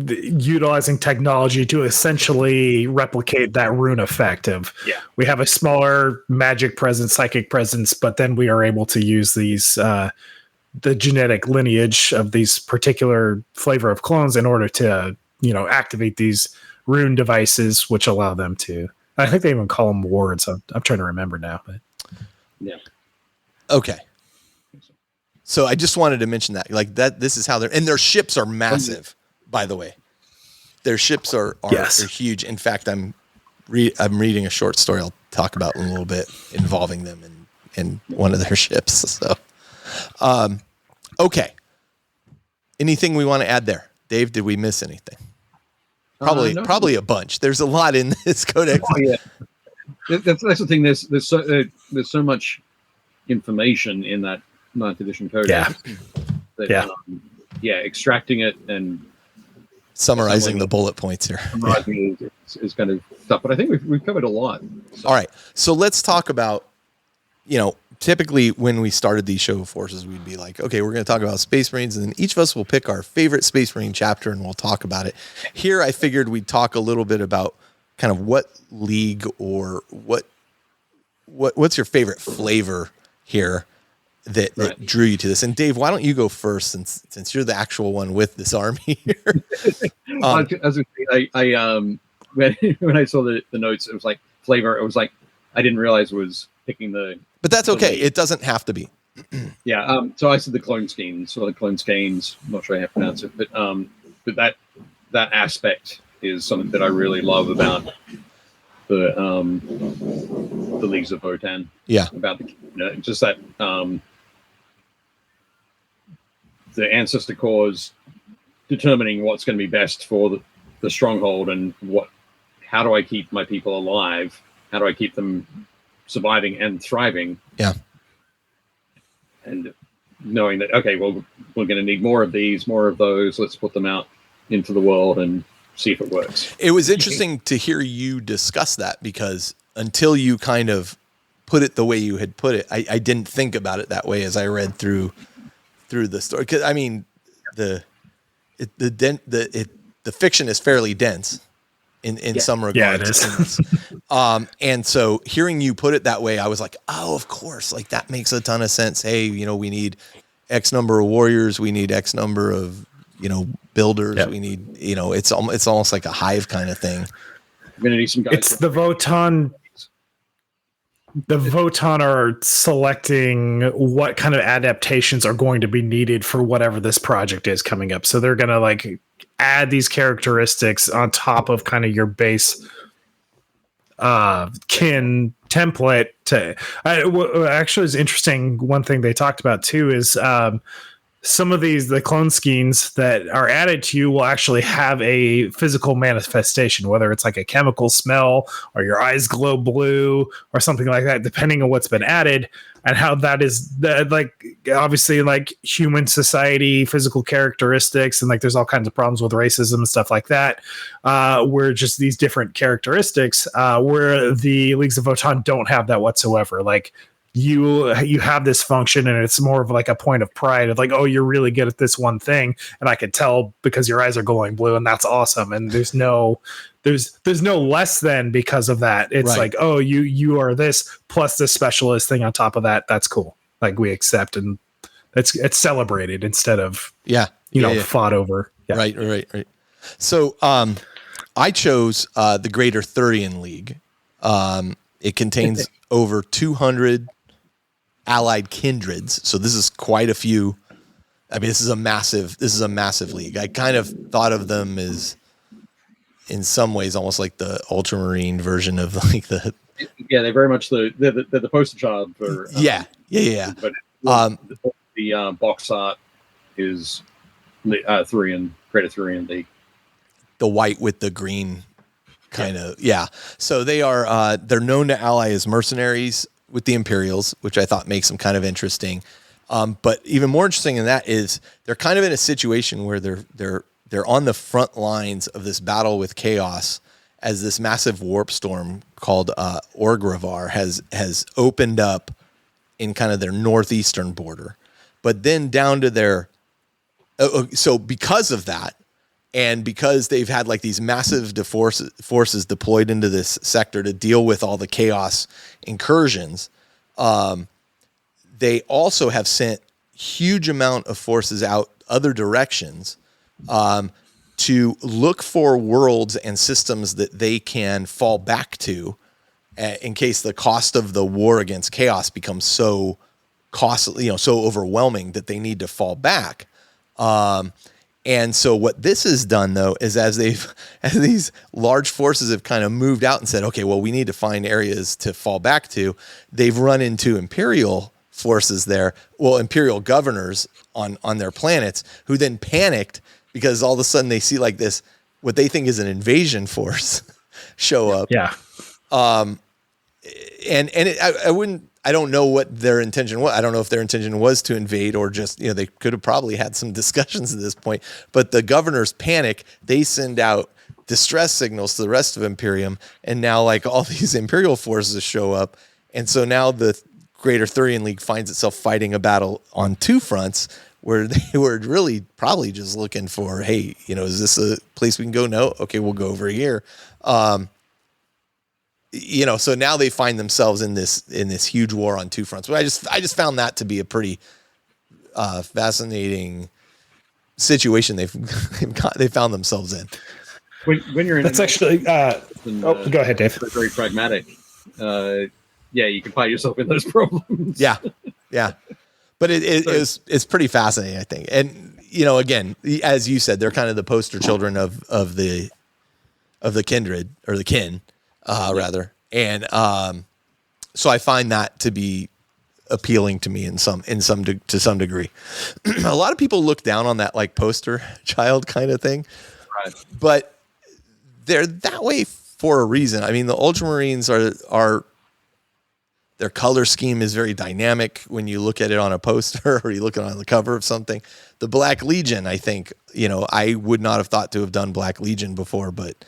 utilizing technology to essentially replicate that rune effect of we have a smaller magic presence, psychic presence, but then we are able to use these the genetic lineage of these particular flavor of clones in order to activate these rune devices, which allow them to, I think they even call them wards. I'm trying to remember now, but okay. So I just wanted to mention that, like that, this is how and their ships are massive, by the way. Their ships are huge. In fact, I'm reading a short story I'll talk about in a little bit involving them in one of their ships. So, okay. Anything we want to add there? Dave, did we miss anything? Probably a bunch. There's a lot in this codex. Oh, yeah. That's the thing. There's so much information in that 9th edition codex. Extracting it and summarizing the bullet points here. Summarizing is kind of stuff, but I think we've covered a lot. So. All right, so let's talk about, typically when we started these show of forces, we'd be like, okay, we're going to talk about Space Marines, and then each of us will pick our favorite Space Marine chapter and we'll talk about it. Here, I figured we'd talk a little bit about kind of what league or what's your favorite flavor here that drew you to this. And Dave, why don't you go first, since you're the actual one with this army here? When I saw the notes, it was like flavor. It was like I didn't realize it was picking the. But that's okay. It doesn't have to be. So I said the clone schemes or the clone skeins. I'm not sure how to pronounce it, but that aspect is something that I really love about the Leagues of Votann. Yeah. About just that the ancestor cause determining what's going to be best for the stronghold and how do I keep my people alive? How do I keep them surviving and thriving? Yeah. And knowing that, okay, well, we're going to need more of these, more of those. Let's put them out into the world and see if it works. It was interesting to hear you discuss that, because until you kind of put it the way you had put it, I didn't think about it that way as I read through the story. Because I mean, the fiction is fairly dense in some regards. Yeah, it is. And so hearing you put it that way, I was like, oh, of course, like that makes a ton of sense. Hey, we need X number of warriors, we need X number of builders. Yep. We need, it's almost like a hive kind of thing. We're gonna need some guys. It's the Votann. The Votann are selecting what kind of adaptations are going to be needed for whatever this project is coming up. So they're gonna like add these characteristics on top of kind of your base kin template. Actually, it's interesting. One thing they talked about too is some of the clone schemes that are added to you will actually have a physical manifestation, whether it's like a chemical smell or your eyes glow blue or something like that, depending on what's been added and how that is like obviously like human society, physical characteristics. And like, there's all kinds of problems with racism and stuff like that. Where just these different characteristics, where the Leagues of Votann don't have that whatsoever. Like, you have this function and it's more of like a point of pride of like, oh, you're really good at this one thing. And I can tell because your eyes are glowing blue and that's awesome. And there's no less than because of that. It's right. Like, oh, you are this plus this specialist thing on top of that. That's cool. Like we accept and it's celebrated instead of, fought over. Yeah. Right. So, I chose, the Greater Thurian League. It contains over 200 allied kindreds. So this is quite a few. I mean, this is a massive league. I kind of thought of them as, in some ways, almost like the Ultramarine version of like the. Yeah, they're very much they're the poster child for. Yeah. But the box art is Thurian, Greater Thurian League. The white with the green. Kind of, yeah. So they are, they're known to ally as mercenaries. with the Imperials, which I thought makes them kind of interesting. But even more interesting than that is they're kind of in a situation where they're on the front lines of this battle with chaos, as this massive warp storm called Orgrivar has opened up in kind of their northeastern border. But then down to their so because of that, and because they've had like these massive forces deployed into this sector to deal with all the chaos incursions, they also have sent huge amount of forces out other directions to look for worlds and systems that they can fall back to in case the cost of the war against chaos becomes so costly, so overwhelming that they need to fall back. And so what this has done though, is as these large forces have kind of moved out and said, okay, well, we need to find areas to fall back to. They've run into Imperial forces there. Well, Imperial governors on their planets who then panicked because all of a sudden they see like this, what they think is an invasion force show up. Yeah. I don't know what their intention was. I don't know if their intention was to invade or just, they could have probably had some discussions at this point, but the governors panic. They send out distress signals to the rest of Imperium. And now like all these Imperial forces show up. And so now the Greater Thurian League finds itself fighting a battle on two fronts where they were really probably just looking for, hey, is this a place we can go? No. Okay, we'll go over here. So now they find themselves in this huge war on two fronts. But I just found that to be a pretty fascinating situation they found themselves in. When you're in, that's actually. Go ahead, Dave. Very pragmatic. You can find yourself in those problems. Yeah. But it's pretty fascinating, I think. And again, as you said, they're kind of the poster children of the kindred or the kin. Rather. And so I find that to be appealing to me to some degree. A lot of people look down on that like poster child kind of thing, right? But they're that way for a reason. I mean, the Ultramarines are their color scheme is very dynamic when you look at it on a poster or you look at it on the cover of something. The Black Legion, I think, I would not have thought to have done Black Legion before, but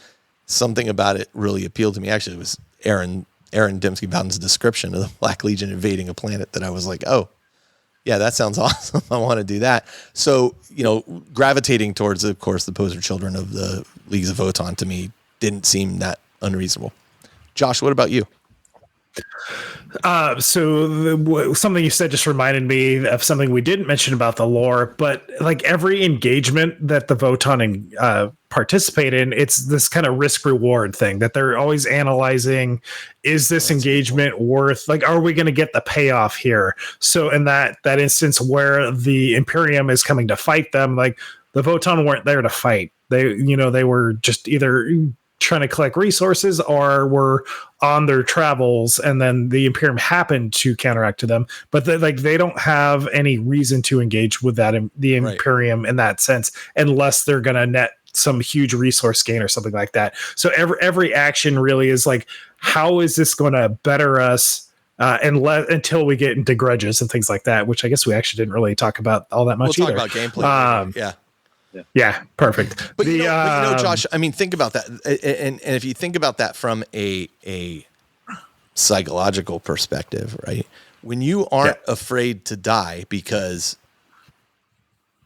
something about it really appealed to me. Actually, it was Aaron Dembski-Bowden's description of the Black Legion invading a planet that I was like, oh, yeah, that sounds awesome. I want to do that. So, gravitating towards, of course, the poster children of the Leagues of Votann to me didn't seem that unreasonable. Josh, what about you? Something you said just reminded me of something we didn't mention about the lore, but like every engagement that the Votann participate in, it's this kind of risk reward thing that they're always analyzing. Is this engagement worth, like, are we going to get the payoff here? So in that instance where the Imperium is coming to fight them, like the Votann weren't there to fight. They were just either trying to collect resources or were on their travels, and then the Imperium happened to counteract to them, but they don't have any reason to engage with the Imperium in that sense, unless they're going to net some huge resource gain or something like that. So every action really is like, how is this going to better us until we get into grudges and things like that, which I guess we actually didn't really talk about all that much. We'll either. Talk about gameplay. Yeah, perfect. But Josh, I mean, think about that. And if you think about that from a psychological perspective, right? When you aren't afraid to die because,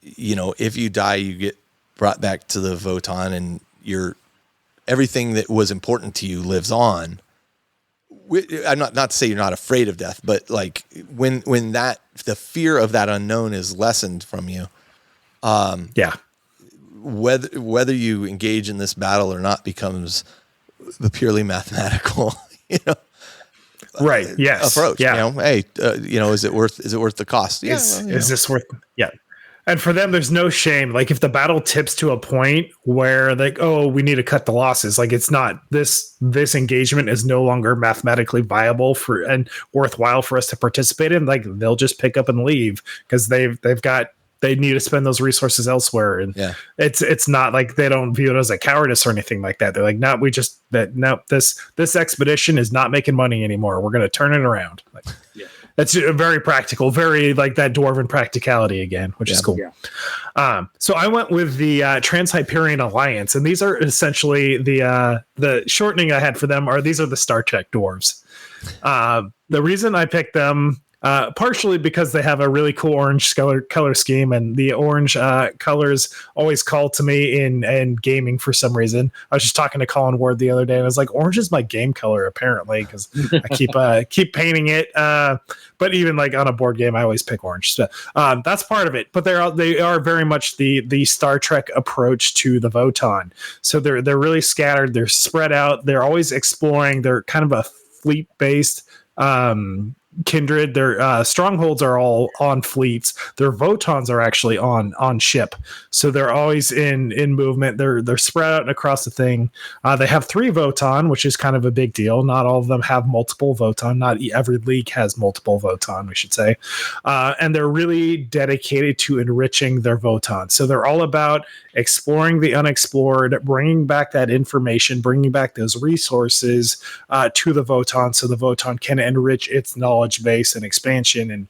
if you die, you get brought back to the Votann and everything that was important to you lives on. I'm not to say you're not afraid of death, but like when the fear of that unknown is lessened from you, whether you engage in this battle or not becomes the purely mathematical, right? Yes. Approach. Yeah. Hey, is it worth the cost? Yeah. Is this worth? Yeah. And for them, there's no shame. Like if the battle tips to a point where we need to cut the losses. Like it's not this engagement is no longer mathematically viable and worthwhile for us to participate in. Like they'll just pick up and leave because they've got they need to spend those resources elsewhere. And it's not like they don't view it as a cowardice or anything like that. They're like, no, this expedition is not making money anymore. We're going to turn it around. Like, that's very practical, very like that dwarven practicality again, which is cool. Yeah. So I went with the Trans-Hyperion Alliance, and these are essentially the shortening I had for them these are the Star Trek dwarves. The reason I picked them, partially because they have a really cool orange color scheme, and the orange colors always call to me in gaming for some reason. I was just talking to Colin Ward the other day, and I was like, orange is my game color apparently, because I keep painting it. But even like on a board game, I always pick orange. So that's part of it. But they are very much the Star Trek approach to the Votann. So they're really scattered. They're spread out. They're always exploring. They're kind of a fleet based kindred. Their strongholds are all on fleets. Their Votans are actually on ship, so they're always in movement. They're spread out across the thing. They have 3 Votann, which is kind of a big deal. Not all of them have multiple Votann. Not every league has multiple Votann, we should say. And they're really dedicated to enriching their Votann. So they're all about exploring the unexplored, bringing back that information, bringing back those resources to the Votann, so the Votann can enrich its knowledge base and expansion. And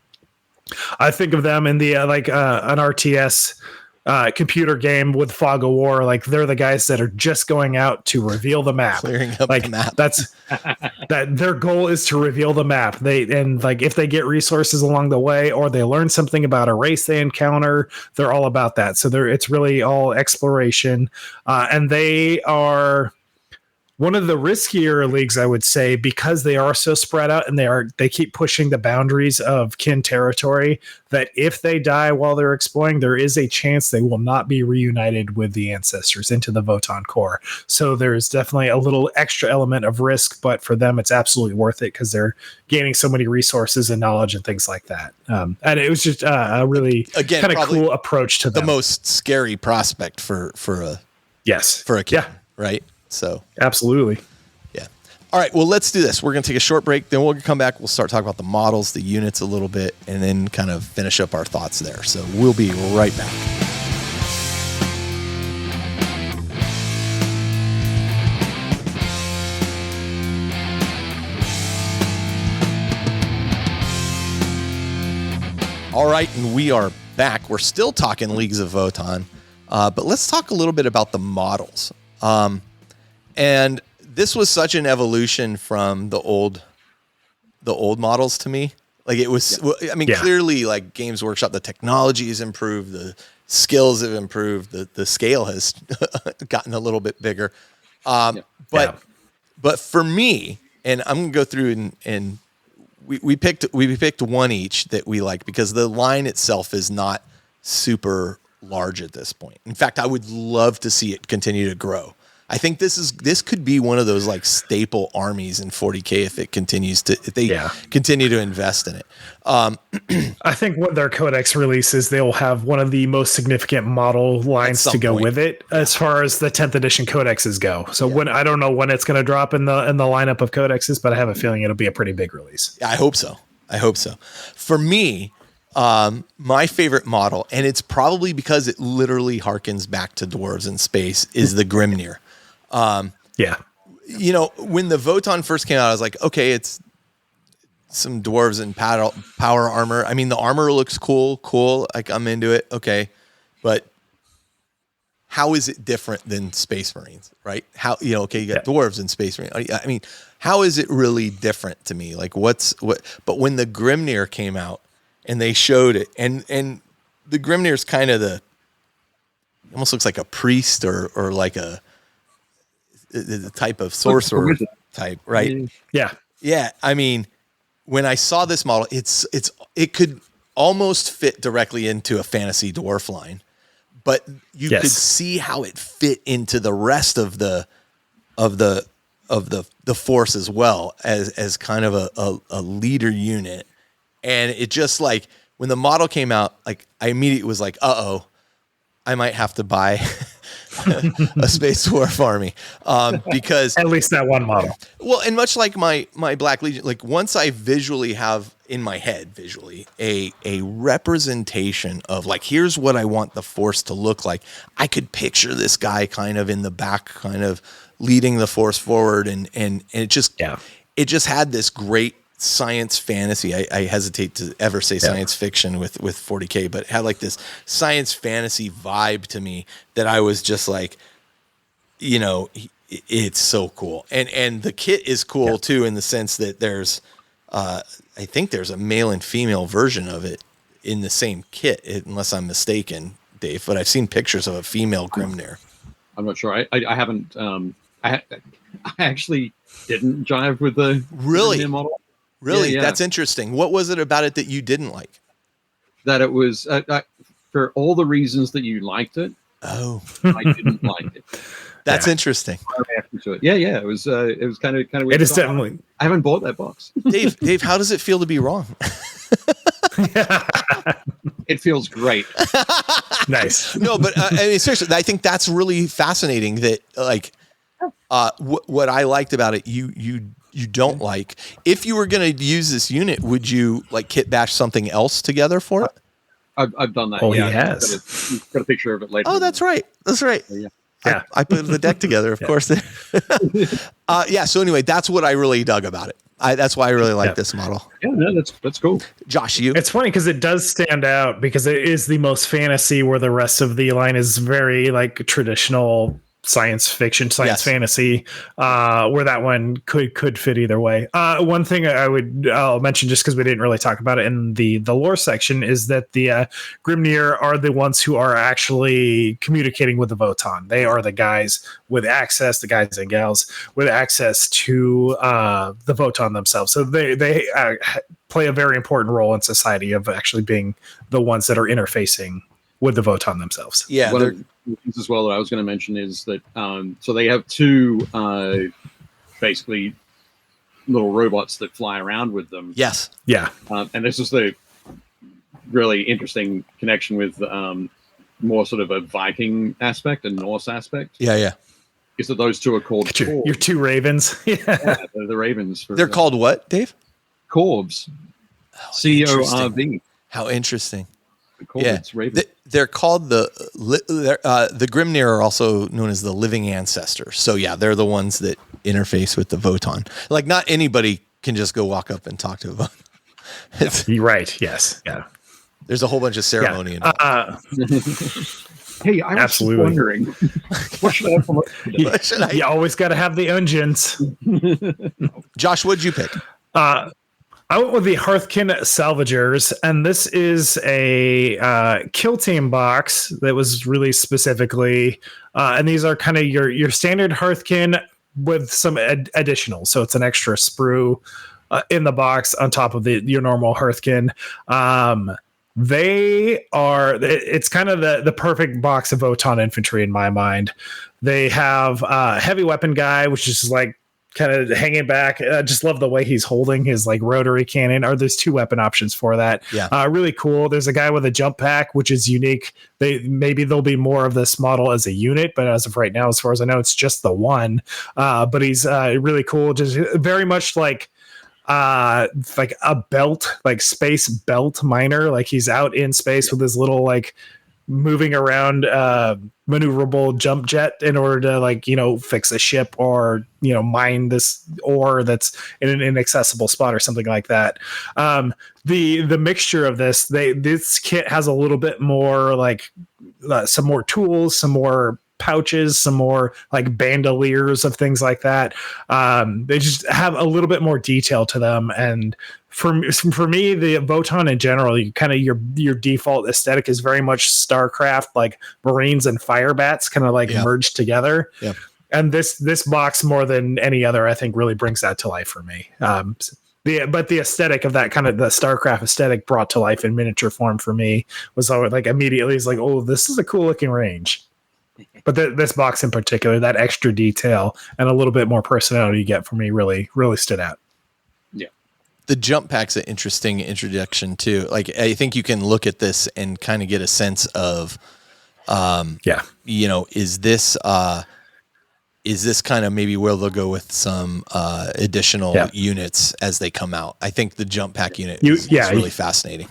I think of them in the an RTS computer game with Fog of War. Like, they're the guys that are just going out to reveal the map, clearing up the map. That's that their goal is to reveal the map. If they get resources along the way, or they learn something about a race they encounter, they're all about that. So it's really all exploration, and they are one of the riskier leagues, I would say, because they are so spread out, and they keep pushing the boundaries of kin territory, that if they die while they're exploring, there is a chance they will not be reunited with the ancestors into the Votann core. So there's definitely a little extra element of risk, but for them, it's absolutely worth it because they're gaining so many resources and knowledge and things like that. And it was just a really kind of cool approach to them. The most scary prospect for a kid, right? So absolutely. Yeah. All right. Well, let's do this. We're going to take a short break. Then we'll come back. We'll start talking about the models, the units a little bit, and then kind of finish up our thoughts there. So we'll be right back. All right. And we are back. We're still talking Leagues of Votann, but let's talk a little bit about the models. And this was such an evolution from the old models to me. Like, it was, clearly, like, Games Workshop, the technology has improved, the skills have improved, the scale has gotten a little bit bigger. But for me, and I'm gonna go through and we picked one each that we like, because the line itself is not super large at this point. In fact, I would love to see it continue to grow. I think this could be one of those like staple armies in 40K if they continue to invest in it. I think what their codex releases, they'll have one of the most significant model lines to go with it as far as the 10th edition codexes go. So I don't know when it's going to drop in the lineup of codexes, but I have a feeling it'll be a pretty big release. I hope so. For me, my favorite model, and it's probably because it literally harkens back to dwarves in space, is the Grimnir. You know, when the Votann first came out, I was like, okay, it's some dwarves in power armor. I mean, the armor looks cool. Like, I'm into it. Okay. But how is it different than Space Marines, right? How, you got dwarves in Space Marines. I mean, how is it really different to me? Like, but when the Grimnir came out and they showed it, and the Grimnir's kind of almost looks like a priest or like the type of sorcerer type, right? Yeah. I mean, when I saw this model, it could almost fit directly into a fantasy dwarf line, but you could see how it fit into the rest of the force as well as kind of a leader unit. And it just, like, when the model came out, like, I immediately was like, I might have to buy a Space Dwarf army, because at least that one model. Well, and much like my Black Legion, like, once I visually have in my head visually a representation of like, here's what I want the Force to look like. I could picture this guy kind of in the back, kind of leading the Force forward, and it just had this great science fantasy. I hesitate to ever say science fiction with 40K, but it had like this science fantasy vibe to me that I was just like, you know, it's so cool. And the kit is cool too, in the sense that there's, I think there's a male and female version of it in the same kit, unless I'm mistaken, Dave, but I've seen pictures of a female Grimnir. I'm not sure. I haven't, I actually didn't jive with the Grimnir model. Really? Yeah. That's interesting. What was it about it that you didn't like? That it was, for all the reasons that you liked it, I didn't like it. That's interesting. Yeah. It was kind of weird. It is definitely. I haven't bought that box. Dave, how does it feel to be wrong? It feels great. Nice. No, but I mean, seriously, I think that's really fascinating. That like, what I liked about it, you don't like. If you were going to use this unit, would you like kit bash something else together for it? I've done that. Oh, yeah, he has. Got a picture of it later. Oh, that's right. That's right. Yeah. Yeah, I put the deck together, of course. So anyway, that's what I really dug about it. That's why I really like this model. Yeah, no, that's cool. Josh, you? It's funny because it does stand out because it is the most fantasy, where the rest of the line is very like traditional science fiction, fantasy, where that one could fit either way. One thing I'll mention, just because we didn't really talk about it in the lore section, is that the Grimnir are the ones who are actually communicating with the Votann. They are the guys with access, the guys and gals with access to the Votann themselves. So they play a very important role in society of actually being the ones that are interfacing with the Votann themselves. Yeah. One of the things as well that I was going to mention is that so they have two basically little robots that fly around with them. Yes. Yeah. And this is the really interesting connection with more sort of a Viking aspect and Norse aspect. Yeah. Is that those two are called your two ravens? Yeah, they're the ravens. They're called what, Dave? Corvs. Corv. How interesting. Ravens. They're called the Grimnir are also known as the living ancestors. So yeah, they're the ones that interface with the Votann. Like, not anybody can just go walk up and talk to a Votann. You're right. Yes. Yeah. There's a whole bunch of ceremony in it. Hey, I was wondering, what should I have for lunch today? You always got to have the engines. Josh, what'd you pick? I went with the Hearthkin Salvagers, and this is a Kill Team box that was released specifically. And these are kind of your standard Hearthkin with some additional. So it's an extra sprue in the box on top of your normal Hearthkin. It's kind of the perfect box of Votann infantry in my mind. They have heavy weapon guy, which is like kind of hanging back. I just love the way he's holding his like rotary cannon. There's two weapon options for that. Yeah. Really cool. There's a guy with a jump pack, which is unique. Maybe there'll be more of this model as a unit, but as of right now, as far as I know, it's just the one. But he's really cool. Just very much like a belt, like space belt miner. Like he's out in space with his little like moving around maneuverable jump jet in order to fix a ship or mine this ore that's in an inaccessible spot or something like that. The mixture of this kit has a little bit more like some more tools, some more pouches, some more like bandoliers of things like that. They just have a little bit more detail to them. And for me, the Votann in general, your default aesthetic is very much StarCraft, like Marines and Fire Bats kind of merged together. Yeah. And this box more than any other, I think, really brings that to life for me. But the aesthetic of that kind of the StarCraft aesthetic brought to life in miniature form for me was always like immediately it's like, oh, this is a cool looking range. But this box in particular, that extra detail and a little bit more personality you get from me really, really stood out. Yeah. The jump pack's an interesting introduction too. Like, I think you can look at this and kind of get a sense of, is this, is this kind of maybe where they'll go with some additional units as they come out. I think the jump pack unit is really fascinating.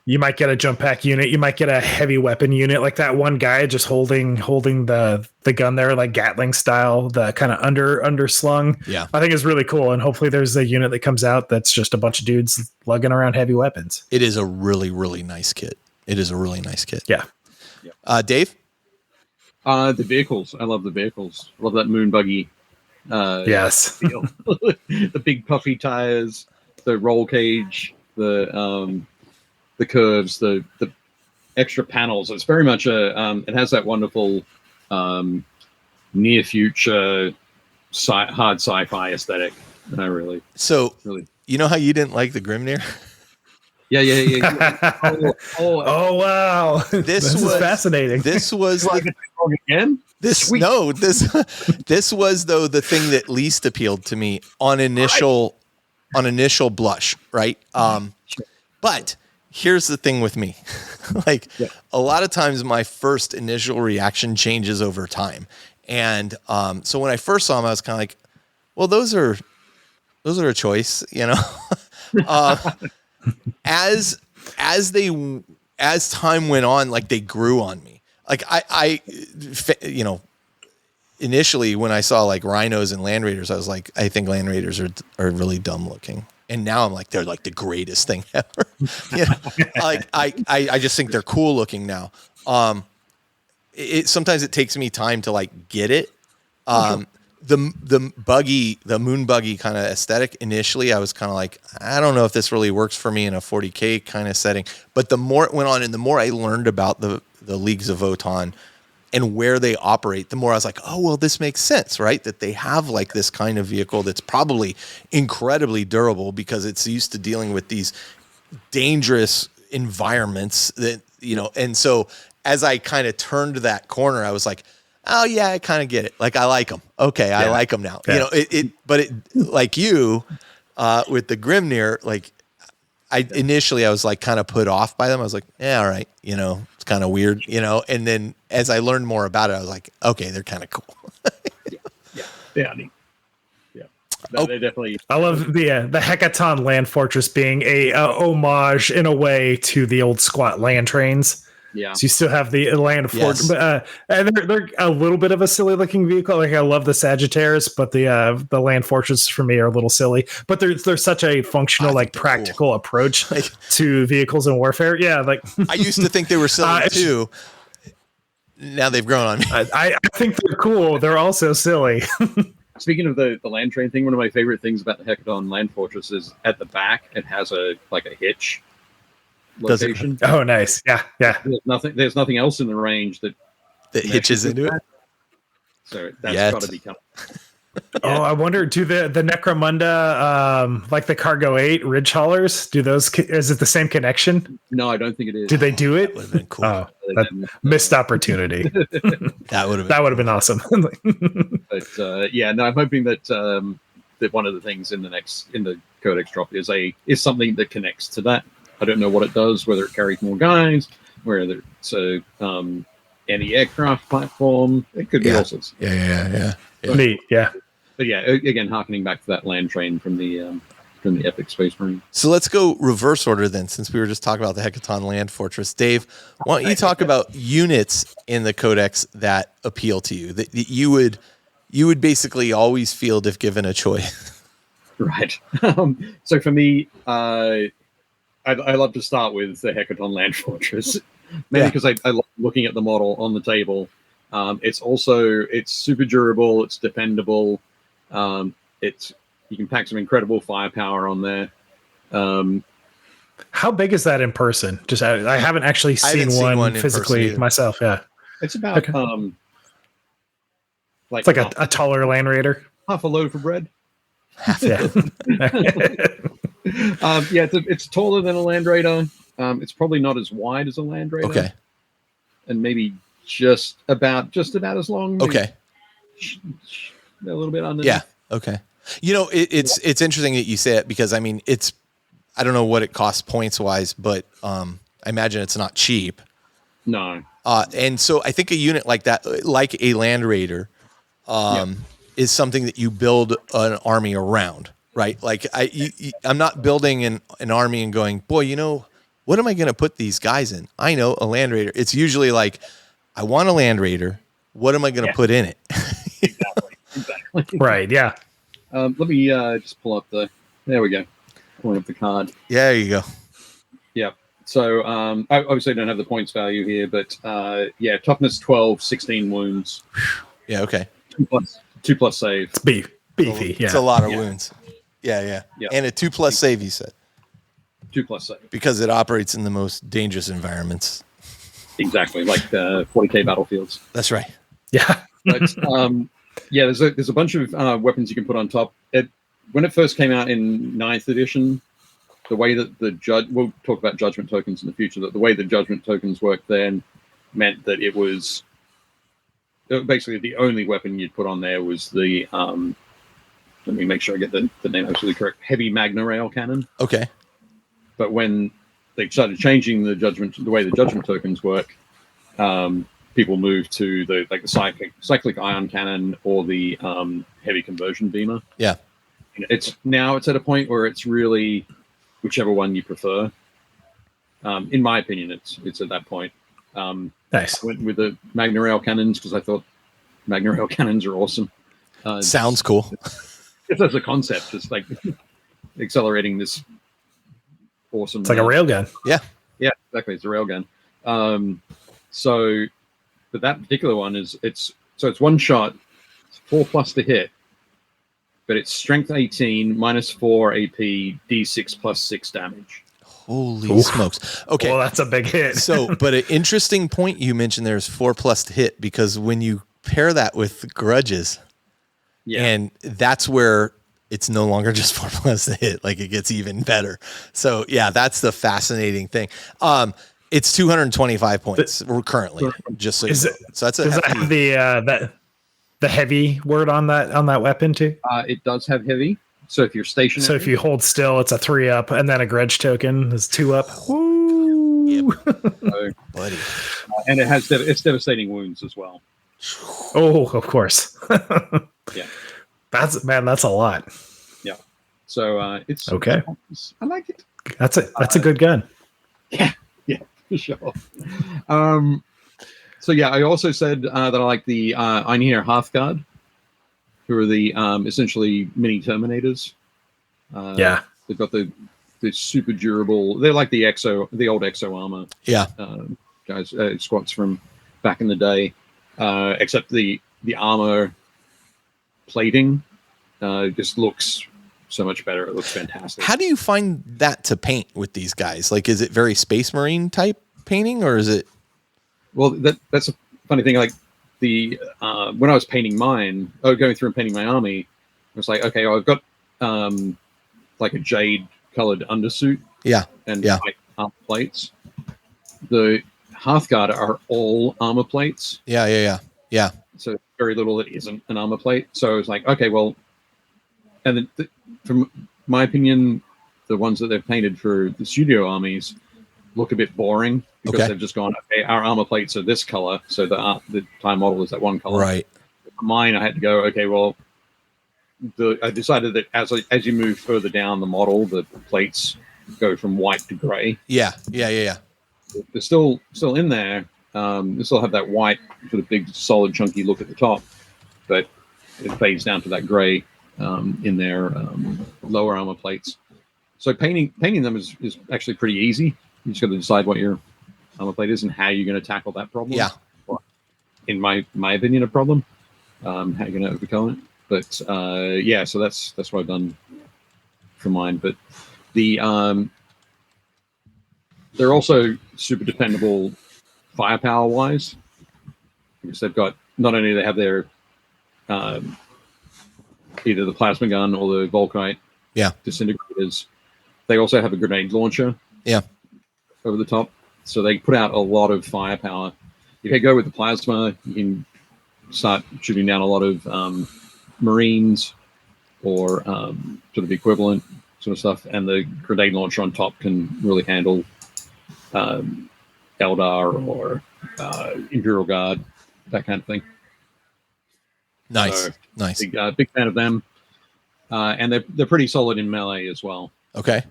You might get a jump pack unit. You might get a heavy weapon unit, like that one guy just holding the gun there, like Gatling style, the kind of underslung. Yeah, I think is really cool. And hopefully there's a unit that comes out that's just a bunch of dudes lugging around heavy weapons. It is a really, really nice kit. Yeah. Dave? The vehicles. I love the vehicles. Love that moon buggy. Yes. The big puffy tires, the roll cage, the curves, the extra panels. It's very much it has that wonderful near future hard sci-fi aesthetic. Really. You know how you didn't like the Grimnir? Yeah. Oh wow. This was fascinating. This was again. This was though the thing that least appealed to me on initial blush, right? But here's the thing with me. A lot of times my first initial reaction changes over time. And so when I first saw them, I was kind of like, well, those are a choice, you know? As time went on, like they grew on me. Like I you know, initially when I saw like rhinos and land raiders, I was like, I think land raiders are really dumb looking. And now I'm like, they're like the greatest thing ever. You know? Like I just think they're cool looking now. Sometimes it takes me time to like get it. The moon buggy kind of aesthetic initially, I was kind of like, I don't know if this really works for me in a 40K kind of setting. But the more it went on and the more I learned about the Leagues of Votann and where they operate, the more I was like, oh, well, this makes sense, right? That they have like this kind of vehicle that's probably incredibly durable because it's used to dealing with these dangerous environments that, you know, and so as I kind of turned that corner, I was like, oh yeah, I kind of get it. Like I like them. Okay, I like them now. Yeah. You know, but it like you with the Grimnir, like I was like kind of put off by them. I was like, yeah, all right, you know, it's kind of weird, you know. And then as I learned more about it, I was like, okay, they're kind of cool. Yeah, neat. Yeah, they definitely. I love the Hecaton land fortress being a homage in a way to the old squat land trains. Yeah. So you still have the land fortress, but and they're a little bit of a silly looking vehicle. Like I love the Sagittarius, but the land fortress for me are a little silly. But there's such a functional, like practical approach to vehicles and warfare. Yeah, like I used to think they were silly too. Now they've grown on me. I think they're cool. They're also silly. Speaking of the land train thing, one of my favorite things about the Hecaton land fortress is at the back it has a hitch location. Oh, nice. Yeah. There's nothing else in the range that hitches into it. So that's got to be coming. Oh, I wonder, do the Necromunda, like the Cargo 8 Ridge Haulers, is it the same connection? No, I don't think it is. Did they do it? That would have been cool. Oh, missed opportunity. That would have been awesome. But I'm hoping that that one of the things in the Codex drop is something that connects to that. I don't know what it does, whether it carries more guys, whether it's any aircraft platform. It could be all sorts. Yeah. Neat, yeah. But yeah, again, harkening back to that land train from the Epic Space Marine. So let's go reverse order then, since we were just talking about the Hecaton Land Fortress. Dave, why don't you talk about units in the Codex that appeal to you, that you would basically always field if given a choice? Right. So for me, I love to start with the Hecaton Land Fortress, mainly because I love looking at the model on the table. It's super durable. It's dependable. You can pack some incredible firepower on there. How big is that in person? Just I haven't actually seen one physically myself. Yeah, it's about it's like a taller Land Raider, half a loaf of bread. Yeah. It's taller than a Land Raider. It's probably not as wide as a Land Raider. Okay. And maybe just about as long. Okay. A little bit under. Yeah. Okay. You know, it's interesting that you say it because I mean I don't know what it costs points wise, but I imagine it's not cheap. No. And so I think a unit like that, like a Land Raider, is something that you build an army around, right? Like I'm not building an army and going, boy, what am I going to put these guys in? I know, a land raider. It's usually like, I want a land raider. What am I going to put in it? Exactly. Right. Yeah. Let me just pull up there we go. Pulling up the card. Yeah, there you go. Yeah. So I obviously don't have the points value here, but toughness 12, 16 wounds. Yeah, okay. 2+ save. It's beefy. It's a lot of wounds. Yeah. And a 2+ save, you said. 2+ save. Because it operates in the most dangerous environments. Exactly, like 40k battlefields. That's right. Yeah. But there's a bunch of weapons you can put on top. When it first came out in 9th edition, the way that we'll talk about judgment tokens in the future, that the way the judgment tokens worked then meant that it was basically the only weapon you'd put on there was the let me make sure I get the name absolutely correct, heavy magna rail cannon. Okay. But when they started changing the way the judgment tokens work, people moved to the cyclic ion cannon or the heavy conversion beamer. Yeah. It's at a point where it's really whichever one you prefer. In my opinion, it's at that point. Nice. I went with the magna rail cannons because I thought magna rail cannons are awesome. Sounds cool. Just as a concept, it's like accelerating this awesome. It's like a railgun. Yeah. Yeah, exactly. It's a railgun. But that particular one it's one shot, it's 4+ to hit, but it's strength 18, -4 AP, D6 +6 damage. Holy smokes. Okay. Well, that's a big hit. But an interesting point you mentioned there is 4+ to hit, because when you pair that with grudges, and that's where it's no longer just 4+ to hit, like it gets even better. So yeah, that's the fascinating thing. It's 225 points currently, just so you know. So that's does that have the heavy word on that weapon too? It does have heavy. So if you're stationary, so if you hold still, it's a 3-up, and then a grudge token is 2-up. Woo! Yep. Buddy. And it's devastating wounds as well. Oh, of course. Yeah. That's a lot. Yeah. So it's okay. I like it. That's a good gun. Yeah, for sure. So yeah, I also said that I like the Einherjar Hearthguard, who are the essentially mini Terminators. They've got the super durable. They're like the old exo armor. Yeah. Guys, squats from back in the day, except the armor plating just looks so much better. It looks fantastic. How do you find that to paint with these guys? Like, is it very Space Marine type painting, or is it? Well, that's a funny thing. Like when I was painting going through and painting my army, I was like, okay, I've got like a jade colored undersuit. Yeah. And like armor plates. The Hearthguard are all armor plates. Yeah. So very little that isn't an armor plate. So I was like, okay, well, and then from my opinion, the ones that they've painted for the studio armies look a bit boring because they've just gone, okay, our armor plates are this color, so the TIE model is that one color. Right. Mine, I had to go, okay, well, I decided that as you move further down the model, the plates go from white to gray. Yeah. They're still in there. They still have that white sort of big, solid, chunky look at the top, but it fades down to that gray in their lower armor plates. So painting them is actually pretty easy. You just got to decide what your armor plate is and how you're going to tackle that problem. Yeah. Or, in my opinion, a problem. How you're going to overcome it. But so that's what I've done for mine. But they're also super dependable firepower wise, because they've got, not only they have their either the plasma gun or the Volkite disintegrators, they also have a grenade launcher over the top, so they put out a lot of firepower. If you go with the plasma, you can start shooting down a lot of Marines or sort of equivalent sort of stuff, and the grenade launcher on top can really handle Eldar or Imperial Guard, that kind of thing. Nice, So, nice. big fan of them, and they're pretty solid in melee as well. Okay.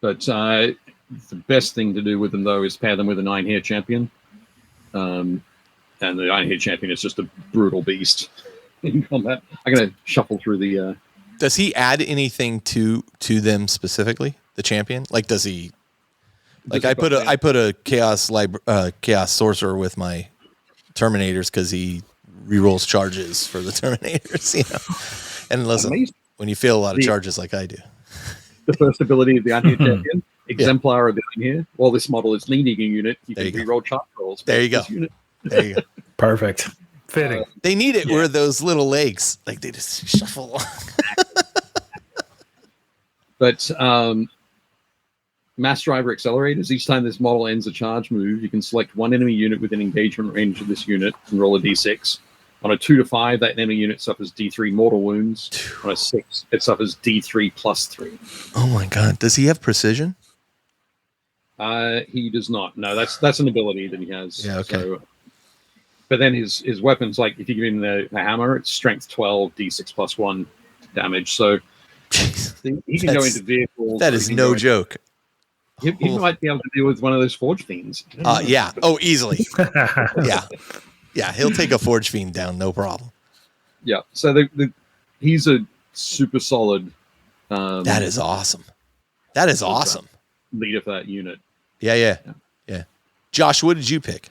But the best thing to do with them though is pair them with a 9-hair champion, and the 9-hair champion is just a brutal beast in combat. I'm gonna shuffle through the. Does he add anything to them specifically? The champion, like, does he? Like, I put a chaos chaos sorcerer with my Terminators because he rerolls charges for the Terminators, you know. And listen, when you feel a lot of charges like I do, the first ability of the 9-hair champion, exemplar of the 9-hair. While this model is leading a unit, you can reroll charge rolls. There you go. There you go. Perfect. Fitting. They need it where those little legs, like, they just shuffle along. But Mass Driver accelerators. Each time this model ends a charge move, you can select one enemy unit within engagement range of this unit and roll a d6. On a 2 to 5, that enemy unit suffers d3 mortal wounds. On a 6, it suffers d3 plus 3. Oh my god! Does he have precision? He does not. No, that's an ability that he has. Yeah. Okay. So, but then his weapons, like if you give him the hammer, it's strength 12, d6 plus 1 damage. So he can go into vehicles. That is no joke. He might be able to deal with one of those Forge Fiends. Yeah. Oh, easily. Yeah. He'll take a Forge Fiend down, no problem. Yeah. So he's a super solid. That is awesome. That is awesome. Leader for that unit. Yeah. Josh, what did you pick?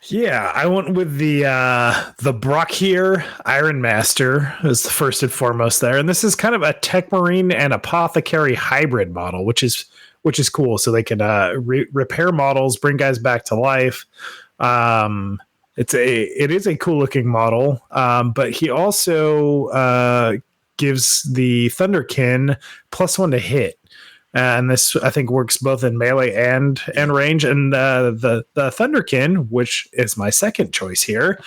Yeah, I went with the Brock here Iron Master is the first and foremost there, and this is kind of a Tech Marine and Apothecary hybrid model, which is cool. So they can repair models, bring guys back to life. It is a cool looking model, but he also gives the Thunderkin +1 to hit. And this, I think, works both in melee and range. And the Thunderkin, which is my second choice here,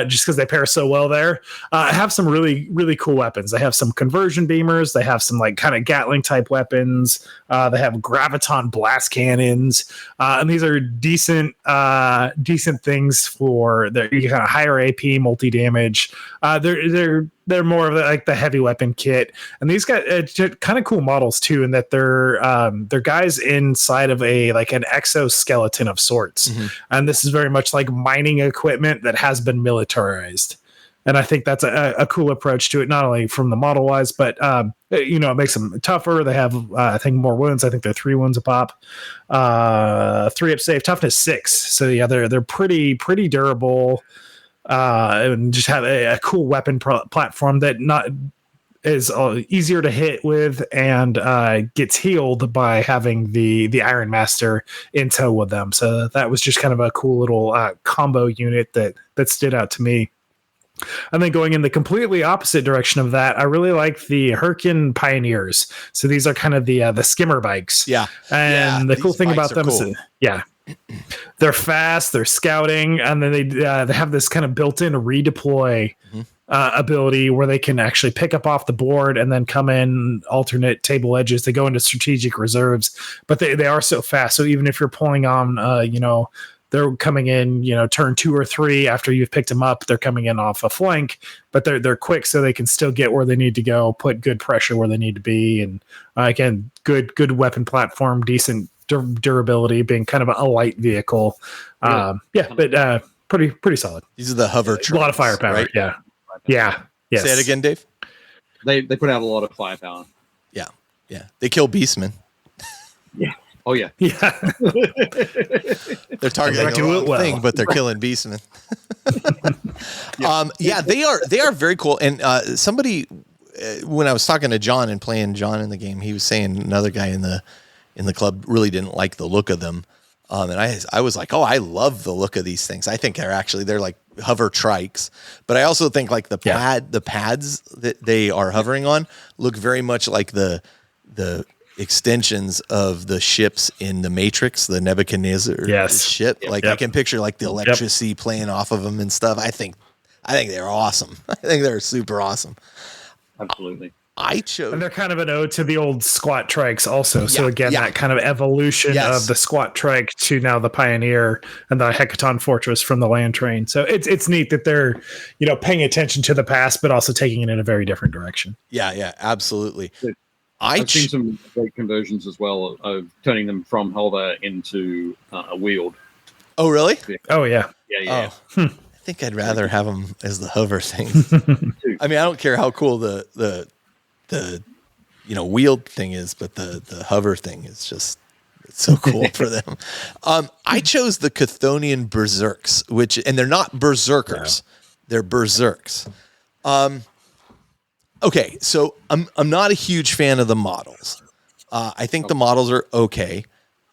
just because they pair so well there, have some really, really cool weapons. They have some conversion beamers. They have some like kind of Gatling type weapons. They have graviton blast cannons, and these are decent things for their kind of higher AP, multi damage. They're more of like the heavy weapon kit, and these guys kind of cool models too, in that they're guys inside of an exoskeleton of sorts, and this is very much like mining equipment that has been militarized. And I think that's a cool approach to it, not only from the model wise, but it makes them tougher. They have I think more wounds. I think they're 3 wounds a pop, 3 up save, toughness 6. So yeah, they're pretty durable. And just have a cool weapon platform that not is easier to hit with, and gets healed by having the Iron Master in tow with them. So that was just kind of a cool little combo unit that stood out to me. And then going in the completely opposite direction of that, I really like the Hurricane Pioneers. So these are kind of the skimmer bikes. Yeah. And the cool thing about them is, they're fast, they're scouting, and then they have this kind of built-in redeploy ability where they can actually pick up off the board and then come in alternate table edges. They go into strategic reserves, but they are so fast. So even if you're pulling on, they're coming in, turn 2 or 3 after you've picked them up. They're coming in off a flank, but they're quick, so they can still get where they need to go, put good pressure where they need to be, and again, good weapon platform, decent durability, being kind of a light vehicle. But pretty solid. These are the hover trucks, a lot of firepower, right? Yeah. Yes. Say it again, Dave. They put out a lot of firepower. Yeah. They kill beastmen. Yeah. Oh yeah. Yeah. They're targeting the wrong thing, but they're killing beastmen. They are very cool. And somebody, when I was talking to John and playing John in the game, he was saying another guy in the club really didn't like the look of them. And I was like, oh, I love the look of these things. I think they're like hover trikes, but I also think like the pads that they are hovering on look very much like the extensions of the ships in the Matrix, the Nebuchadnezzar ship. I can picture like the electricity playing off of them and stuff. I think they're awesome. I think they're super awesome. Absolutely. I chose. And they're kind of an ode to the old squat trikes also. So again, that kind of evolution of the squat trike to now the Pioneer and the Hecaton Fortress from the land train. So it's neat that they're, paying attention to the past, but also taking it in a very different direction. Yeah, absolutely. I've seen some great conversions as well of turning them from hover into a wheeled. Oh, really? Oh, yeah. Yeah. I think I'd rather have them as the hover thing. I mean, I don't care how cool the wheeled thing is, but the hover thing is just so cool for them. I chose the Chthonian Berserks, and they're not berserkers, they're berserks. Okay, so I'm not a huge fan of the models. I think the models are okay.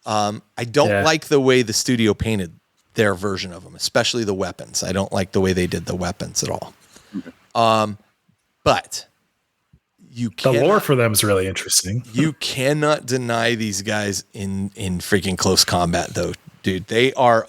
I don't like the way the studio painted their version of them, especially the weapons. I don't like the way they did the weapons at all. Okay. But the lore for them is really interesting. You cannot deny these guys in freaking close combat, though, dude. They are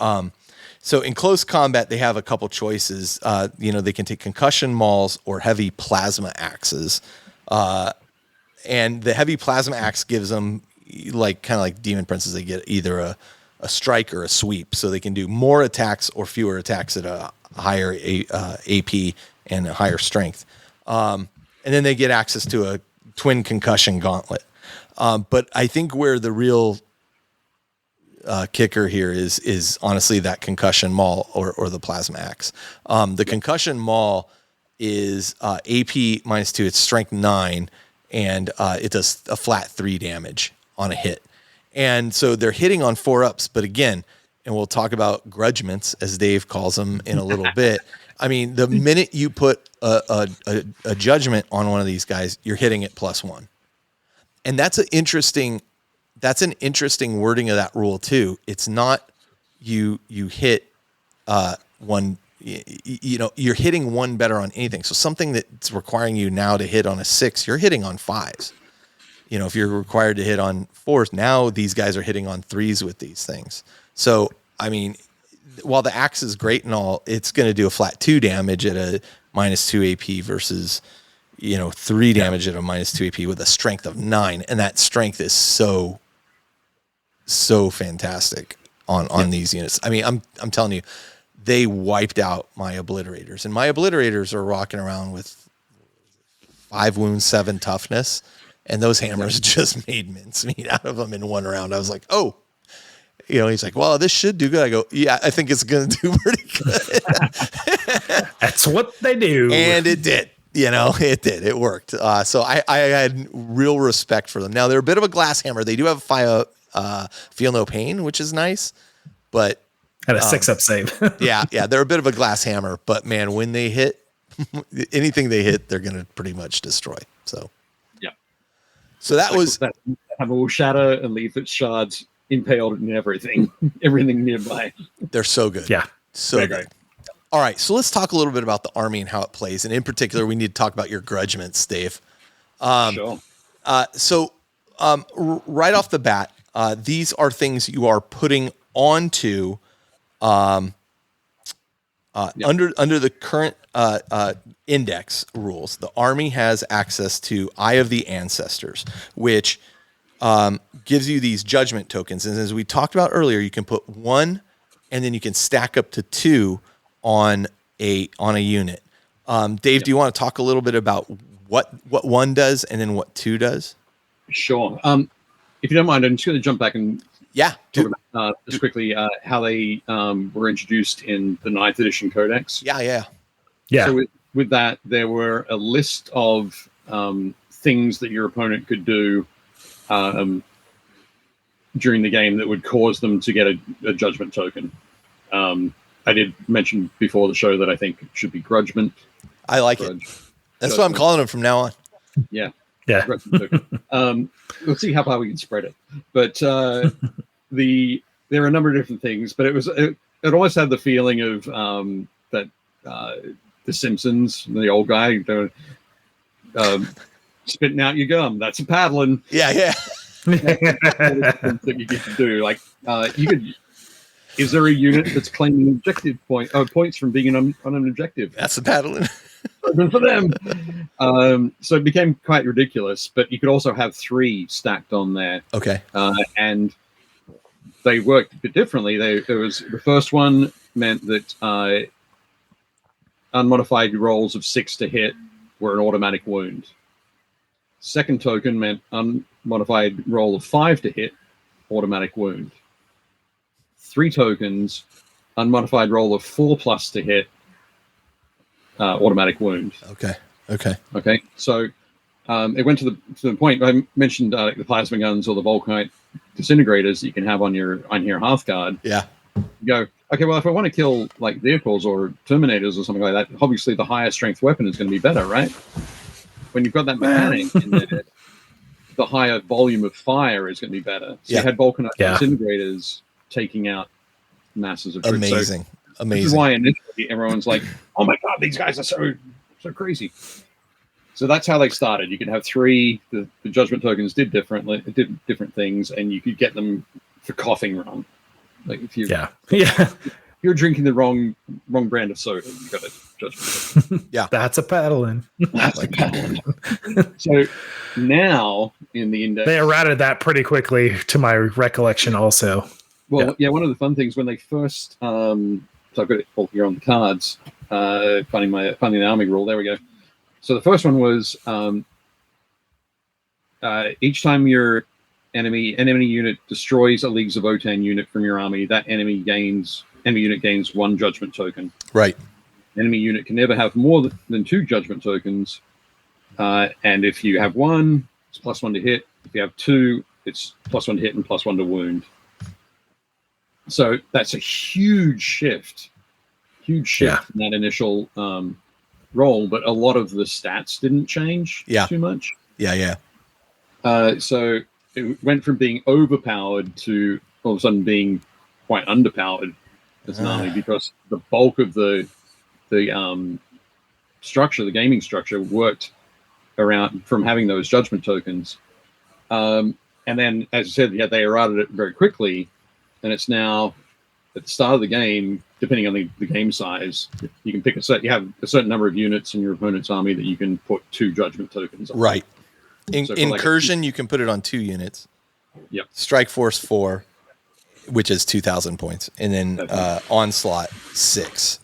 so in close combat they have a couple choices. They can take concussion mauls or heavy plasma axes, and the heavy plasma axe gives them kind of like Demon Princes. They get either a strike or a sweep, so they can do more attacks or fewer attacks at a higher AP and a higher strength. And then they get access to a twin concussion gauntlet. But I think where the real kicker here is honestly that concussion maul or the plasma axe. The concussion maul is AP -2. It's strength 9, and it does a flat 3 damage on a hit. And so they're hitting on 4-ups. But again, and we'll talk about grudgements, as Dave calls them in a little bit. I mean, the minute you put a judgment on one of these guys, you're hitting it +1. And that's an interesting wording of that rule too. It's not you hit one, you're hitting one better on anything. So something that's requiring you now to hit on a 6, you're hitting on 5s. If you're required to hit on 4s, now these guys are hitting on 3s with these things. So, I mean, while the axe is great and all, it's going to do a flat 2 damage at a -2 AP versus, 3 damage at a -2 AP with a strength of 9. And that strength is so fantastic on these units. I mean, I'm telling you, they wiped out my obliterators, and my obliterators are rocking around with 5 wounds, 7 toughness. And those hammers just made mincemeat out of them in one round. I was like, oh, he's like, well, this should do good. I go, yeah, I think it's going to do pretty good. That's what they do. And it did. It did. It worked. So I had real respect for them. Now, they're a bit of a glass hammer. They do have feel no pain, which is nice. But and a 6-up save. yeah, they're a bit of a glass hammer. But, man, when they hit, anything they hit, they're going to pretty much destroy. So. So that was that have all shatter and leave its shards impaled in everything nearby. They're so good. Yeah. So good. All right. So let's talk a little bit about the army and how it plays. And in particular, we need to talk about your grudgements, Dave. Sure. So right off the bat, these are things you are putting onto under the current index rules. The army has access to Eye of the Ancestors, which gives you these judgment tokens. And as we talked about earlier, you can put 1, and then you can stack up to 2 on a unit. Dave, do you want to talk a little bit about what 1 does and then what 2 does? Sure. If you don't mind, I'm just going to jump back and talk about just quickly how they were introduced in the 9th edition Codex. Yeah. So with that, there were a list of things that your opponent could do during the game that would cause them to get a judgment token. I did mention before the show that I think it should be grudgement. I like it. That's what I'm calling them from now on. Yeah. Yeah. Let's see how far we can spread it. But there are a number of different things, but it always had the feeling of that The Simpsons, the old guy, spitting out your gum. That's a paddling. Yeah. That you get to do. Like you could. Is there a unit that's claiming objective points from being on an objective? That's a paddling. token for them. So it became quite ridiculous, but you could also have 3 stacked on there. Okay. And they worked a bit differently. There was the first one meant that unmodified rolls of 6 to hit were an automatic wound. Second token meant unmodified roll of 5 to hit, automatic wound. 3 tokens, unmodified roll of 4+ to hit, automatic wound. Okay. So it went to the point I mentioned, the plasma guns or the Volkite disintegrators that you can have on your Hearthguard. Yeah. You go, okay, well, if I want to kill like vehicles or Terminators or something like that, obviously the higher strength weapon is going to be better, right? When you've got that mechanic in there, the higher volume of fire is going to be better. So you had Volkite disintegrators taking out masses of troops. Amazing. This is why initially everyone's like, oh my God, these guys are so crazy. So that's how they started. You could have 3. The judgment tokens did different things, and you could get them for coughing run. Like if you're drinking the wrong brand of soda, you got a judgment token. That's a paddling. That's a paddling. So now in the index, they errated that pretty quickly, to my recollection. Also, one of the fun things when they first, so I've got it all here on the cards. Finding the army rule. There we go. So the first one was each time your enemy unit destroys a Leagues of Votann unit from your army, that enemy unit gains 1 judgment token. Right. Enemy unit can never have more than 2 judgment tokens. And if you have 1, it's +1 to hit. If you have 2, it's +1 to hit and +1 to wound. So that's a huge shift in that initial roll, but a lot of the stats didn't change too much. Yeah. So it went from being overpowered to all of a sudden being quite underpowered as an army, because the bulk of the structure, the gaming structure, worked around from having those judgment tokens. And then, as I said, they errated it very quickly, and it's now at the start of the game, depending on the game size, you can pick you have a certain number of units in your opponent's army that you can put 2 judgment tokens on. Right. So Incursion, you can put it on 2 units. Yep. Strike Force 4, which is 2,000 points, and then Onslaught 6.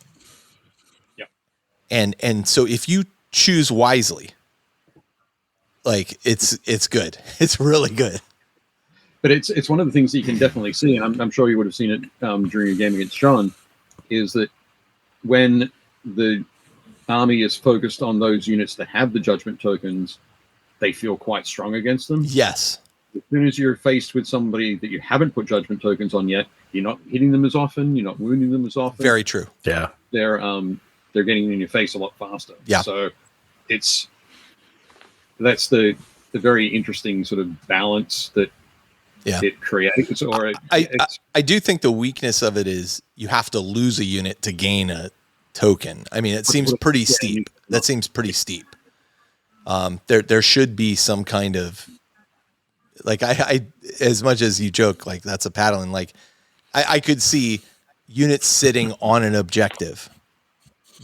Yep. And so if you choose wisely, like it's good. It's really good. But it's one of the things that you can definitely see, and I'm sure you would have seen it during your game against John, is that when the army is focused on those units that have the judgment tokens, they feel quite strong against them. Yes. As soon as you're faced with somebody that you haven't put judgment tokens on yet, you're not hitting them as often, you're not wounding them as often. Very true. Yeah. They're getting in your face a lot faster. Yeah. So that's the very interesting sort of balance that it creates. I do think the weakness of it is you have to lose a unit to gain a token. I mean, it seems pretty steep. That seems pretty steep. There should be some kind of, like, I as much as you joke, like that's a paddling, like I could see units sitting on an objective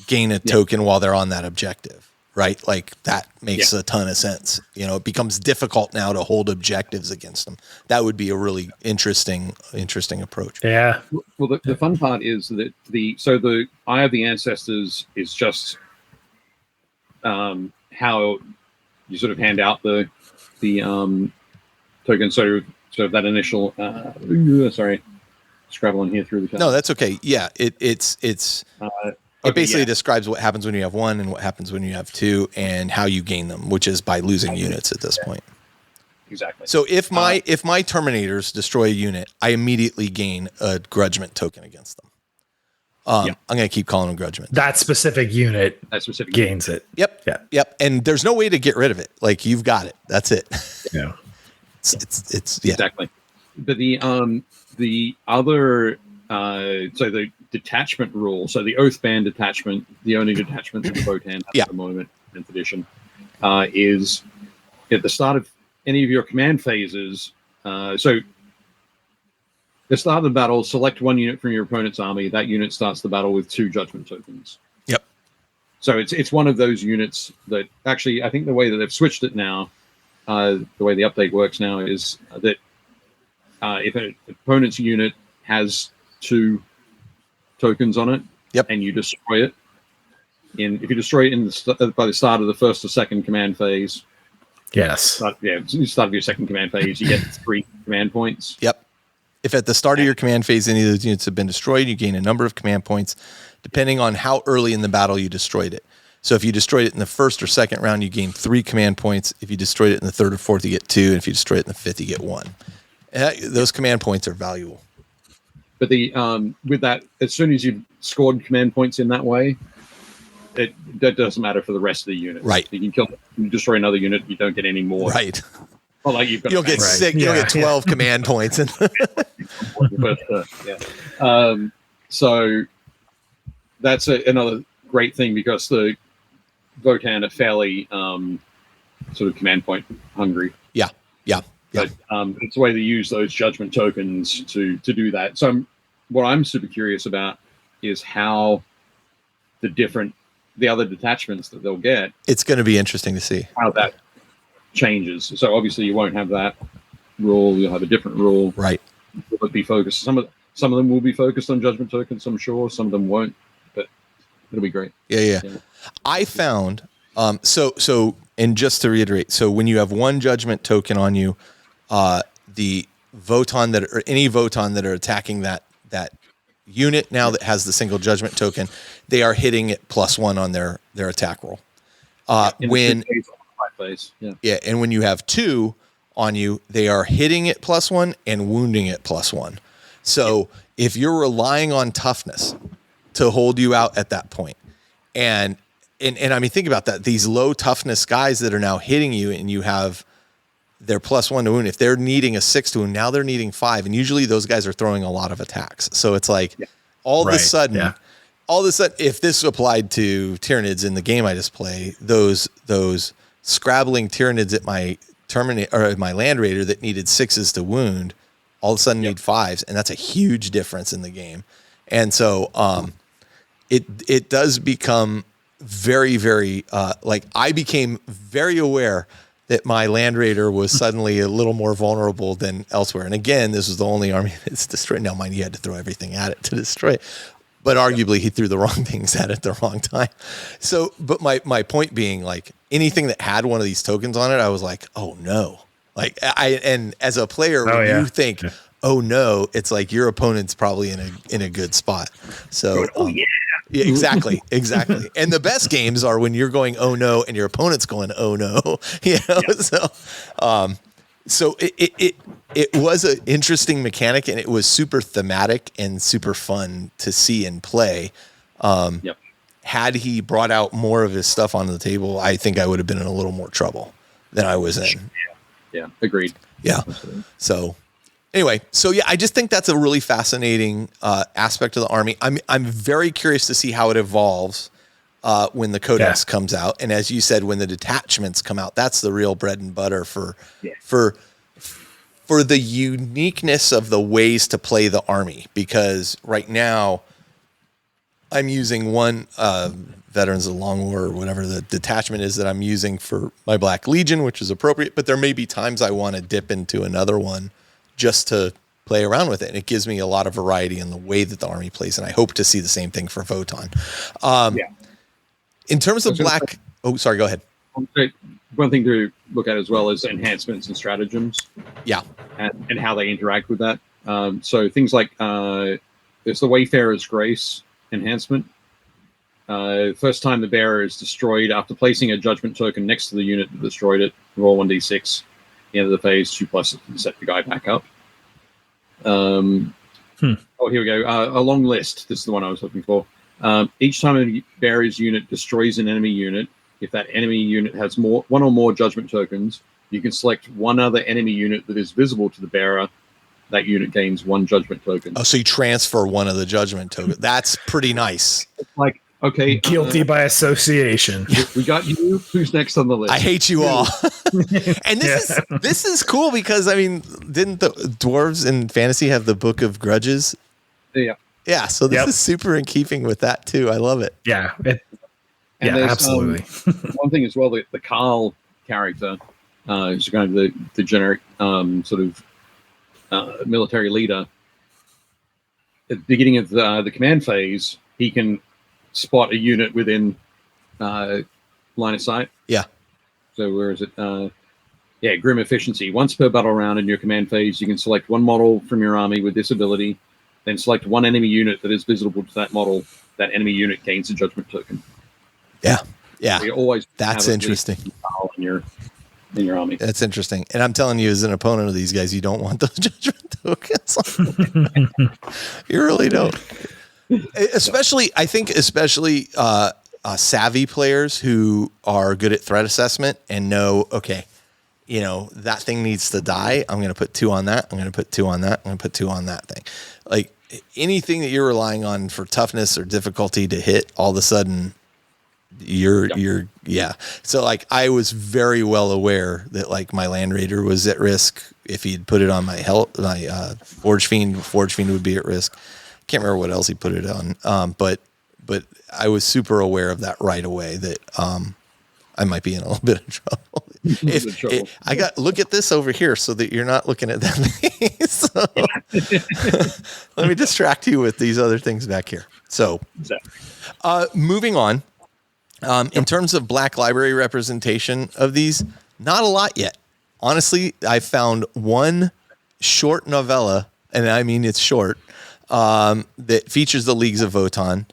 gain a token while they're on that objective, right? Like that makes a ton of sense. You know, it becomes difficult now to hold objectives against them. That would be a really interesting approach. Yeah. Well, the fun part is that the Eye of the Ancestors is just how you sort of hand out the token. So that initial sorry, scrabbling here through the. No, that's okay. Yeah, it basically describes what happens when you have 1 and what happens when you have 2 and how you gain them, which is by losing units at this point. Exactly. So if my Terminators destroy a unit, I immediately gain a grudgment token against them. I'm going to keep calling them grudgment. That specific unit gains it. Yep. Yeah. Yep. And there's no way to get rid of it. Like you've got it. That's it. Yeah. It's exactly. But the other so the detachment rule, so the Oathband detachment, the only detachment that the Votann has at the moment, 10th edition, is at the start of any of your command phases. So the start of the battle, select 1 unit from your opponent's army. That unit starts the battle with 2 judgment tokens. Yep. So it's one of those units that actually, I think the way that they've switched it now, the way the update works now is that if an opponent's unit has 2 tokens on it, Yep. and you destroy it, if you destroy it by the start of the first or second command phase, start of your second command phase, you get 3 command points. Yep. If at the start of your command phase any of those units have been destroyed, you gain a number of command points, depending on how early in the battle you destroyed it. So if you destroyed it in the first or second round, you gain 3 command points. If you destroyed it in the third or fourth, you get 2. And if you destroy it in the fifth, you get 1. Those command points are valuable. But with that, as soon as you've scored command points in that way, that doesn't matter for the rest of the unit. Right. You can destroy another unit, you don't get any more. Right. Well, like you don't get 6. You don't get 12 command points. So that's another great thing, because the Votann are fairly sort of command point hungry. Yeah. But it's the way they use those judgment tokens to do that. So what I'm super curious about is how the other detachments that they'll get. It's going to be interesting to see how that changes. So obviously you won't have that rule. You'll have a different rule. Right. Will it be focused? Some of them will be focused on judgment tokens, I'm sure. Some of them won't, but it'll be great. Yeah. I found, and just to reiterate, so when you have 1 judgment token on you, the Votann any Votann that are attacking that unit now that has the single judgment token, they are hitting it +1 on their attack roll. And when you have 2 on you, they are hitting it +1 and wounding it +1. So if you're relying on toughness to hold you out at that point, and I mean, think about that. These low toughness guys that are now hitting you, and you have their +1 to wound. If they're needing a 6 to wound, now they're needing 5. And usually those guys are throwing a lot of attacks. So it's like all of a sudden, if this applied to Tyranids in the game I just play, those scrabbling Tyranids at my my Land Raider that needed 6s to wound, all of a sudden need 5s. And that's a huge difference in the game. And so it does become very, very, I became very aware that my Land Raider was suddenly a little more vulnerable than elsewhere. And again, this was the only army that's destroyed. Now, mind you, had to throw everything at it to destroy it. But arguably, he threw the wrong things at it at the wrong time. So, but my point being, like, anything that had one of these tokens on it, I was like, oh no. Like, and as a player, you think, oh no, it's like your opponent's probably in a good spot. So, yeah, exactly. And the best games are when you're going, oh no, and your opponent's going, oh no. So it was an interesting mechanic, and it was super thematic and super fun to see and play. Had he brought out more of his stuff onto the table, I think I would have been in a little more trouble than I was in. Yeah, agreed. Yeah. So anyway, I just think that's a really fascinating aspect of the army. I'm very curious to see how it evolves when the Codex comes out, and as you said, when the detachments come out, that's the real bread and butter for the uniqueness of the ways to play the army. Because right now, I'm using one Veterans of the Long War, or whatever the detachment is that I'm using for my Black Legion, which is appropriate. But there may be times I want to dip into another one just to play around with it. And it gives me a lot of variety in the way that the army plays. And I hope to see the same thing for Votann. In terms of Black... sorry, go ahead. One thing to look at as well is enhancements and stratagems. Yeah. And how they interact with that. So things like there's the Wayfarer's Grace enhancement. First time the bearer is destroyed, after placing a judgment token next to the unit that destroyed it, roll 1d6. The end of the phase, 2+ it, and set the guy back up. Oh, here we go. A long list. This is the one I was looking for. Each time a bearer's unit destroys an enemy unit, if that enemy unit has one or more judgment tokens, you can select one other enemy unit that is visible to the bearer. That unit gains 1 judgment token. Oh, so you transfer one of the judgment tokens. That's pretty nice. It's like, okay. Guilty by association. We got you. Who's next on the list? I hate you all. And this is cool because, I mean, didn't the dwarves in fantasy have the Book of Grudges? Yeah. Yeah, so this is super in keeping with that too. I love it. Yeah. And Yeah, absolutely. One thing as well, the Carl character is kind of the generic sort of military leader. At the beginning of the command phase, he can spot a unit within line of sight. Yeah. So where is it? Grim efficiency. Once per battle round in your command phase, you can select one model from your army with this ability, then select one enemy unit that is visible to that model. That enemy unit gains a judgment token. Yeah. Yeah. So you always That's have at interesting. least one in your army. That's interesting. And I'm telling you, as an opponent of these guys, you don't want those judgment tokens. You really don't. Especially savvy players who are good at threat assessment and know, okay, that thing needs to die. I'm going to put 2 on that. I'm going to put 2 on that. I'm going to put 2 on that thing. Like anything that you're relying on for toughness or difficulty to hit, all of a sudden you're. So like I was very well aware that like my Land Raider was at risk. If he'd put it on my Forge Fiend would be at risk. Can't remember what else he put it on. But I was super aware of that right away that I might be in a little bit of trouble. Look at this over here so that you're not looking at that. So, let me distract you with these other things back here. So, moving on. In terms of Black Library representation of these, not a lot yet. Honestly, I found one short novella, and I mean it's short, that features the Leagues of Votann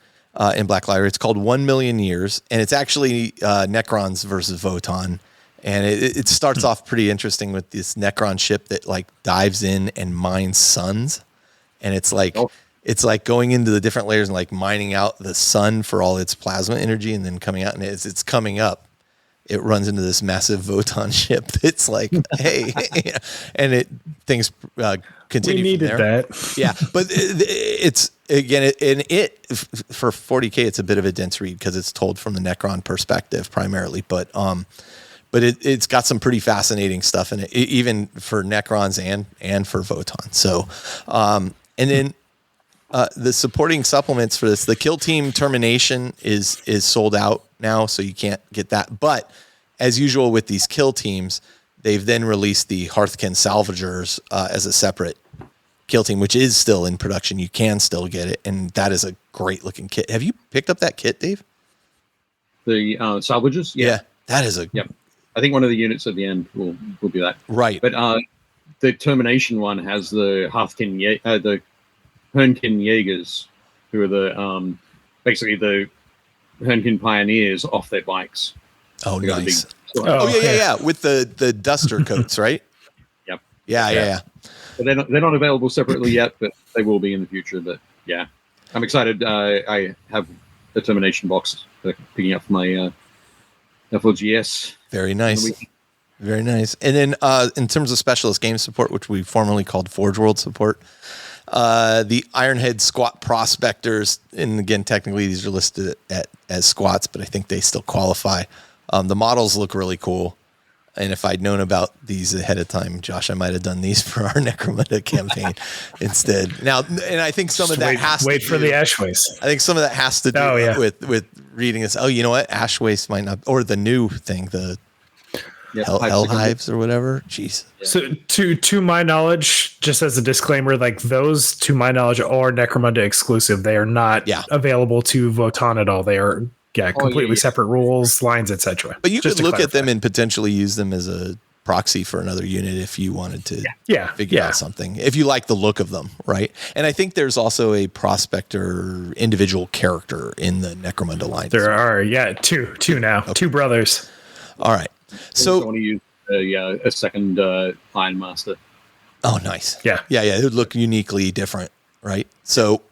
in Black Library. It's called 1 Million Years, and it's actually Necrons versus Votann. And it starts off pretty interesting with this Necron ship that like dives in and mines suns, and it's like going into the different layers and like mining out the sun for all its plasma energy, and then coming out, and as it's coming up, it runs into this massive Votann ship that's like, hey, and things continue. We needed from there. that. Yeah, but it's again, for 40K, it's a bit of a dense read because it's told from the Necron perspective primarily, but it's got some pretty fascinating stuff in it, even for Necrons and for Votann. So, and then the supporting supplements for this, the Kill Team Termination is sold out now, so you can't get that. But as usual with these kill teams, they've then released the Hearthkin Salvagers as a separate kill team, which is still in production. You can still get it, and that is a great looking kit. Have you picked up that kit, Dave? The salvages? Yeah, that is a. Yep. I think one of the units at the end will be that. Right. But the Termination one has the the Hernkin Jaegers, who are the basically the Hernkin pioneers off their bikes. Oh, nice. Yeah. With the duster coats, right? Yep. Yeah. But they're not available separately yet, but they will be in the future. But yeah, I'm excited. I have the Termination box picking up my FLGS. Very nice. Very nice. And then in terms of specialist game support, which we formerly called Forge World support, the Ironhead Squat Prospectors, and again, technically these are listed as squats, but I think they still qualify. The models look really cool. And if I'd known about these ahead of time, Josh, I might have done these for our Necromunda campaign instead. Now, and I think some of that has to wait for the ash waste. I think some of that has to do with reading this. Oh, you know what? Ash waste might not, or the new thing, the hell hives or whatever. Jeez. Yeah. So to my knowledge, just as a disclaimer, like those, to my knowledge, are Necromunda exclusive. They are not available to Votann at all. They are completely separate rules, lines, etc. But you could look at them and potentially use them as a proxy for another unit if you wanted to figure out something, if you like the look of them, right? And I think there's also a prospector individual character in the Necromunda line. There are, two now, two brothers. All right. So I want to use a second Iron Master. Oh, nice. Yeah. It would look uniquely different, right? So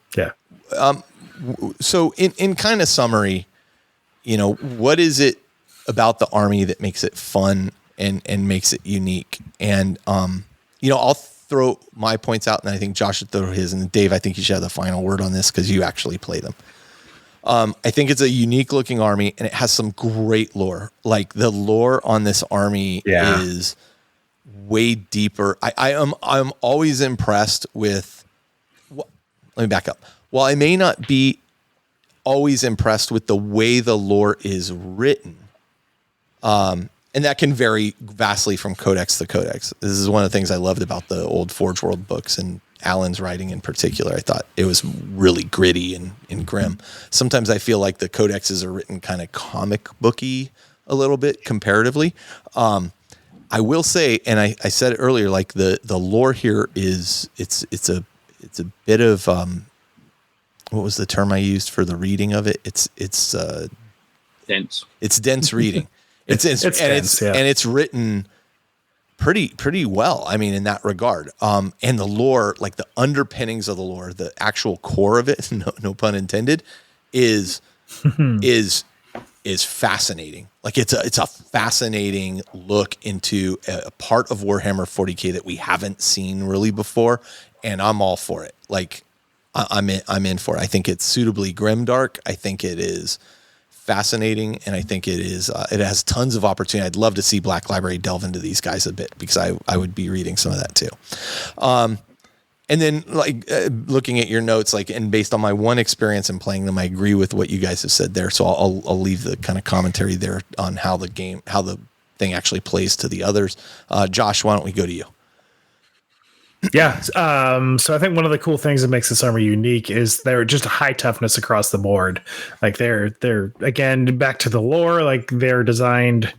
so in kind of summary, what is it about the army that makes it fun and makes it unique? And I'll throw my points out, and I think Josh should throw his. And Dave, I think you should have the final word on this because you actually play them. I think it's a unique looking army, and it has some great lore. Like the lore on this army is way deeper. I'm always impressed with. Let me back up. While I may not be always impressed with the way the lore is written. And that can vary vastly from codex to codex. This is one of the things I loved about the old Forge World books, and Alan's writing in particular. I thought it was really gritty and grim. Sometimes I feel like the codexes are written kind of comic booky a little bit comparatively. I will say, and I said it earlier, like the lore here is it's a bit of what was the term I used for the reading of it? It's dense. It's dense reading. It's written pretty well. I mean, in that regard. And the lore, like the underpinnings of the lore, the actual core of it, no pun intended, is fascinating. Like it's a fascinating look into a part of Warhammer 40K that we haven't seen really before, and I'm all for it. Like I'm in for it. I think it's suitably grimdark. I think it is fascinating, and I think it has tons of opportunity. I'd love to see Black Library delve into these guys a bit, because I would be reading some of that too. And then looking at your notes, and based on my one experience in playing them, I agree with what you guys have said there. So I'll leave the kind of commentary there on how the thing actually plays to the others. Josh, why don't we go to you? Yeah. So I think one of the cool things that makes this army unique is they're just high toughness across the board. Like they're again, back to the lore, like they're designed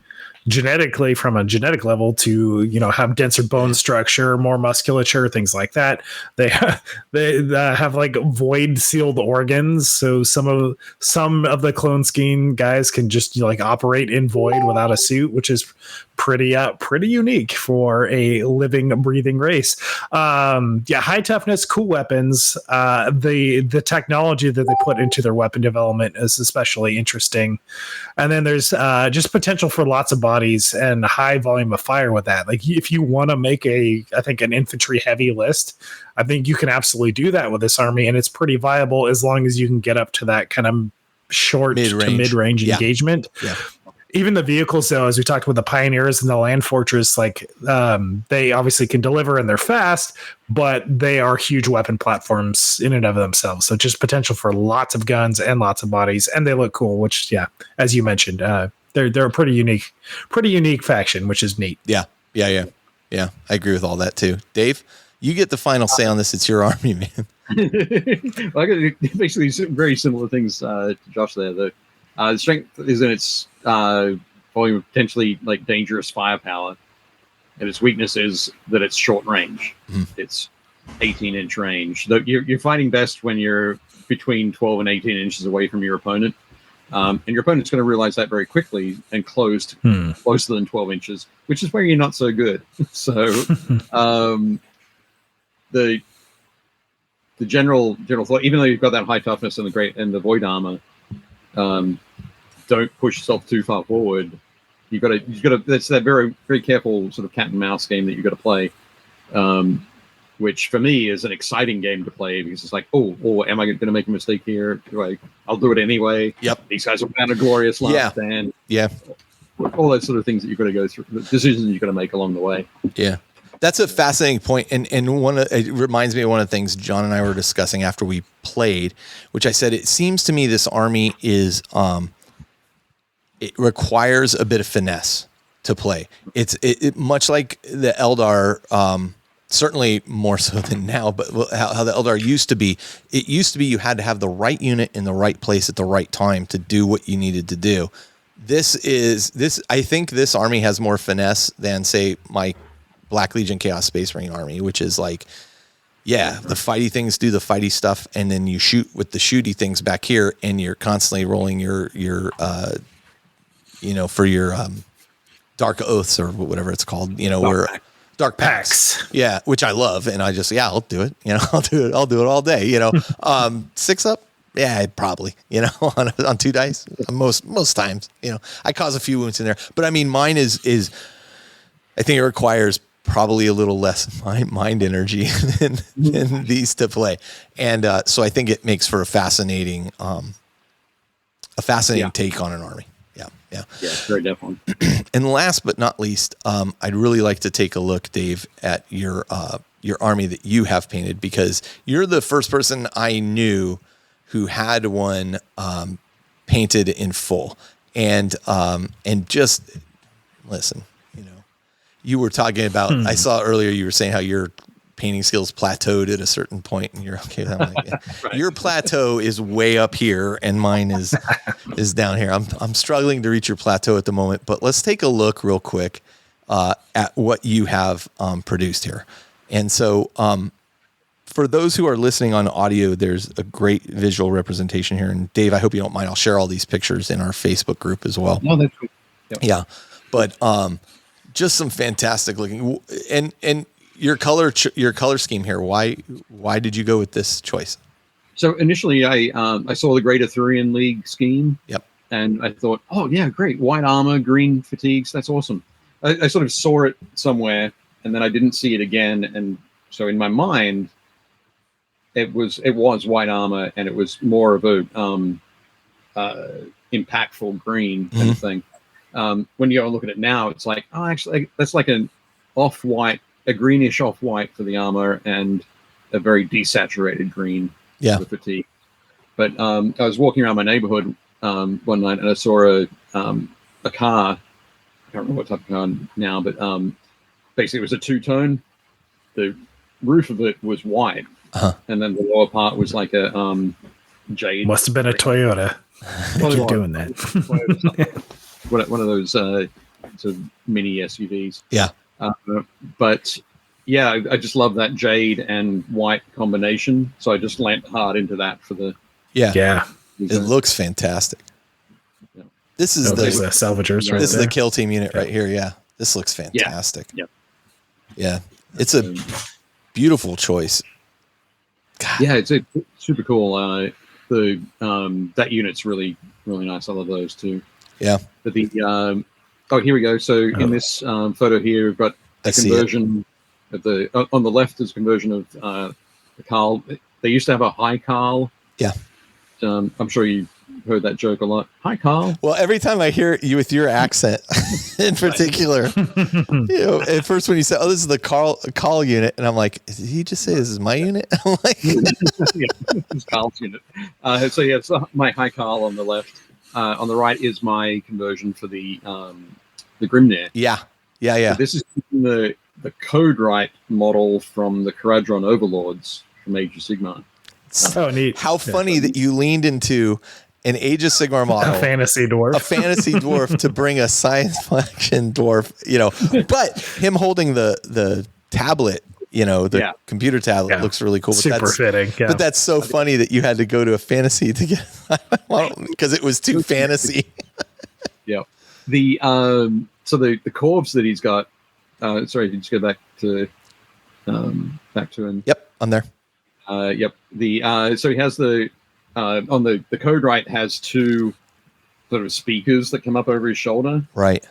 genetically from a genetic level to, have denser bone structure, more musculature, things like that. They have like void sealed organs. So some of the clone scheme guys can just operate in void without a suit, which is pretty unique for a living, breathing race. High toughness, cool weapons. The technology that they put into their weapon development is especially interesting. And then there's just potential for lots of bodies and high volume of fire with that. Like if you want to make an infantry heavy list, I think you can absolutely do that with this army, and it's pretty viable as long as you can get up to that kind of short to mid-range engagement. Yeah. Even the vehicles, though, as we talked with the Pioneers and the Land Fortress, they obviously can deliver and they're fast, but they are huge weapon platforms in and of themselves. So just potential for lots of guns and lots of bodies, and they look cool. Which, as you mentioned, they're a pretty unique faction, which is neat. Yeah. I agree with all that too. Dave, you get the final say on this. It's your army, man. Well, I got basically very similar things to Josh there. The strength is in its volume of potentially dangerous firepower, and its weakness is that it's short range. It's 18-inch range. You're fighting best when you're between 12 and 18 inches away from your opponent, and your opponent's going to realize that very quickly and closer than 12 inches, which is where you're not so good. So the general thought, even though you've got that high toughness and the void armor, don't push yourself too far forward. You've got to. That's that very, very careful sort of cat and mouse game that you've got to play, which for me is an exciting game to play, because it's like, oh, am I going to make a mistake here? I'll do it anyway. Yep. These guys are bound a glorious last stand. Yeah. All those sort of things that you've got to go through, the decisions you've got to make along the way. Yeah. That's a fascinating point, and it reminds me of one of the things John and I were discussing after we played, which I said, it seems to me this army is it requires a bit of finesse to play. It's much like the Eldar, certainly more so than now, but how the Eldar used to be. It used to be you had to have the right unit in the right place at the right time to do what you needed to do. I think this army has more finesse than, say, my Black Legion Chaos Space Marine army, which is the fighty things do the fighty stuff, and then you shoot with the shooty things back here, and you're constantly rolling your for your dark oaths or whatever it's called, dark packs. Yeah, which I love, and I just I'll do it. I'll do it all day. 6 up. Yeah, probably. On 2 dice most times. I cause a few wounds in there, but I mean mine is I think it requires probably a little less mind energy than these to play, and so I think it makes for a fascinating take on an army. Yeah, very definitely. And last but not least, I'd really like to take a look, Dave, at your army that you have painted, because you're the first person I knew who had one painted in full, and just listen, you were talking about. I saw earlier you were saying how your painting skills plateaued at a certain point, and you're okay. I'm like, yeah. Right. Your plateau is way up here, and mine is down here. I'm struggling to reach your plateau at the moment, but let's take a look real quick at what you have produced here. And so, for those who are listening on audio, there's a great visual representation here. And Dave, I hope you don't mind. I'll share all these pictures in our Facebook group as well. No, that's good. Yep. Yeah, but just some fantastic looking and. Your color scheme here. Why did you go with this choice? So initially, I saw the Great Arthurian League scheme. Yep. And I thought, oh yeah, great, white armor, green fatigues. That's awesome. I sort of saw it somewhere, and then I didn't see it again. And so in my mind, it was white armor, and it was more of a impactful green kind of thing. When you go and look at it now, it's like, oh, actually, that's like an off-white. A greenish off-white for the armor and a very desaturated green for the fatigue. But I was walking around my neighborhood one night and I saw a car. I can't remember what type of car now, but basically it was a two-tone. The roof of it was white, and then the lower part was like a jade. Must have been a Toyota. They keep doing that. One of those sort of mini SUVs. Yeah. But yeah, I just love that jade and white combination. So I just leant hard into that for the. Yeah. It looks fantastic. Yeah. This is the salvagers right This there. is the kill team unit right here. Yeah. This looks fantastic. Yeah. It's a beautiful choice. God. Yeah, it's super cool. That unit's really, really nice. I love those too. Yeah. But the here we go. So in this photo here, we've got a conversion of the on the left is a conversion of the Carl. They used to have a high Carl. Yeah. I'm sure you heard that joke a lot. Hi, Carl. Well, every time I hear you with your accent in particular, at first when you said, "Oh, this is the call unit," and I'm like, "Did he just say this is my unit?" I'm like, It's Carl's unit. So yeah, it's my high Carl on the left. On the right is my conversion for the Grimnir. Yeah. So this is the code right model from the Caradron Overlords from Age of Sigmar. Oh, neat. How funny that you leaned into an Age of Sigmar model, a fantasy dwarf to bring a science fiction dwarf, but him holding the tablet, the computer tablet looks really cool. Super fitting. Yeah. But that's so funny that you had to go to a fantasy to get because it was too fantasy. Yeah. So the corvs that he's got. Sorry, just go back to him. Yep, I'm there. Yep. So he has on the code right has two sort of speakers that come up over his shoulder. Right.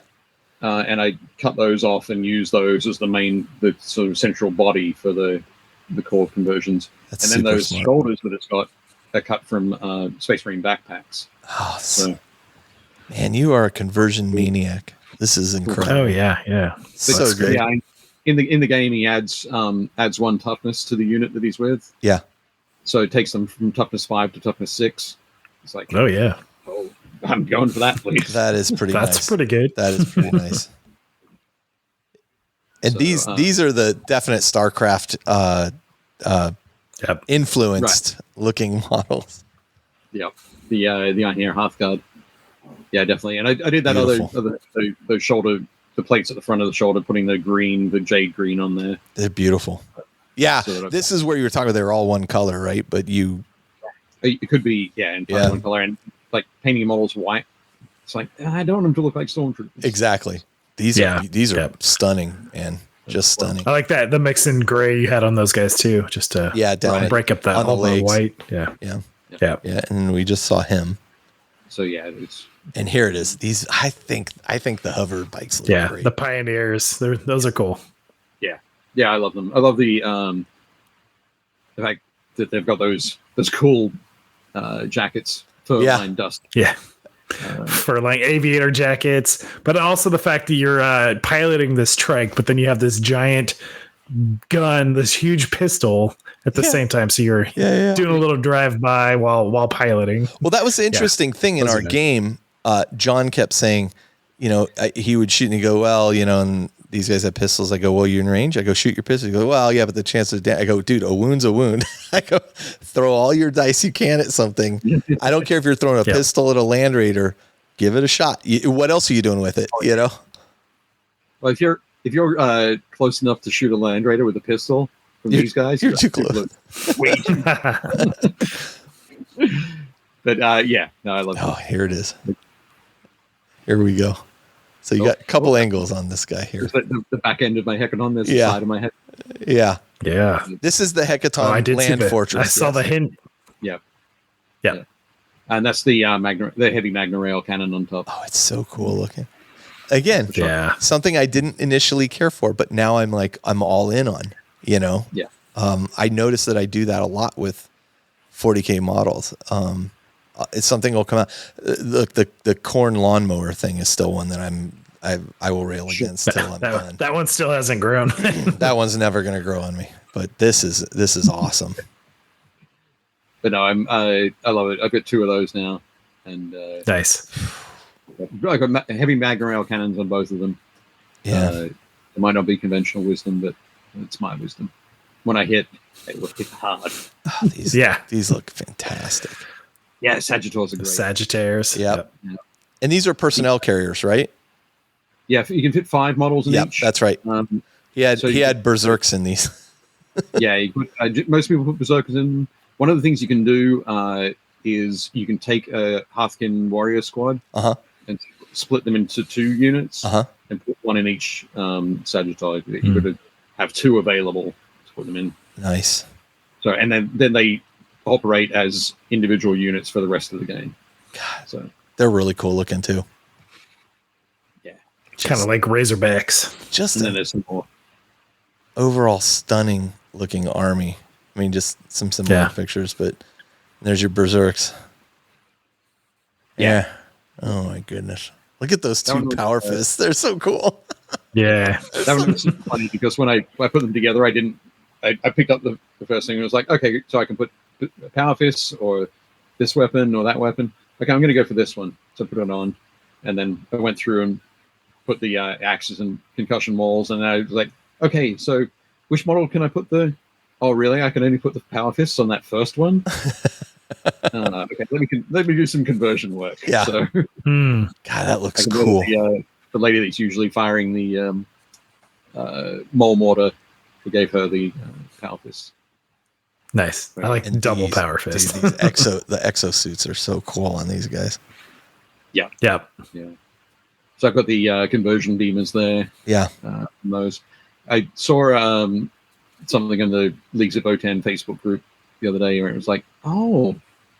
And I cut those off and use those as the sort of central body for the core conversions. That's and then super those smart. shoulders that it's got are cut from Space Marine backpacks. Oh, So man, you are a conversion maniac. This is incredible. Oh yeah. So great. yeah, in the game he adds one toughness to the unit that he's with. Yeah. So it takes them from toughness 5 to toughness 6. It's like, Oh yeah. oh, I'm going for that, please. That is pretty nice. That's pretty good. That is pretty nice. And So, these are the definite StarCraft influenced looking models. Yep. The Einherjar Hearthguard. Yeah, definitely. And I did that Beautiful. the shoulder, the plates at the front of the shoulder, putting the jade green on there. They're beautiful. Yeah, So this is where you were talking about they were all one color, right? But It could be, in one color, and like painting models white. It's like, I don't want them to look like stormtroopers. exactly. These are stunning, and just stunning. I like that the mix in gray you had on those guys too, just to break up that on the all the legs. white. Yeah. And we just saw him. So yeah, it's And here it is. These I think the hover bikes look great. The Pioneers. Those are cool. yeah, I love them. I love the fact that they've got those cool jackets for line dust. Yeah. For like aviator jackets, but also the fact that you're piloting this trike, but then you have this giant gun, this huge pistol at the same time. So you're doing a little drive by while piloting. Well, that was the interesting thing in our game. John kept saying, he would shoot and he'd go, well, and these guys have pistols. I go, well, you're in range. I go, shoot your pistol. He goes, well, yeah, but the chances I go, dude, a wound's a wound. I go, throw all your dice you can at something. I don't care if you're throwing a pistol at a Land Raider. Give it a shot. What else are you doing with it? Well, if you're close enough to shoot a Land Raider with a pistol from these guys, you're too close. Wait. But no, I love it. Oh, here it is. Here we go. So you got a couple angles on this guy here. The back end of my Hecaton. There's the side of my head. Yeah. Yeah. This is the Hecaton land fortress. I saw the hint. Yeah. Yeah. And that's the heavy Magna Rail cannon on top. Oh, it's so cool looking. Again, something I didn't initially care for, but now I'm all in on, Yeah. I noticed that I do that a lot with 40K models. It's something will come out. Look, the corn lawnmower thing is still one that I will rail against till I'm done. That one still hasn't grown. That one's never going to grow on me. But this is awesome. But no, I love it. I've got 2 of those now, and nice. I got heavy Magna Rail cannons on both of them. Yeah, it might not be conventional wisdom, but it's my wisdom. When I hit, they will hit hard. Oh, these look fantastic. Yeah, Sagittars are great. Sagittars. Yep. And these are personnel carriers, right? Yeah, you can fit 5 models in each. That's right. He had berserks in these. Yeah, most people put berserkers in. One of the things you can do is you can take a Hearthkin warrior squad and split them into 2 units and put 1 in each Sagittar. You've got to have 2 available to put them in. Nice. So, and then they operate as individual units for the rest of the game. God, so they're really cool looking too. Yeah, kind of like Razorbacks. And then there's some more. Overall stunning looking army. I mean, just some similar pictures, but there's your berserks. Yeah. Oh my goodness! Look at those 2 power fists. They're so cool. Yeah, that was funny because when I put them together, I picked up the first thing and was like, okay, so I can put power fists or this weapon or that weapon. Okay, I'm going to go for this one. So I put it on, and then I went through and put the axes and concussion walls, and I was like, okay, so which model can I put the? Oh, really? I can only put the power fists on that first one. Okay, let me do some conversion work. Yeah. So, God, that looks cool. The lady that's usually firing the mole mortar, we gave her the power fists. Nice. I like double power fist. Dude, the exosuits are so cool on these guys. Yeah. Yeah. Yeah. So I've got the conversion demons there. Yeah. Those. I saw something in the Leagues of Votann Facebook group the other day where it was like, oh,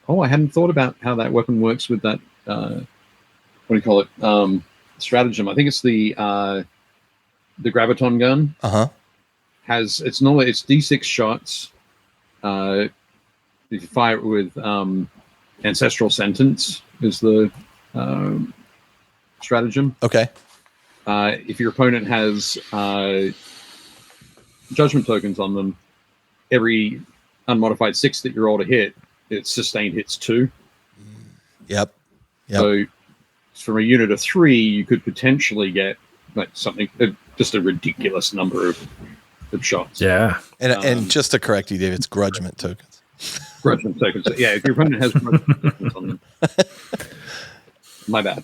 I hadn't thought about how that weapon works with that. What do you call it? Stratagem. I think it's the graviton gun. It's D6 shots. If you fire it with ancestral sentence is the stratagem. Okay. If your opponent has judgment tokens on them, every unmodified 6 that you roll to hit, it's sustained hits 2. Yep. So from a unit of 3, you could potentially get like something, just a ridiculous number of shots. Yeah. And just to correct you, Dave, it's grudgment tokens. Grudgment tokens. Yeah, if your opponent has grudgment tokens on them. My bad.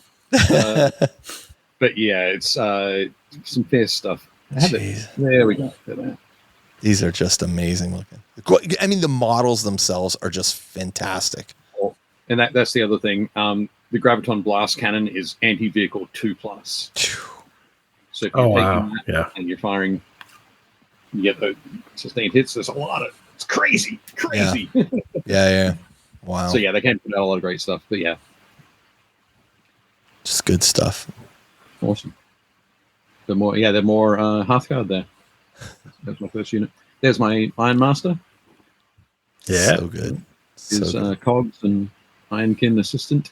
But yeah, it's some fierce stuff. There we go. These are just amazing looking. I mean, the models themselves are just fantastic. And that's the other thing. The Graviton Blast Cannon is anti-vehicle 2+. So if you're taking that and you're firing, you get the sustained hits. There's a lot of it's crazy. Yeah. Wow. So yeah, they can put out a lot of great stuff. But yeah, just good stuff. Awesome. The more Hearthguard there. That's my first unit. There's my Iron Master. Yeah, so good. His Cogs and Ironkin assistant.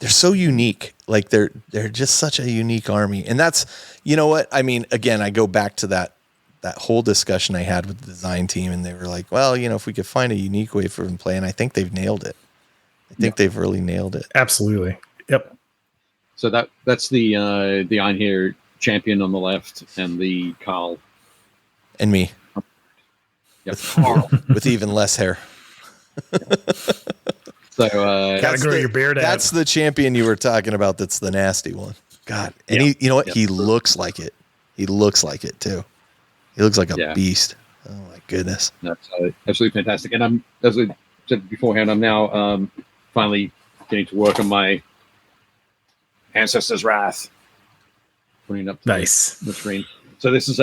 They're so unique. Like they're just such a unique army. And that's, you know what? I mean, again, I go back to that whole discussion I had with the design team, and they were like, well, if we could find a unique way for them to play, and I think they've nailed it. I think they've really nailed it. Absolutely. Yep. So that's the Einhair champion on the left, and the Carl. And me. Yep. Carl. With even less hair. So gotta grow your beard out. That's the champion you were talking about. That's the nasty one. God. And he, you know what? He looks like it. He looks like it too. He looks like a beast. Oh my goodness. That's absolutely fantastic. And I'm, as I said beforehand, I'm now finally getting to work on my Ancestors' Wrath. Putting it up to nice the screen. So this is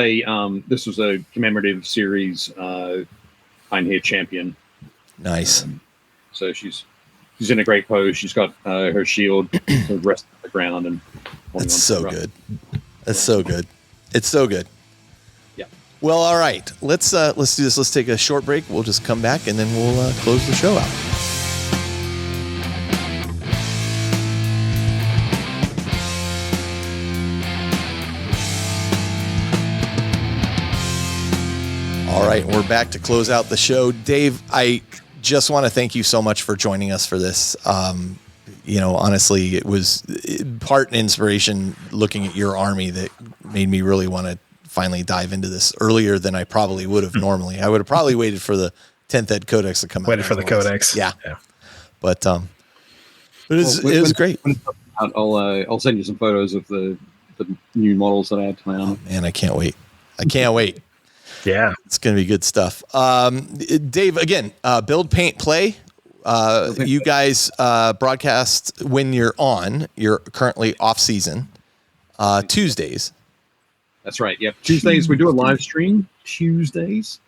this was a commemorative series Einhair champion. Nice. So she's in a great pose. She's got her shield resting on the ground, and that's so good. That's so good. It's so good. Yeah. Well, all right. Let's do this. Let's take a short break. We'll just come back and then we'll close the show out. All right, we're back to close out the show. Dave, I just want to thank you so much for joining us for this. Honestly, it was part inspiration looking at your army that made me really want to finally dive into this earlier than I probably would have normally. I would have probably waited for the 10th Ed Codex to come out. Waited for the Codex. Yeah. But it was great. I'll send you some photos of the new models that I had to my army. Oh, man, I can't wait. Yeah. It's going to be good stuff. Dave, again, Build, Paint, Play. You guys broadcast when you're on. You're currently off season. Tuesdays. That's right. Yep. Tuesdays we do a live stream. Tuesdays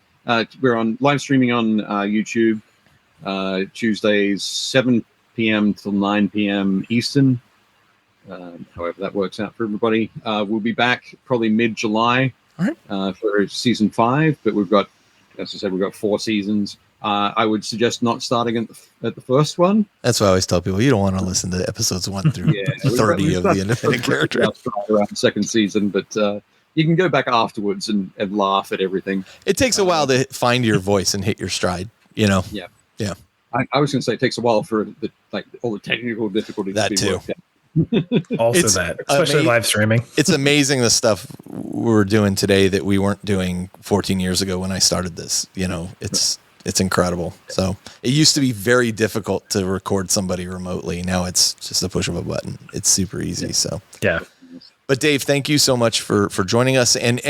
we're on live streaming on YouTube. Tuesdays 7 p.m. till 9 p.m. Eastern. However that works out for everybody. We'll be back probably mid-July for season 5. But we've got, as I said, we've got 4 seasons. I would suggest not starting at the first one. That's why I always tell people you don't want to listen to episodes 1 through 30 of the independent character. Around the second season, but you can go back afterwards and laugh at everything. It takes a while to find your voice and hit your stride, Yeah. Yeah. I was going to say it takes a while for all the technical difficulties that to be too. worked out. Especially live streaming. It's amazing the stuff we're doing today that we weren't doing 14 years ago when I started this. It's incredible. So it used to be very difficult to record somebody remotely. Now it's just a push of a button. It's super easy. So yeah. But Dave, thank you so much for joining us. And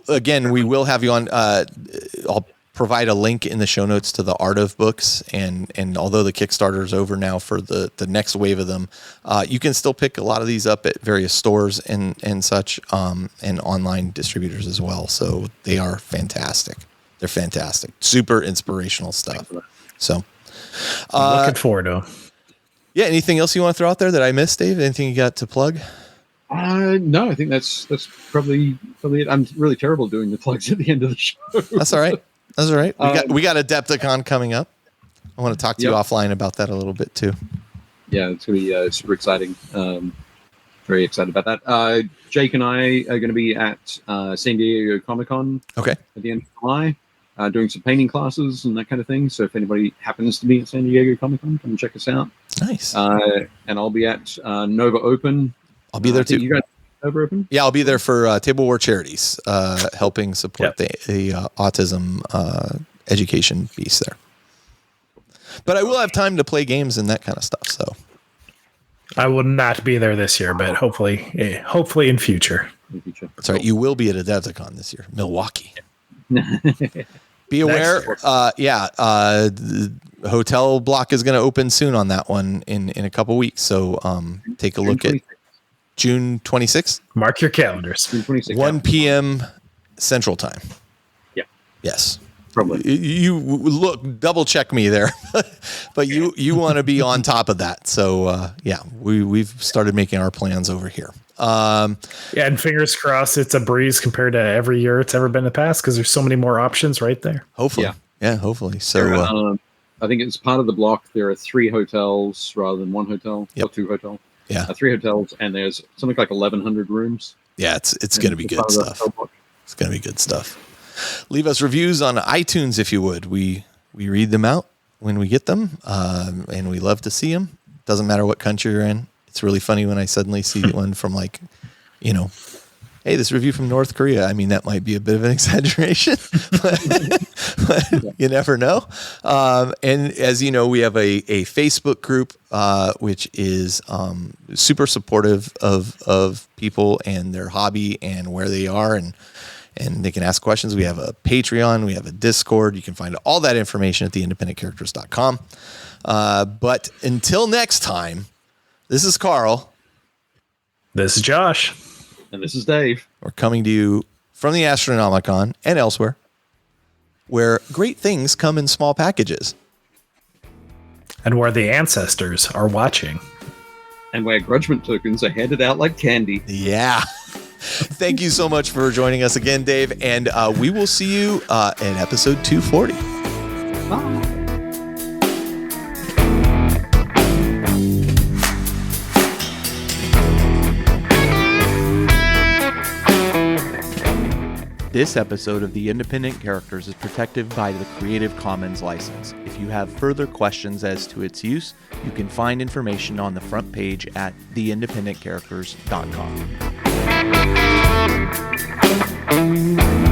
again, we will have you on. I'll provide a link in the show notes to the Art of books. And although the Kickstarter is over now for the next wave of them, you can still pick a lot of these up at various stores and such, and online distributors as well. So they are fantastic. They're fantastic. Super inspirational stuff. So looking forward to them. Yeah. Anything else you want to throw out there that I missed, Dave? Anything you got to plug? No, I think that's probably it. I'm really terrible doing the plugs at the end of the show. That's all right. We got Adepticon coming up. I want to talk to you offline about that a little bit too. Yeah, it's going to be super exciting. Very excited about that. Jake and I are going to be at San Diego Comic-Con at the end of July, doing some painting classes and that kind of thing. So if anybody happens to be at San Diego Comic-Con, come and check us out. Nice. And I'll be at Nova Open. I'll be there too. You guys Nova Open? Yeah, I'll be there for Table War Charities, helping support the autism education piece there. But I will have time to play games and that kind of stuff. So I will not be there this year, but hopefully in future. That's right. You will be at Adepticon this year, Milwaukee. Be aware. The hotel block is going to open soon on that one in a couple weeks. So take a look at June 26th. Mark your calendars. June 26th. 1 p.m. Central Time. Yeah. Yes. Probably. You look, double check me there, but you want to be on top of that. So we've started making our plans over here. And fingers crossed it's a breeze compared to every year it's ever been in the past, because there's so many more options right there. Hopefully. Yeah, hopefully. So I think it's part of the block. There are 3 hotels rather than 1 hotel or 2 hotels. Yeah. 3 hotels, and there's something like 1,100 rooms. Yeah, it's going to be good stuff. It's going to be good stuff. Leave us reviews on iTunes if you would. We read them out when we get them, and we love to see them. Doesn't matter what country you're in. It's really funny when I suddenly see one from like, hey, this review from North Korea. I mean, that might be a bit of an exaggeration, but you never know. And as you know, we have a Facebook group, which is super supportive of people and their hobby and where they are, and they can ask questions. We have a Patreon. We have a Discord. You can find all that information at theindependentcharacters.com. But until next time, this is Carl. This is Josh. And this is Dave. We're coming to you from the Astronomicon and elsewhere, where great things come in small packages. And where the ancestors are watching. And where grudgement tokens are handed out like candy. Yeah. Thank you so much for joining us again, Dave. And we will see you in episode 240. Bye. This episode of The Independent Characters is protected by the Creative Commons license. If you have further questions as to its use, you can find information on the front page at theindependentcharacters.com.